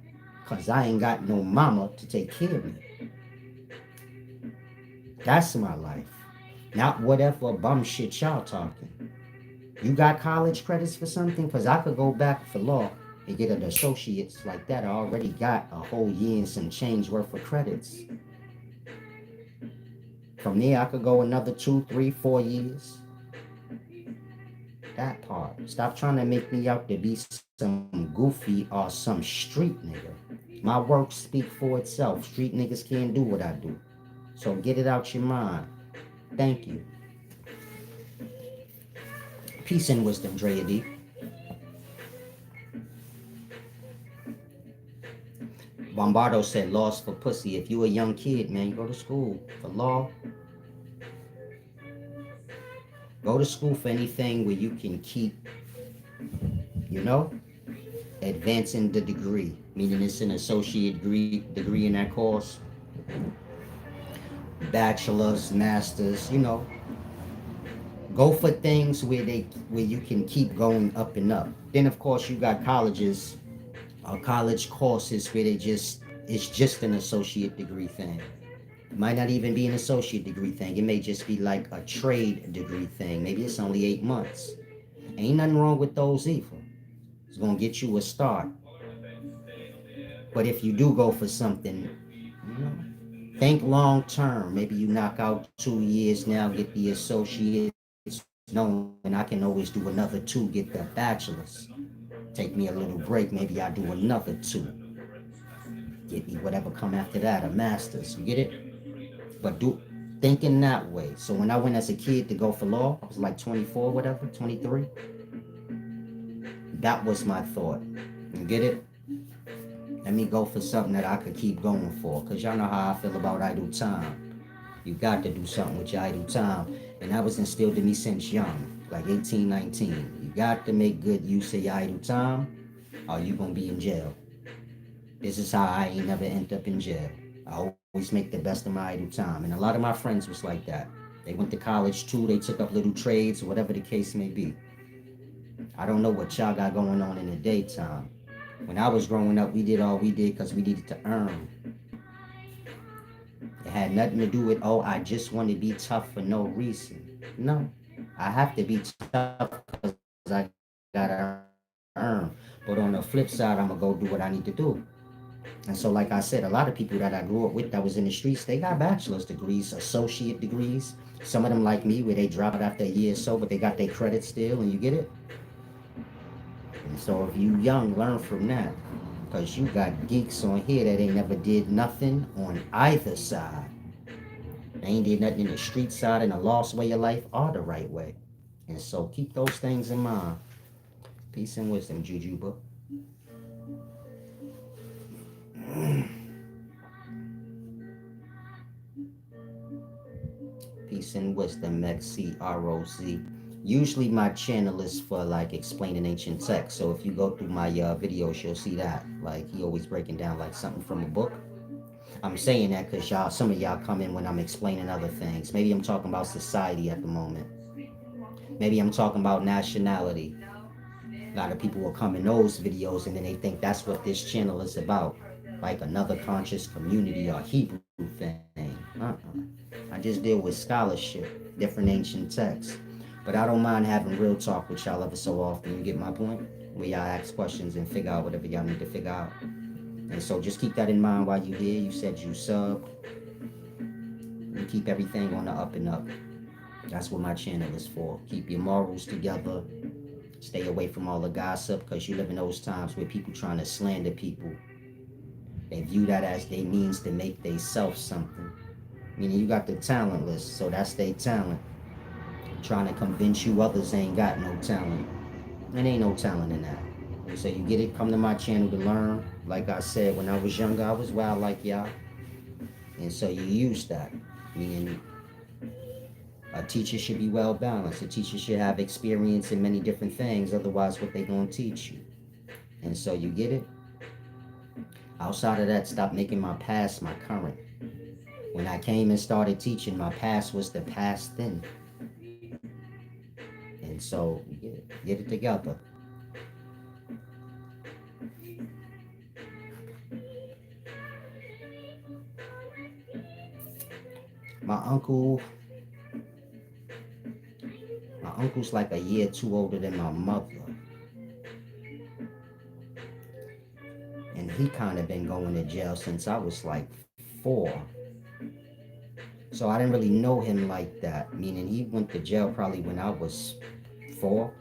Cause I ain't got no mama to take care of me. That's my life. Not whatever bum shit y'all talking. You got college credits for something? Cause I could go back for law. You get an associate's like that, I already got a whole year and some change worth of credits. From there, I could go another 2, 3, 4 years. That part. Stop trying to make me out to be some goofy or some street nigga. My work speak for itself. Street niggas can't do what I do. So get it out your mind. Thank you. Peace and wisdom, Drea D. Bombardo said laws for pussy. If you a young kid, man, you go to school for law. Go to school for anything where you can keep, you know, advancing the degree. Meaning it's an associate degree in that course. Bachelor's, masters, go for things where you can keep going up and up. Then of course you got colleges or college courses where it's just an associate degree thing. It might not even be an associate degree thing. It may just be like a trade degree thing. Maybe it's only 8 months. Ain't nothing wrong with those either. It's gonna get you a start. But if you do go for something, think long term. Maybe you knock out 2 years now, get the associates, knowing I can always do another two, get the bachelor's. Take me a little break, maybe I do another two. Get me whatever come after that, a master's. You get it? But do thinking that way. So when I went as a kid to go for law, I was like 24, whatever, 23. That was my thought. You get it? Let me go for something that I could keep going for. Because y'all know how I feel about idle time. You got to do something with your idle time. And that was instilled in me since young, like 18, 19. You got to make good use of your idle time or you going to be in jail. This is how I ain't never end up in jail. I always make the best of my idle time. And a lot of my friends was like that. They went to college too. They took up little trades, whatever the case may be. I don't know what y'all got going on in the daytime. When I was growing up, we did all we did because we needed to earn. It had nothing to do with, oh, I just want to be tough for no reason. No, I have to be tough because I got to earn. But on the flip side, I'm going to go do what I need to do. And so, like I said, a lot of people that I grew up with that was in the streets, they got bachelor's degrees, associate degrees. Some of them like me, where they drop out after a year or so, but they got their credit still, and you get it? And so if you young, learn from that. Because you got geeks on here that ain't never did nothing on either side. They ain't did nothing in the street side, in the lost way of life, or the right way. And so keep those things in mind. Peace and wisdom, Jujuba. Peace and wisdom, XCROZ. Usually my channel is for like explaining ancient text. So if you go through my videos, you'll see that. Like he always breaking down like something from a book. I'm saying that because some of y'all come in when I'm explaining other things. Maybe I'm talking about society at the moment. Maybe I'm talking about nationality. A lot of people will come in those videos and then they think that's what this channel is about. Like another conscious community or Hebrew thing. I just deal with scholarship, different ancient texts. But I don't mind having real talk with y'all every so often. You get my point? Where y'all ask questions and figure out whatever y'all need to figure out. And so just keep that in mind while you're here. You said you sub. You keep everything on the up and up. That's what my channel is for. Keep your morals together. Stay away from all the gossip because you live in those times where people trying to slander people. They view that as they means to make they self something. Meaning you got the talent list, so that's their talent. Trying to convince you others ain't got no talent. And ain't no talent in that. And so you get it, come to my channel to learn. Like I said, when I was younger, I was wild like y'all. And so you use that. Meaning a teacher should be well balanced. A teacher should have experience in many different things. Otherwise, what they gonna teach you? And so you get it? Outside of that, stop making my past my current. When I came and started teaching, my past was the past then. And so get it together. My uncle, my uncle's like a year too older than my mother. he kind of been going to jail since I was like 4. So I didn't really know him like that. Meaning he went to jail probably when I was 4.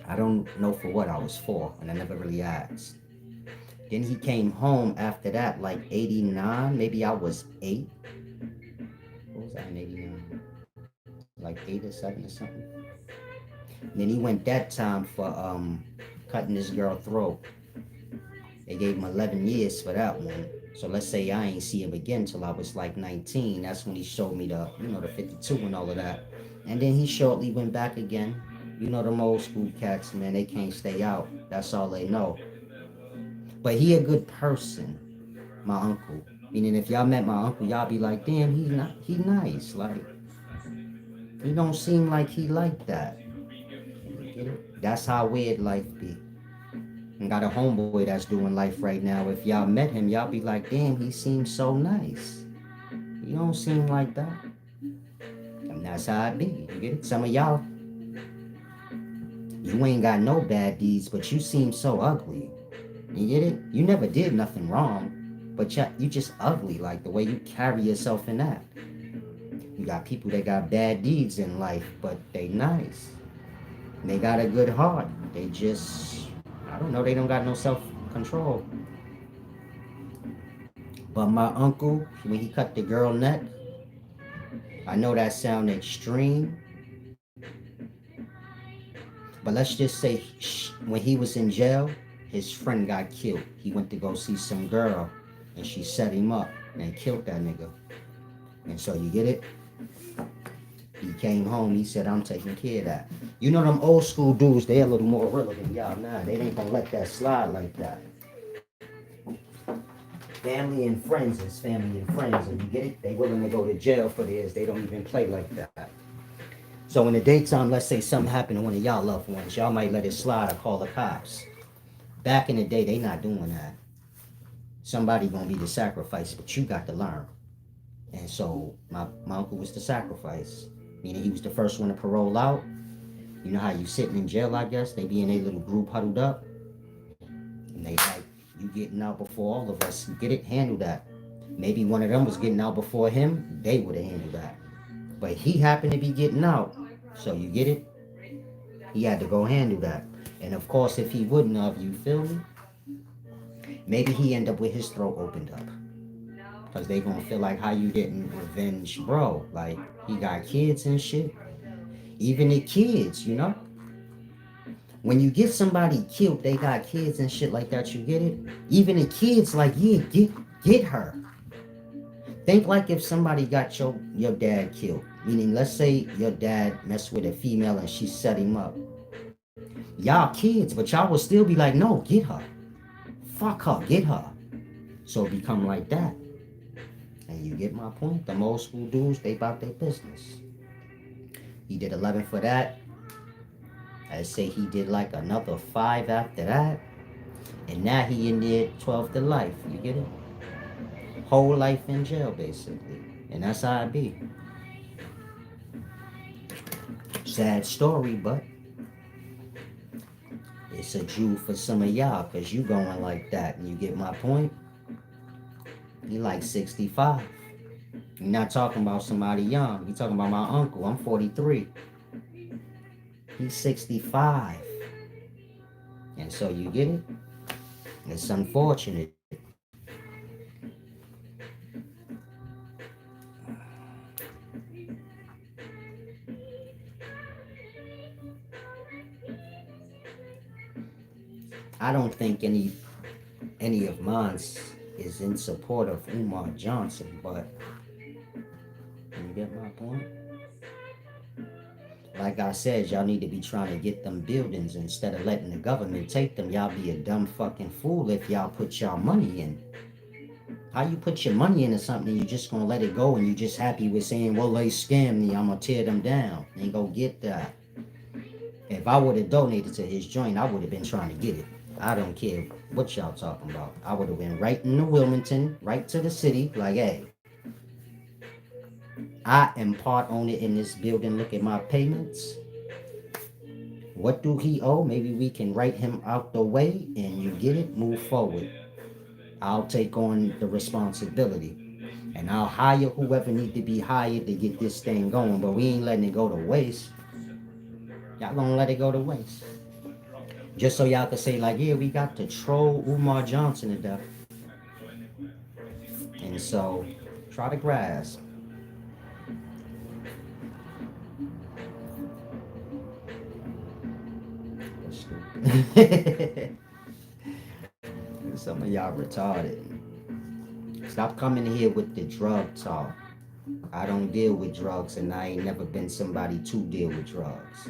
I don't know for what I was 4, and I never really asked. Then he came home after that, like 89. Maybe I was 8. What was I in 89? Like 8 or 7 or something. And then he went that time for cutting this girl throat. They gave him 11 years for that one. So let's say I ain't see him again till I was like 19. That's when he showed me the, the 52 and all of that. And then he shortly went back again. You know them old school cats, man, they can't stay out. That's all they know. But he a good person, my uncle. Meaning if y'all met my uncle, y'all be like, damn, he nice. Like, he don't seem like he like that. You get it? That's how weird life be. And got a homeboy that's doing life right now. If y'all met him, y'all be like, damn, he seems so nice. He don't seem like that. And that's how it be. You get it? Some of y'all, you ain't got no bad deeds, but you seem so ugly. You get it? You never did nothing wrong, but you just ugly, like the way you carry yourself in that. You got people that got bad deeds in life, but they nice. And they got a good heart. They just, I don't know, they don't got no self-control. But my uncle, when he cut the girl neck, I know that sound extreme, but let's just say when he was in jail, his friend got killed. He went to go see some girl, and she set him up and killed that nigga. And so you get it? He came home, he said, I'm taking care of that. You know them old school dudes, they a little more real than y'all. Nah, they ain't gonna let that slide like that. Family and friends is family and friends, and you get it? They willing to go to jail for this. They don't even play like that. So in the daytime, let's say something happened to one of y'all loved ones, y'all might let it slide or call the cops. Back in the day, they not doing that. Somebody gonna be the sacrifice, but you got to learn. And so my uncle was the sacrifice. Meaning he was the first one to parole out. You know how you sitting in jail, I guess? They be in a little group huddled up. And they like, you getting out before all of us. You get it? Handle that. Maybe one of them was getting out before him. They would have handled that. But he happened to be getting out. So you get it? He had to go handle that. And of course, if he wouldn't have, you feel me? Maybe he end up with his throat opened up. Because they gonna feel like how you didn't revenge bro. Like, he got kids and shit. Even the kids, you know? When you get somebody killed, they got kids and shit like that, you get it? Even the kids like, yeah, get her. Think like if somebody got your dad killed. Meaning, let's say your dad messed with a female and she set him up. Y'all kids, but y'all would still be like, no, get her. Fuck her, get her. So it become like that. And you get my point? Them old school dudes, they about their business. He did 11 for that. I'd say he did like another 5 after that. And now he in there 12 to life. You get it? Whole life in jail, basically. And that's how it be. Sad story, but it's a Jew for some of y'all, because you going like that. And you get my point? He like 65. You're not talking about somebody young. You're talking about my uncle. I'm 43. He's 65. And so you get it? It's unfortunate. I don't think any of mine is in support of Umar Johnson, but you get my point? Like I said, y'all need to be trying to get them buildings instead of letting the government take them. Y'all be a dumb fucking fool if y'all put y'all money in. How you put your money into something and you just gonna let it go and you just happy with saying, well, they scammed me, I'm gonna tear them down. And go get that. If I would have donated to his joint, I would have been trying to get it. I don't care what y'all talking about. I would have been right in the Wilmington, right to the city, like, hey, I am part owner in this building. Look at my payments. What do he owe? Maybe we can write him out the way and you get it, move forward. I'll take on the responsibility. And I'll hire whoever need to be hired to get this thing going. But we ain't letting it go to waste. Y'all gonna let it go to waste. Just so y'all can say, like, yeah, we got to troll Umar Johnson to death. And so, try to grasp. That's stupid. Some of y'all retarded. Stop coming here with the drug talk. I don't deal with drugs and I ain't never been somebody to deal with drugs.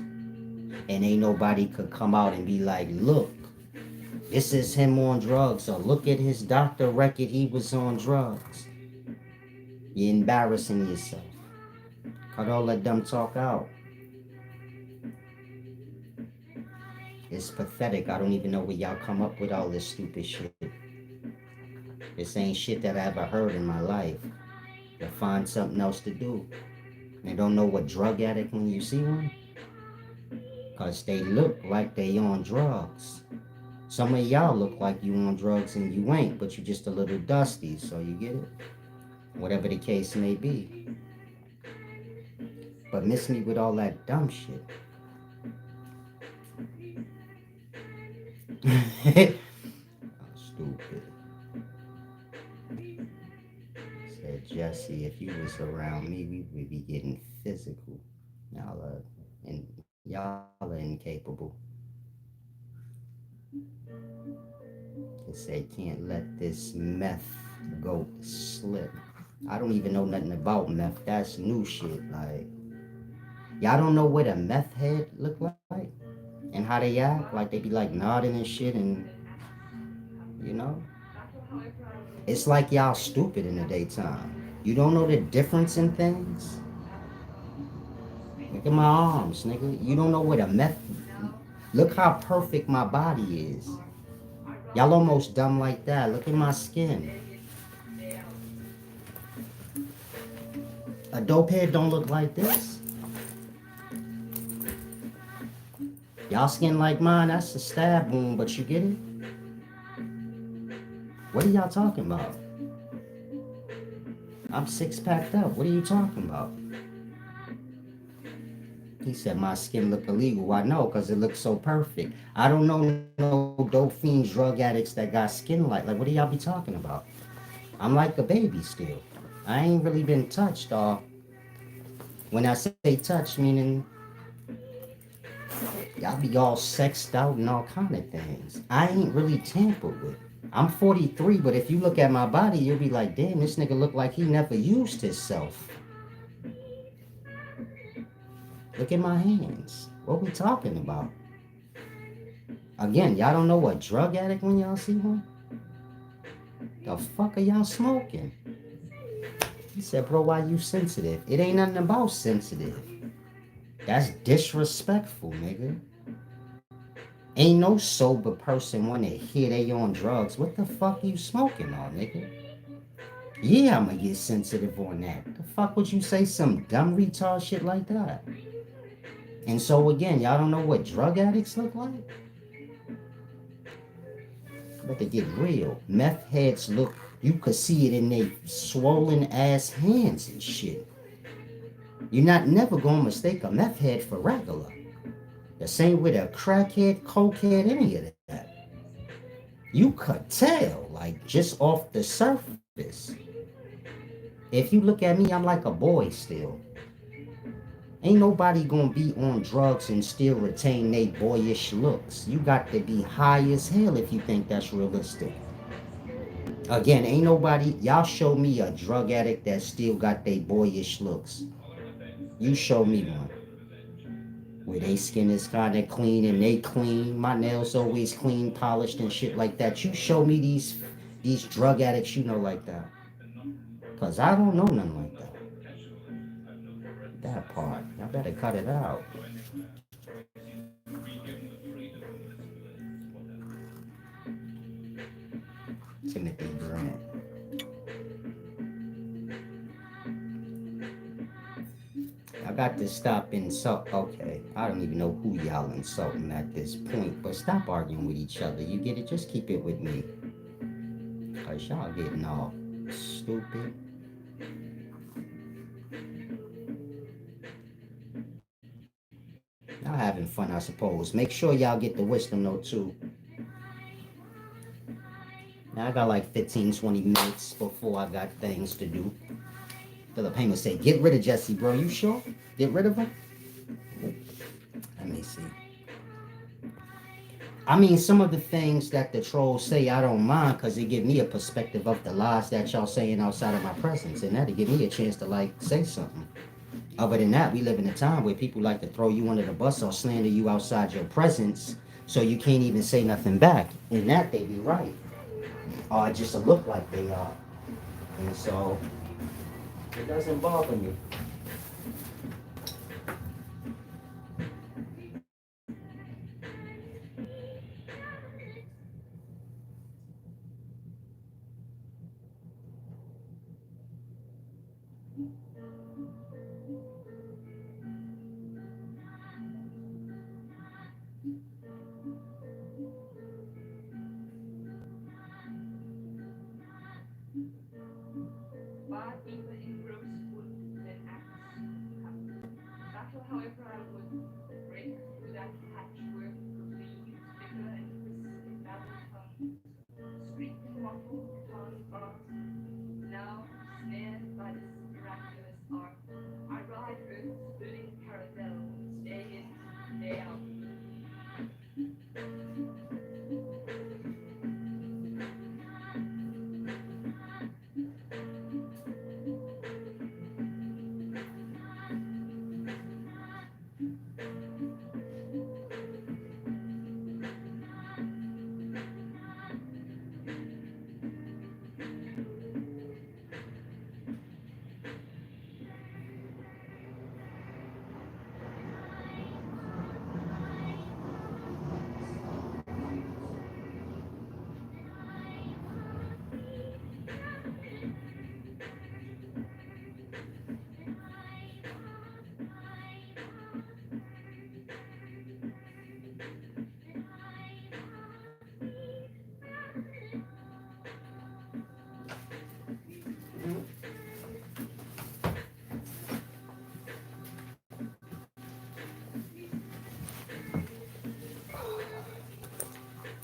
And ain't nobody could come out and be like, look, this is him on drugs, or look at his doctor record, he was on drugs. You're embarrassing yourself. Cut all that dumb talk out. It's pathetic. I don't even know where y'all come up with all this stupid shit. This ain't shit that I ever heard in my life. You'll find something else to do. They don't know what drug addict when you see one. Because they look like they on drugs. Some of y'all look like you on drugs and you ain't, but you just a little dusty, so you get it? Whatever the case may be. But miss me with all that dumb shit. Stupid. Said Jesse, if you was around me, we would be getting physical. Y'all are incapable. They say can't let this meth goat slip. I don't even know nothing about meth. That's new shit. Like, y'all don't know what a meth head look like and how they act. Like they be like nodding and shit, and you know, it's like y'all stupid in the daytime. You don't know the difference in things. Look at my arms, nigga. You don't know what a meth. Look how perfect my body is. Y'all almost dumb like that. Look at my skin. A dope head don't look like this. Y'all skin like mine, that's a stab wound, but you get it? What are y'all talking about? I'm six packed up. What are you talking about? He said my skin look illegal. I know, because it looks so perfect. I don't know no dope fiends, drug addicts that got skin like what do y'all be talking about? I'm like a baby still. I ain't really been touched, or when I say touch, meaning y'all be all sexed out and all kind of things. I ain't really tampered with. I'm 43, but if you look at my body, you'll be like, damn, this nigga look like he never used himself. Look at my hands. What we talking about? Again, y'all don't know what drug addict when y'all see one? The fuck are y'all smoking? He said, bro, why you sensitive? It ain't nothing about sensitive. That's disrespectful, nigga. Ain't no sober person wanna hear they on drugs. What the fuck you smoking on, nigga? Yeah, I'ma get sensitive on that. The fuck would you say some dumb retard shit like that? And so again, y'all don't know what drug addicts look like? But to get real, meth heads look, you could see it in their swollen ass hands and shit. You're not never gonna mistake a meth head for regular. The same with a crackhead, cokehead, any of that. You could tell, like just off the surface. If you look at me, I'm like a boy still. Ain't nobody gonna be on drugs and still retain they boyish looks. You got to be high as hell if you think that's realistic. Again, ain't nobody, y'all show me a drug addict that still got they boyish looks. You show me one. Where they skin is kind of clean and they clean. My nails always clean, polished and shit like that. You show me these drug addicts you know like that. Cause I don't know none like that. That part. Y'all better cut it out. Timothy Grant. got to stop insult. Okay, I don't even know who y'all insulting at this point, but stop arguing with each other. You get it? Just keep it with me. Cause y'all getting all stupid. Y'all having fun, I suppose. Make sure y'all get the wisdom note too. Now I got like 15, 20 minutes before I got things to do. Philip say, get rid of Jesse, bro. You sure? Get rid of him? Let me see. I mean, some of the things that the trolls say, I don't mind because it give me a perspective of the lies that y'all saying outside of my presence. And that'll give me a chance to, like, say something. Other than that, we live in a time where people like to throw you under the bus or slander you outside your presence so you can't even say nothing back. In that, they be right. Or just a look like they are. And so, it doesn't bother me.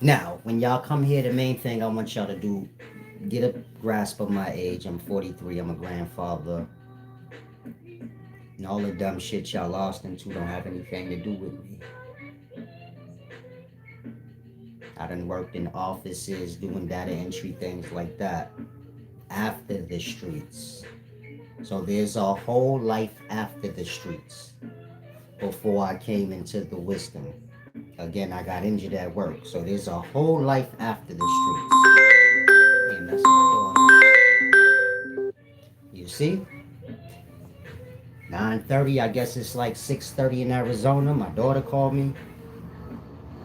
Now, when y'all come here, the main thing I want y'all to do, get a grasp of my age. I'm 43. I'm a grandfather. And all the dumb shit y'all lost into don't have anything to do with me. I done worked in offices doing data entry, things like that, after the streets. So there's a whole life after the streets before I came into the wisdom. Again, I got injured at work. So there's a whole life after the streets. And that's my daughter. You see? 9:30, I guess it's like 6:30 in Arizona. My daughter called me.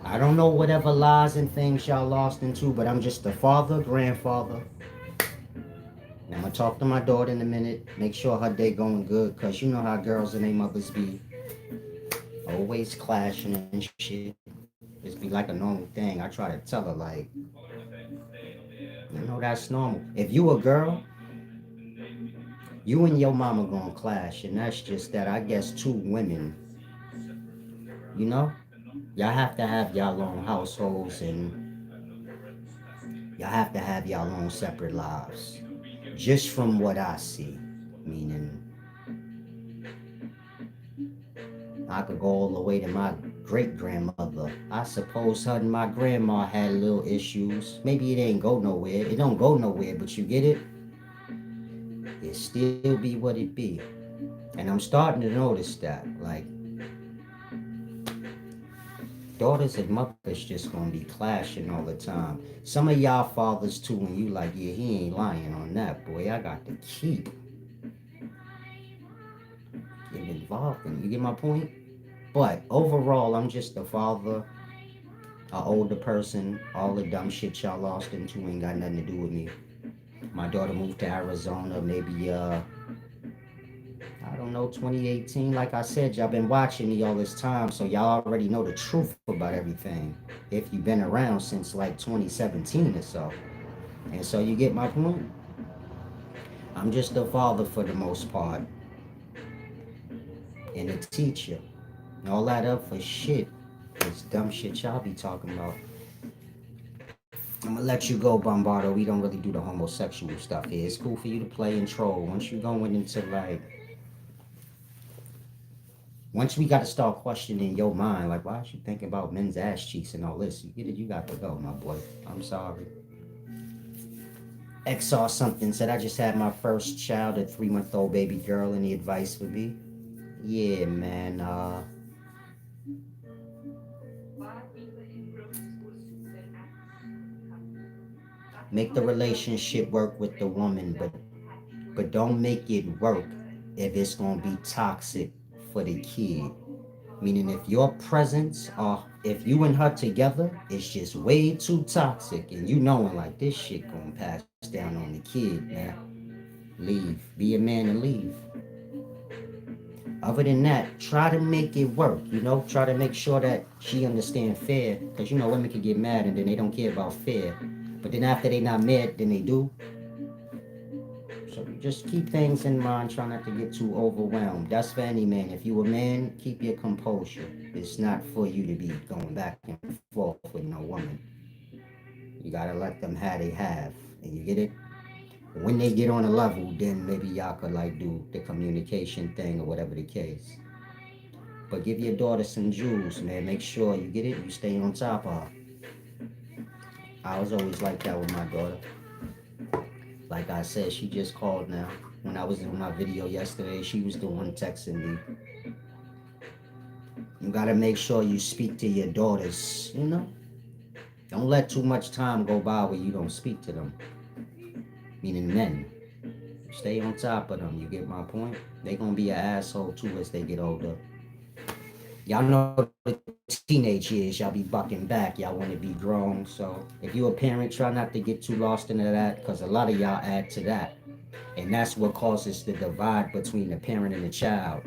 I don't know whatever lies and things y'all lost into, but I'm just a father, grandfather. And I'm gonna talk to my daughter in a minute, make sure her day going good, cause you know how girls and their mothers be always clashing and shit. It's be like a normal thing. I try to tell her like, you know that's normal. If you a girl, you and your mama gonna clash, and that's just that. I guess two women, you know, y'all have to have y'all own households and y'all have to have y'all own separate lives. Just from what I see, meaning I could go all the way to my great grandmother. I suppose her and my grandma had little issues. Maybe it ain't go nowhere. It don't go nowhere, but you get it? It still be what it be. And I'm starting to notice that. Like, daughters and mothers just gonna be clashing all the time. Some of y'all fathers too, and you like, yeah, he ain't lying on that, boy. I got to keep getting involved in. You get my point? But overall, I'm just a father, an older person. All the dumb shit y'all lost into ain't got nothing to do with me. My daughter moved to Arizona maybe I don't know, 2018. Like I said, y'all been watching me all this time, so y'all already know the truth about everything. If you've been around since like 2017 or so. And so you get my point? I'm just a father for the most part and a teacher. All that up for shit. This dumb shit y'all be talking about. I'm gonna let you go, Bombardo. We don't really do the homosexual stuff here. It's cool for you to play and troll. Once you going into like, once we got to start questioning your mind, like, why is you thinking about men's ass cheeks and all this? You get it? You got to go, my boy. I'm sorry. XR something said I just had my first child, a 3-month-old baby girl. Any advice would be? Yeah, man. Make the relationship work with the woman, but don't make it work if it's gonna be toxic for the kid. Meaning if your presence or if you and her together is just way too toxic and you knowing like this shit gonna pass down on the kid, man. Leave. Be a man and leave. Other than that, try to make it work, try to make sure that she understand fair. Because women can get mad and then they don't care about fair. But then after they not mad, then they do. So just keep things in mind, try not to get too overwhelmed. That's for any man. If you a man, keep your composure. It's not for you to be going back and forth with no woman. You gotta let them have they have. And you get it? When they get on a level, then maybe y'all could like do the communication thing or whatever the case. But give your daughter some jewels, man. Make sure you get it, you stay on top of her. I was always like that with my daughter. Like I said, she just called now. When I was in my video yesterday, she was the one texting me. You gotta make sure you speak to your daughters. Don't let too much time go by where you don't speak to them. Meaning men. Stay on top of them, you get my point? They gonna be an asshole too as they get older. Y'all know the teenage years, y'all be bucking back, y'all wanna be grown. So if you a parent, try not to get too lost into that, because a lot of y'all add to that. And that's what causes the divide between the parent and the child.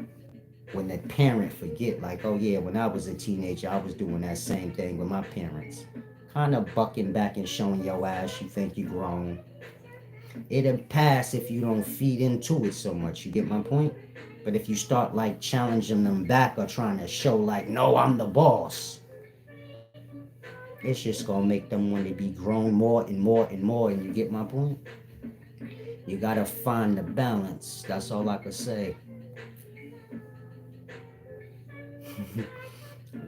When the parent forget, like, oh yeah, when I was a teenager, I was doing that same thing with my parents. Kind of bucking back and showing your ass you think you grown. It'll pass if you don't feed into it so much. You get my point? But if you start like challenging them back or trying to show like, no, I'm the boss, it's just gonna make them want to be grown more and more and more. And you get my point? You gotta find the balance. That's all I could say.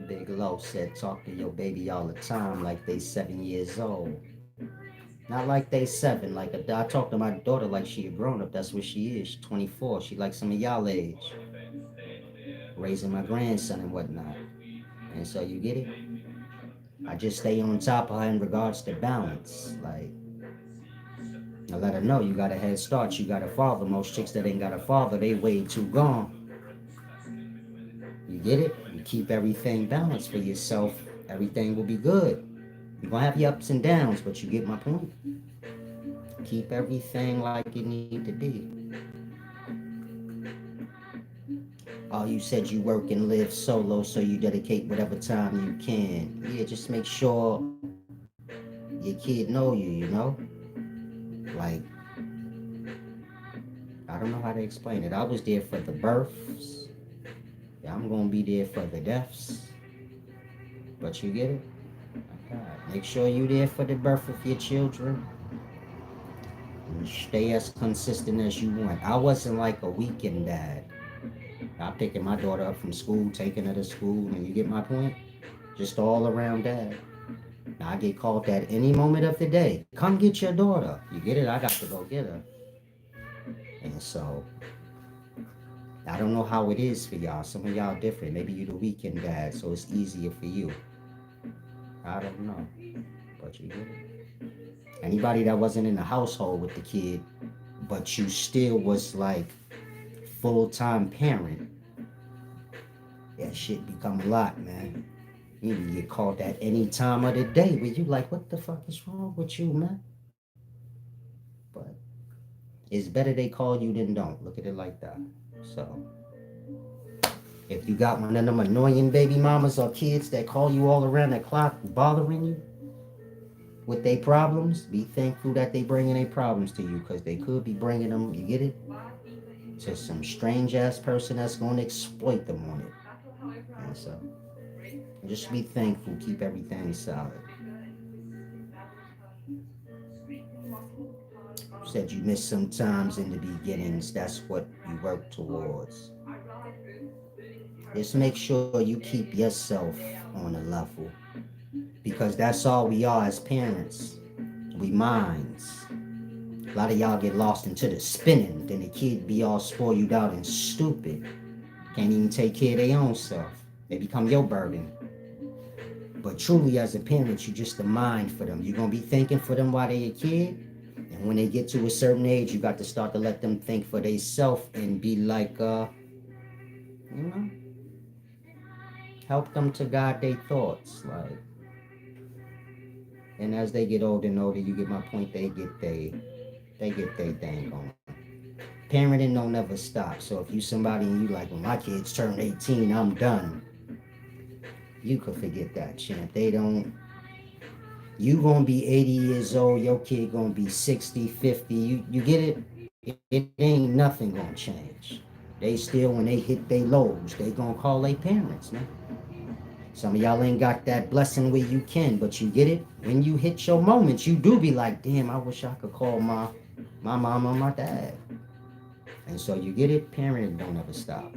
Big Low said, talk to your baby all the time like they 7 years old. Not like they seven. I talk to my daughter like she a grown up. That's what she is. She's 24. She like some of y'all age. Raising my grandson and whatnot. And so you get it? I just stay on top of her in regards to balance. Like, I let her know you got a head start. You got a father. Most chicks that ain't got a father, they way too gone. You get it? You keep everything balanced for yourself. Everything will be good. You're gonna have your ups and downs, but you get my point. Keep everything like it need to be. Oh, you said you work and live solo, so you dedicate whatever time you can. Yeah, just make sure your kid know you. Like, I don't know how to explain it. I was there for the births. Yeah, I'm gonna be there for the deaths. But you get it? Make sure you there for the birth of your children. And stay as consistent as you want. I wasn't like a weekend dad. I'm picking my daughter up from school, taking her to school, and you get my point? Just all around dad. Now, I get called at any moment of the day. Come get your daughter. You get it? I got to go get her. And so, I don't know how it is for y'all. Some of y'all different. Maybe you the weekend dad, so it's easier for you. I don't know. But you get it? Anybody that wasn't in the household with the kid, but you still was like full-time parent, that shit become a lot, man. You get called at any time of the day where you like, what the fuck is wrong with you, man? But it's better they call you than don't. Look at it like that. So if you got one of them annoying baby mamas or kids that call you all around the clock bothering you with their problems, be thankful that they bringing their problems to you, because they could be bringing them, you get it, to some strange ass person that's going to exploit them on it. And so just be thankful, keep everything solid. You said you missed some times in the beginnings. That's what you work towards. Just make sure you keep yourself on a level, because that's all we are as parents. We minds. A lot of y'all get lost into the spinning. Then the kid be all spoiled out and stupid. Can't even take care of their own self. They become your burden. But truly, as a parent, you just a mind for them. You're gonna be thinking for them while they a kid, and when they get to a certain age, you got to start to let them think for themselves and be like, you know, help them to guide their thoughts. Like, and as they get older and older, you get my point. They get they thing on. Parenting don't never stop. So if you somebody and you like, when my kids turn 18, I'm done. You could forget that, champ. They don't. You gonna be 80 years old, your kid gonna be 60, 50. You get it? It ain't nothing gonna change. They still, when they hit their lows, they gonna call their parents, man. Some of y'all ain't got that blessing where you can, but you get it? When you hit your moments, you do be like, damn, I wish I could call my mom or my dad. And so you get it? Parenting don't ever stop.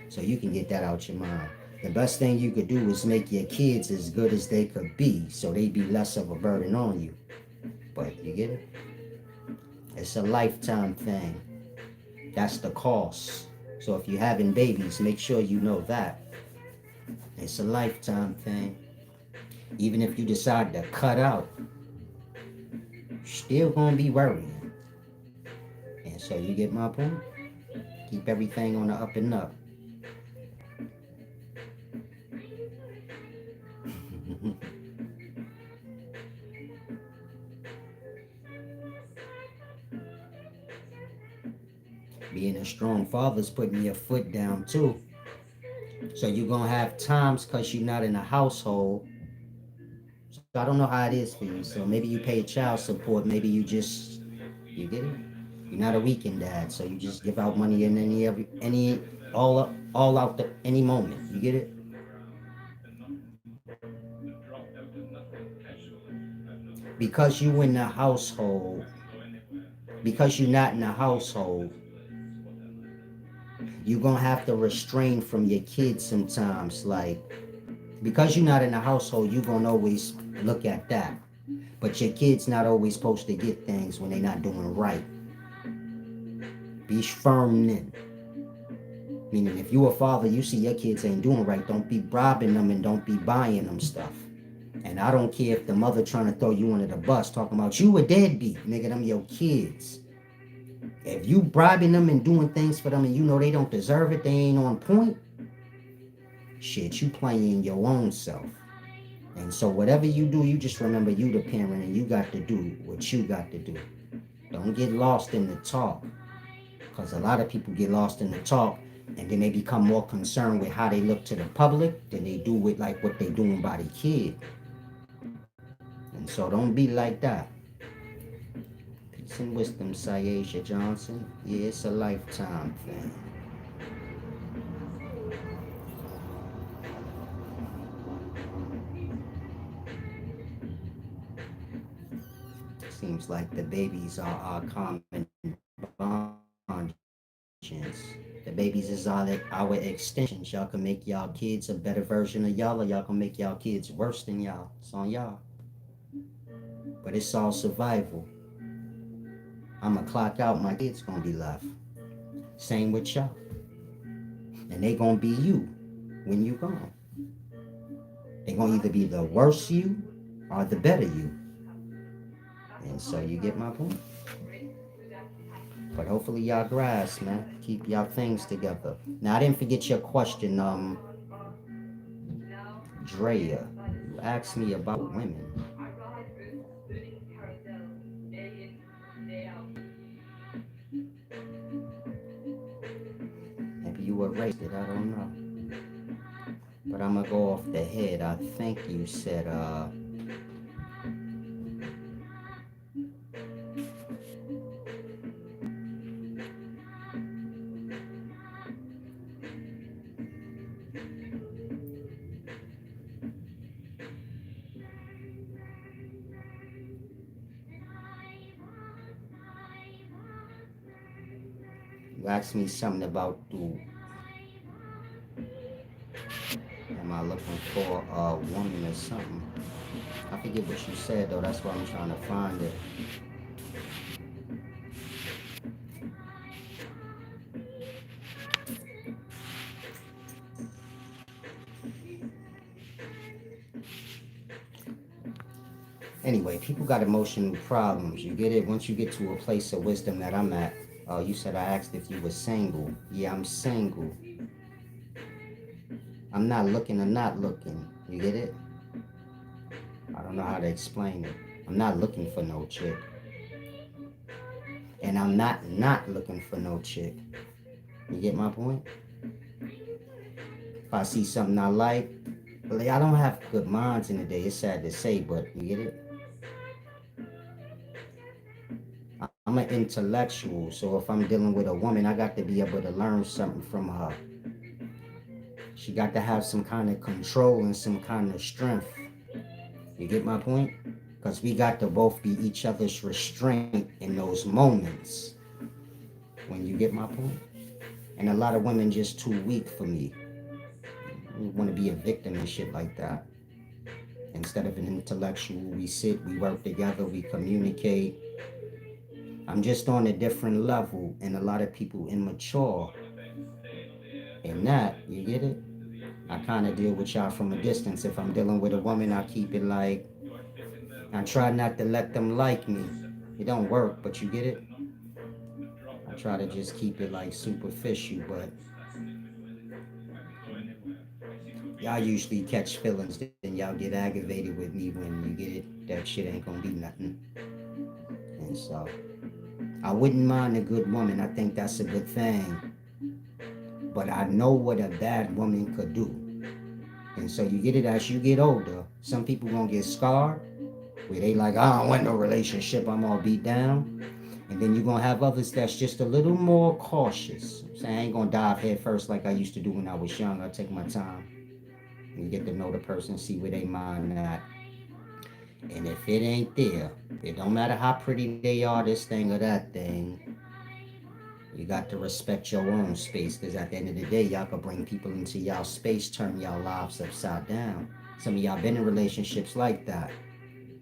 So you can get that out your mind. The best thing you could do is make your kids as good as they could be, so they be less of a burden on you. But you get it? It's a lifetime thing. That's the cost. So if you're having babies, make sure you know that. It's a lifetime thing. Even if you decide to cut out, you're still gonna be worrying. And so you get my point? Keep everything on the up and up. Being a strong father is putting your foot down too. So you're gonna have times because you're not in a household. So I don't know how it is for you. So maybe you pay child support. Maybe you get it. You're not a weekend dad, so you just give out money in any all out the any moment. You get it? Because you in the household, because you're not in the household, you're gonna have to restrain from your kids sometimes. Like, because you're not in the household, you're gonna always look at that. But your kid's not always supposed to get things when they're not doing right. Be firm then. Meaning, if you a father, you see your kids ain't doing right, don't be bribing them and don't be buying them stuff. And I don't care if the mother trying to throw you under the bus, talking about you a deadbeat, nigga, them your kids. If you bribing them and doing things for them and you know they don't deserve it, they ain't on point, shit, you playing your own self. And so whatever you do, you just remember you the parent and you got to do what you got to do. Don't get lost in the talk. Because a lot of people get lost in the talk and then they become more concerned with how they look to the public than they do with like what they doing by the kid. And so don't be like that. Peace and wisdom, Syasia Johnson. Yeah, it's a lifetime thing. Seems like the babies are our common conscience. The babies is our extensions. Y'all can make y'all kids a better version of y'all, or y'all can make y'all kids worse than y'all. It's on y'all. But it's all survival. I'ma clock out, my kids gonna be left. Same with y'all. And they gonna be you when you gone. They gonna either be the worse you or the better you. And so you get my point. But hopefully y'all grasp, man. Keep y'all things together. Now I didn't forget your question, Drea. You asked me about women. don't know. But I'm gonna go off the head. I think you said you asked me something about do am I looking for a woman or something. I forget what you said though, that's why I'm trying to find it. Anyway, people got emotional problems. You get it? Once you get to a place of wisdom that I'm at, you said I asked if you were single. Yeah, I'm single. I'm not looking or not looking. You get it? I don't know how to explain it. I'm not looking for no chick. And I'm not looking for no chick. You get my point? If I see something I like, I don't have good minds in the day. It's sad to say, but you get it? I'm an intellectual, so if I'm dealing with a woman, I got to be able to learn something from her. She got to have some kind of control and some kind of strength. You get my point? Because we got to both be each other's restraint in those moments. When you get my point? And a lot of women just too weak for me. We want to be a victim and shit like that. Instead of an intellectual, we sit, we work together, we communicate. I'm just on a different level, and a lot of people immature in that. You get it? I kind of deal with y'all from a distance. If I'm dealing with a woman, I keep it like, I try not to let them like me. It don't work, but you get it? I try to just keep it like superficial, but y'all usually catch feelings, then y'all get aggravated with me when you get it. That shit ain't gonna be nothing. And so, I wouldn't mind a good woman. I think that's a good thing. But I know what a bad woman could do. And so you get it as you get older. Some people gonna get scarred where they like, I don't want no relationship, I'm all beat down. And then you're gonna have others that's just a little more cautious. So I ain't gonna dive head first like I used to do when I was young. I take my time and get to know the person, see where they mind at. And if it ain't there, it don't matter how pretty they are, this thing or that thing. You got to respect your own space, because at the end of the day, y'all could bring people into y'all space, turn y'all lives upside down. Some of y'all been in relationships like that,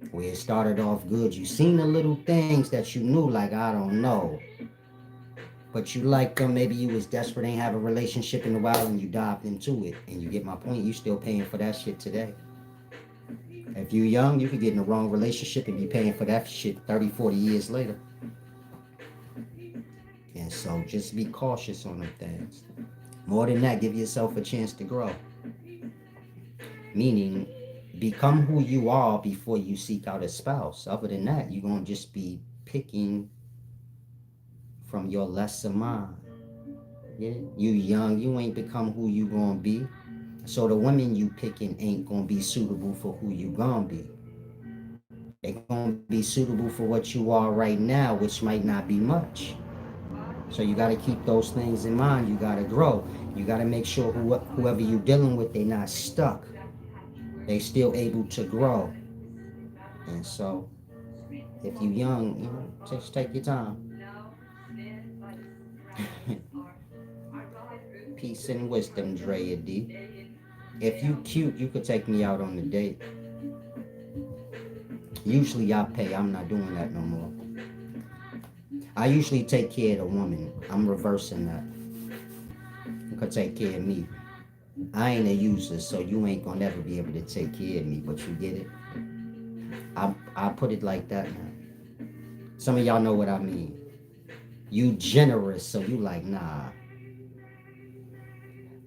where it started off good. You seen the little things that you knew, like, I don't know. But you liked them, maybe you was desperate, ain't have a relationship in a while, and you dived into it. And you get my point, you still paying for that shit today. If you young, you could get in the wrong relationship and be paying for that shit 30, 40 years later. And so just be cautious on them things. More than that, give yourself a chance to grow. Meaning, become who you are before you seek out a spouse. Other than that, you're going to just be picking from your lesser mind. Yeah? You young, you ain't become who you going to be. So the women you picking ain't going to be suitable for who you going to be. They're going to be suitable for what you are right now, which might not be much. So you got to keep those things in mind. You got to grow. You got to make sure whoever you're dealing with, they're not stuck. They still able to grow. And so, if you young, just take your time. Peace and wisdom, Drea D. If you cute, you could take me out on a date. Usually I pay. I'm not doing that no more. I usually take care of the woman. I'm reversing that. You could take care of me. I ain't a user, so you ain't gonna never be able to take care of me, but you get it? I put it like that now. Some of y'all know what I mean. You generous, so you like, nah.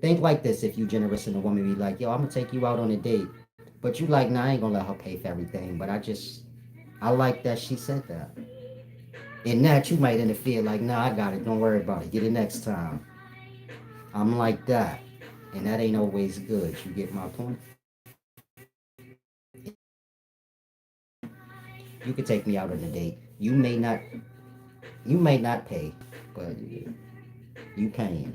Think like this: if you generous and a woman be like, yo, I'm gonna take you out on a date. But you like, nah, I ain't gonna let her pay for everything. But I like that she said that. In that, you might interfere like, nah, I got it. Don't worry about it. Get it next time. I'm like that. And that ain't always good. You get my point? You could take me out on a date. You may not pay, but you paying.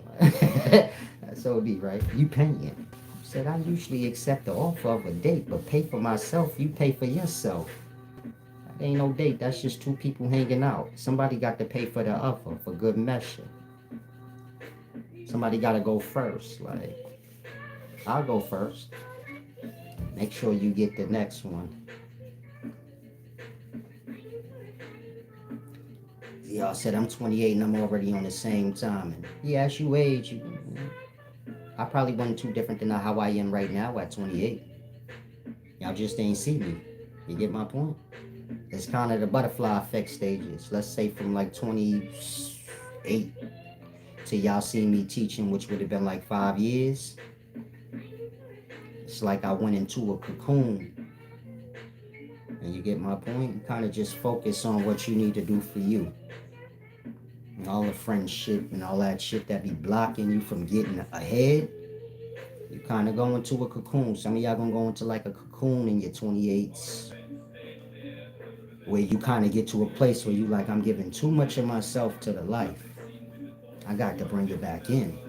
That's OD, right? You paying. Said I usually accept the offer of a date, but pay for myself. You pay for yourself. That ain't no date. That's just two people hanging out. Somebody got to pay for the other for good measure. Somebody got to go first. Like, I'll go first. Make sure you get the next one. Y'all said I'm 28 and I'm already on the same time. And yeah, as you age, I probably wasn't too different than how I am right now at 28. Y'all just ain't see me. You get my point? It's kind of the butterfly effect stages. Let's say from like 28 till y'all see me teaching, which would have been like 5 years. It's like I went into a cocoon. And you get my point? You kind of just focus on what you need to do for you. And all the friendship and all that shit that be blocking you from getting ahead, you kind of go into a cocoon. Some of y'all gonna go into like a cocoon in your 28s, where you kind of get to a place where you like, I'm giving too much of myself to the life. I got to bring it back in.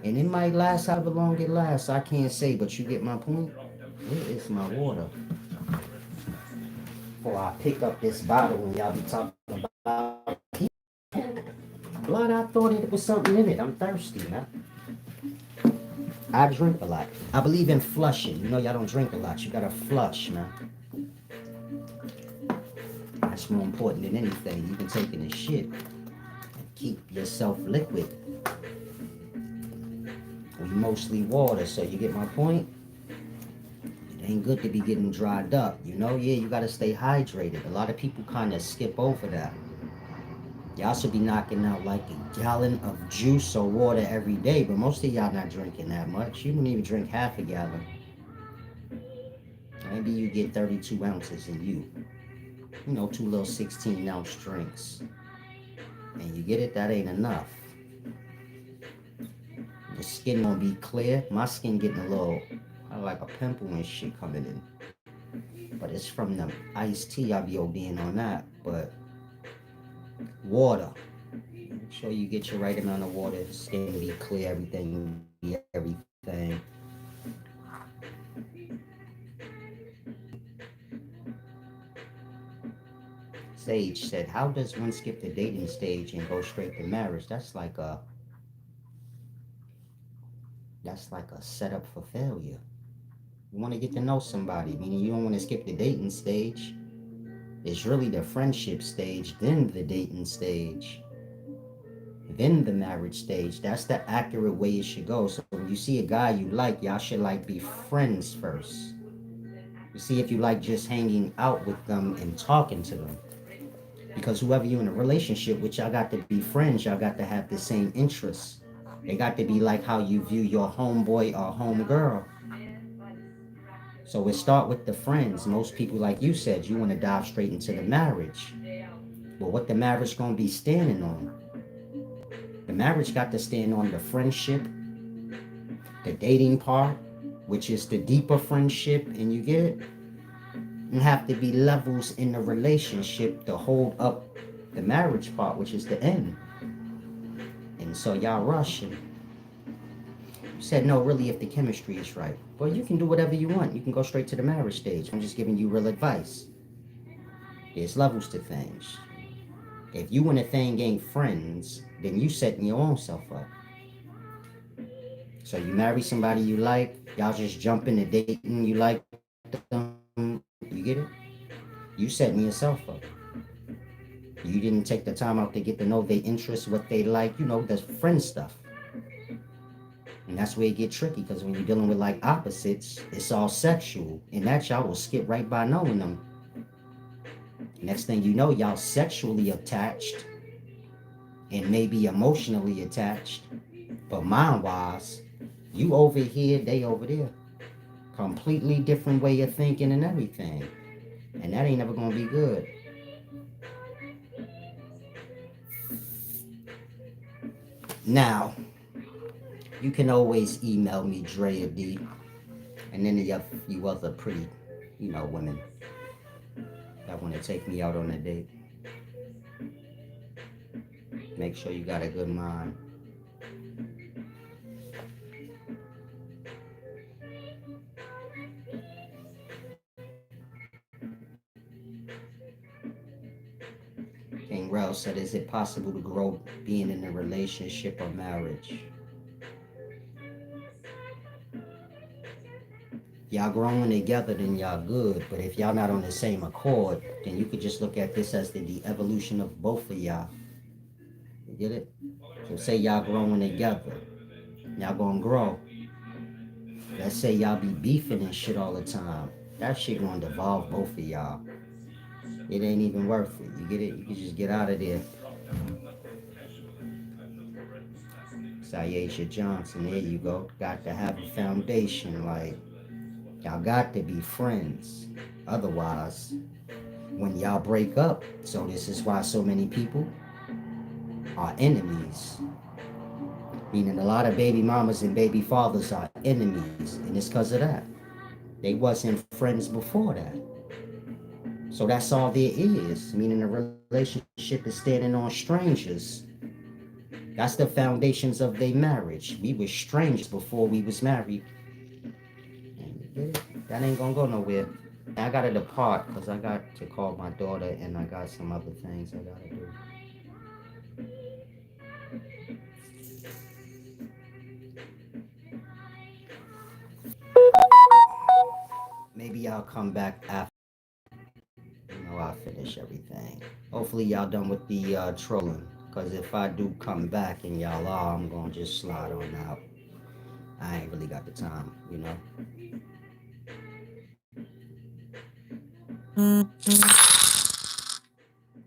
And it might last however long it lasts. I can't say, but you get my point? Where is my water? Before I pick up this bottle and y'all be talking about blood, I thought it was something in it. I'm thirsty, man. I drink a lot. I believe in flushing. You know, y'all don't drink a lot. You gotta flush, man. That's more important than anything. Even taking a shit. Keep yourself liquid. We mostly water, so you get my point? It ain't good to be getting dried up. You know, yeah, you gotta stay hydrated. A lot of people kind of skip over that. Y'all should be knocking out like a gallon of juice or water every day, but most of y'all not drinking that much. You don't even drink half a gallon. Maybe you get 32 ounces in you. You know, two little 16-ounce drinks. And you get it, that ain't enough. Your skin gonna be clear. My skin getting a little, like a pimple and shit coming in. But it's from the iced tea. I be ODing on that. But water. Make sure you get your right amount of water. Skin be clear, everything be everything. Sage said, how does one skip the dating stage and go straight to marriage? That's like a setup for failure. You want to get to know somebody, meaning you don't want to skip the dating stage. It's really the friendship stage, then the dating stage, then the marriage stage. That's the accurate way it should go. So when you see a guy you like, y'all should like be friends first. You see if you like just hanging out with them and talking to them. Because whoever you're in a relationship with, y'all got to be friends. Y'all got to have the same interests. They got to be like how you view your homeboy or homegirl. So we start with the friends. Most people, like you said, you want to dive straight into the marriage. But what the marriage gonna be standing on? The marriage got to stand on the friendship, the dating part, which is the deeper friendship, and you get it? And have to be levels in the relationship to hold up the marriage part, which is the end. And so y'all rushing. You said no, really, if the chemistry is right. Well, you can do whatever you want. You can go straight to the marriage stage. I'm just giving you real advice. There's levels to things. If you and a thing ain't friends, then you setting your own self up. So you marry somebody you like, y'all just jump into dating, you like them, you get it? You setting yourself up. You didn't take the time out to get to know their interests, what they like, you know, the friend stuff. And that's where it get tricky, because when you're dealing with like opposites, it's all sexual. And that y'all will skip right by knowing them. Next thing you know, y'all sexually attached and maybe emotionally attached, but mind-wise, you over here, they over there. Completely different way of thinking and everything. And that ain't never gonna be good. Now, You can always email me, Drea D, and any of you other pretty, women that want to take me out on a date. Make sure you got a good mind. King Rel said, is it possible to grow being in a relationship or marriage? Y'all growing together, then y'all good. But if y'all not on the same accord, then you could just look at this as the evolution of both of y'all. You get it? So say y'all growing together. Y'all gonna grow. Let's say y'all be beefing and shit all the time. That shit gonna devolve both of y'all. It ain't even worth it. You get it? You can just get out of there. Sayesha Johnson, there you go. Got to have a foundation. Like, y'all got to be friends. Otherwise, when y'all break up, so this is why so many people are enemies. Meaning a lot of baby mamas and baby fathers are enemies. And it's because of that. They wasn't friends before that. So that's all there is. Meaning a relationship is standing on strangers. That's the foundations of their marriage. We were strangers before we was married. That ain't gonna go nowhere. I gotta depart because I got to call my daughter and I got some other things I gotta do. Maybe I'll come back after I finish everything. Hopefully y'all done with the trolling. Cause if I do come back and y'all are, I'm gonna just slide on out. I ain't really got the time.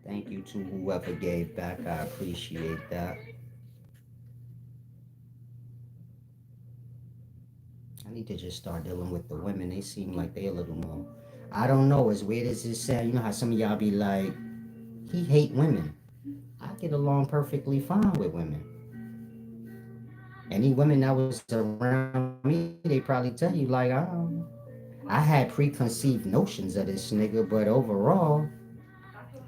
Thank you to whoever gave back. I appreciate that. I need to just start dealing with the women. They seem like they a little more. I don't know. As weird as it sounds, you know how some of y'all be like, he hate women. I get along perfectly fine with women. Any women that was around me, they probably tell you like, I had preconceived notions of this nigga, but overall,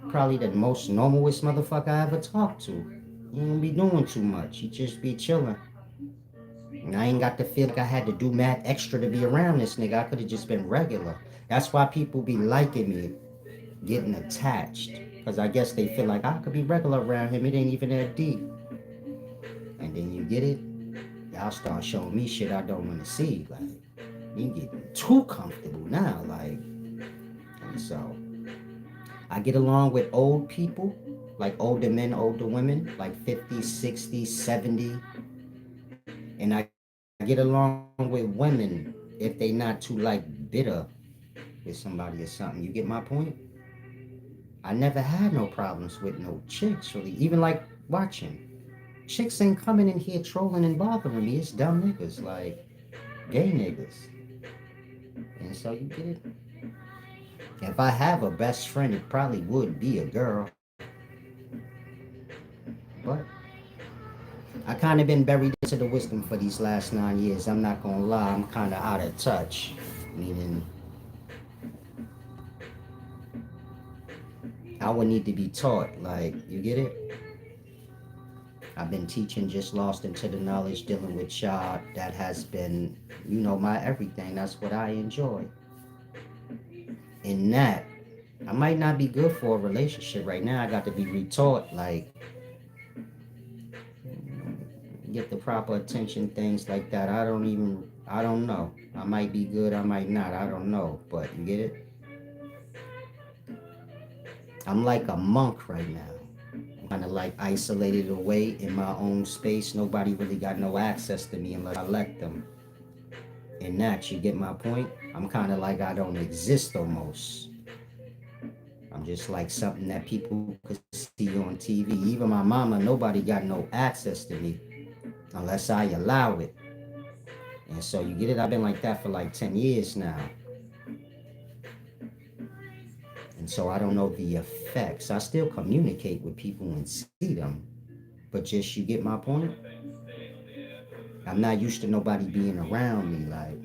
probably the most normalest motherfucker I ever talked to. He don't be doing too much. He just be chilling. And I ain't got to feel like I had to do mad extra to be around this nigga. I could have just been regular. That's why people be liking me, getting attached. Because I guess they feel like I could be regular around him. It ain't even that deep. And then you get it, y'all start showing me shit I don't want to see. Like, you getting too comfortable now. Like, and so I get along with old people, like older men, older women, like 50, 60, 70. And I get along with women if they not too like bitter with somebody or something. You get my point? I never had no problems with no chicks really. Even like watching. Chicks ain't coming in here trolling and bothering me. It's dumb niggas, like gay niggas. And so you get it? If I have a best friend, it probably would be a girl. But I kind of been buried into the wisdom for these last 9 years. I'm not gonna lie, I'm kind of out of touch. Meaning, I would need to be taught. Like, you get it? I've been teaching, just lost into the knowledge, dealing with y'all. That has been, my everything. That's what I enjoy. In that, I might not be good for a relationship right now. I got to be retaught, like, get the proper attention, things like that. I don't know. I might be good, I might not. I don't know. But you get it? I'm like a monk right now. I'm kind of like isolated away in my own space. Nobody really got no access to me unless I let them. In that, you get my point? I'm kind of like I don't exist almost. I'm just like something that people could see on TV. Even my mama, nobody got no access to me unless I allow it. And so you get it? I've been like that for like 10 years now. And so I don't know the effects. I still communicate with people and see them. But just you get my point? I'm not used to nobody being around me. Like,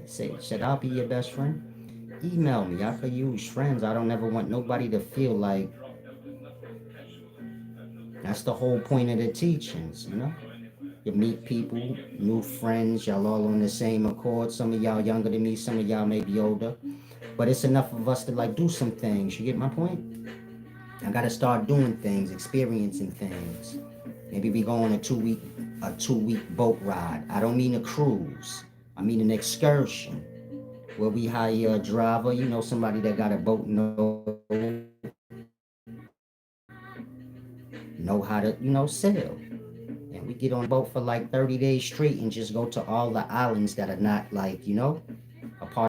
said I'll be your best friend. Email me. I could use friends. I don't ever want nobody to feel like that's the whole point of the teachings, you know? You meet people, new friends, y'all all on the same accord. Some of y'all younger than me, some of y'all may be older. But it's enough of us to like do some things. You get my point? I gotta start doing things, experiencing things. Maybe we go on a 2 week boat ride. I don't mean a cruise. I mean an excursion where we hire a driver, somebody that got a boat, know how to, sail. And we get on a boat for like 30 days straight and just go to all the islands that are not like, a part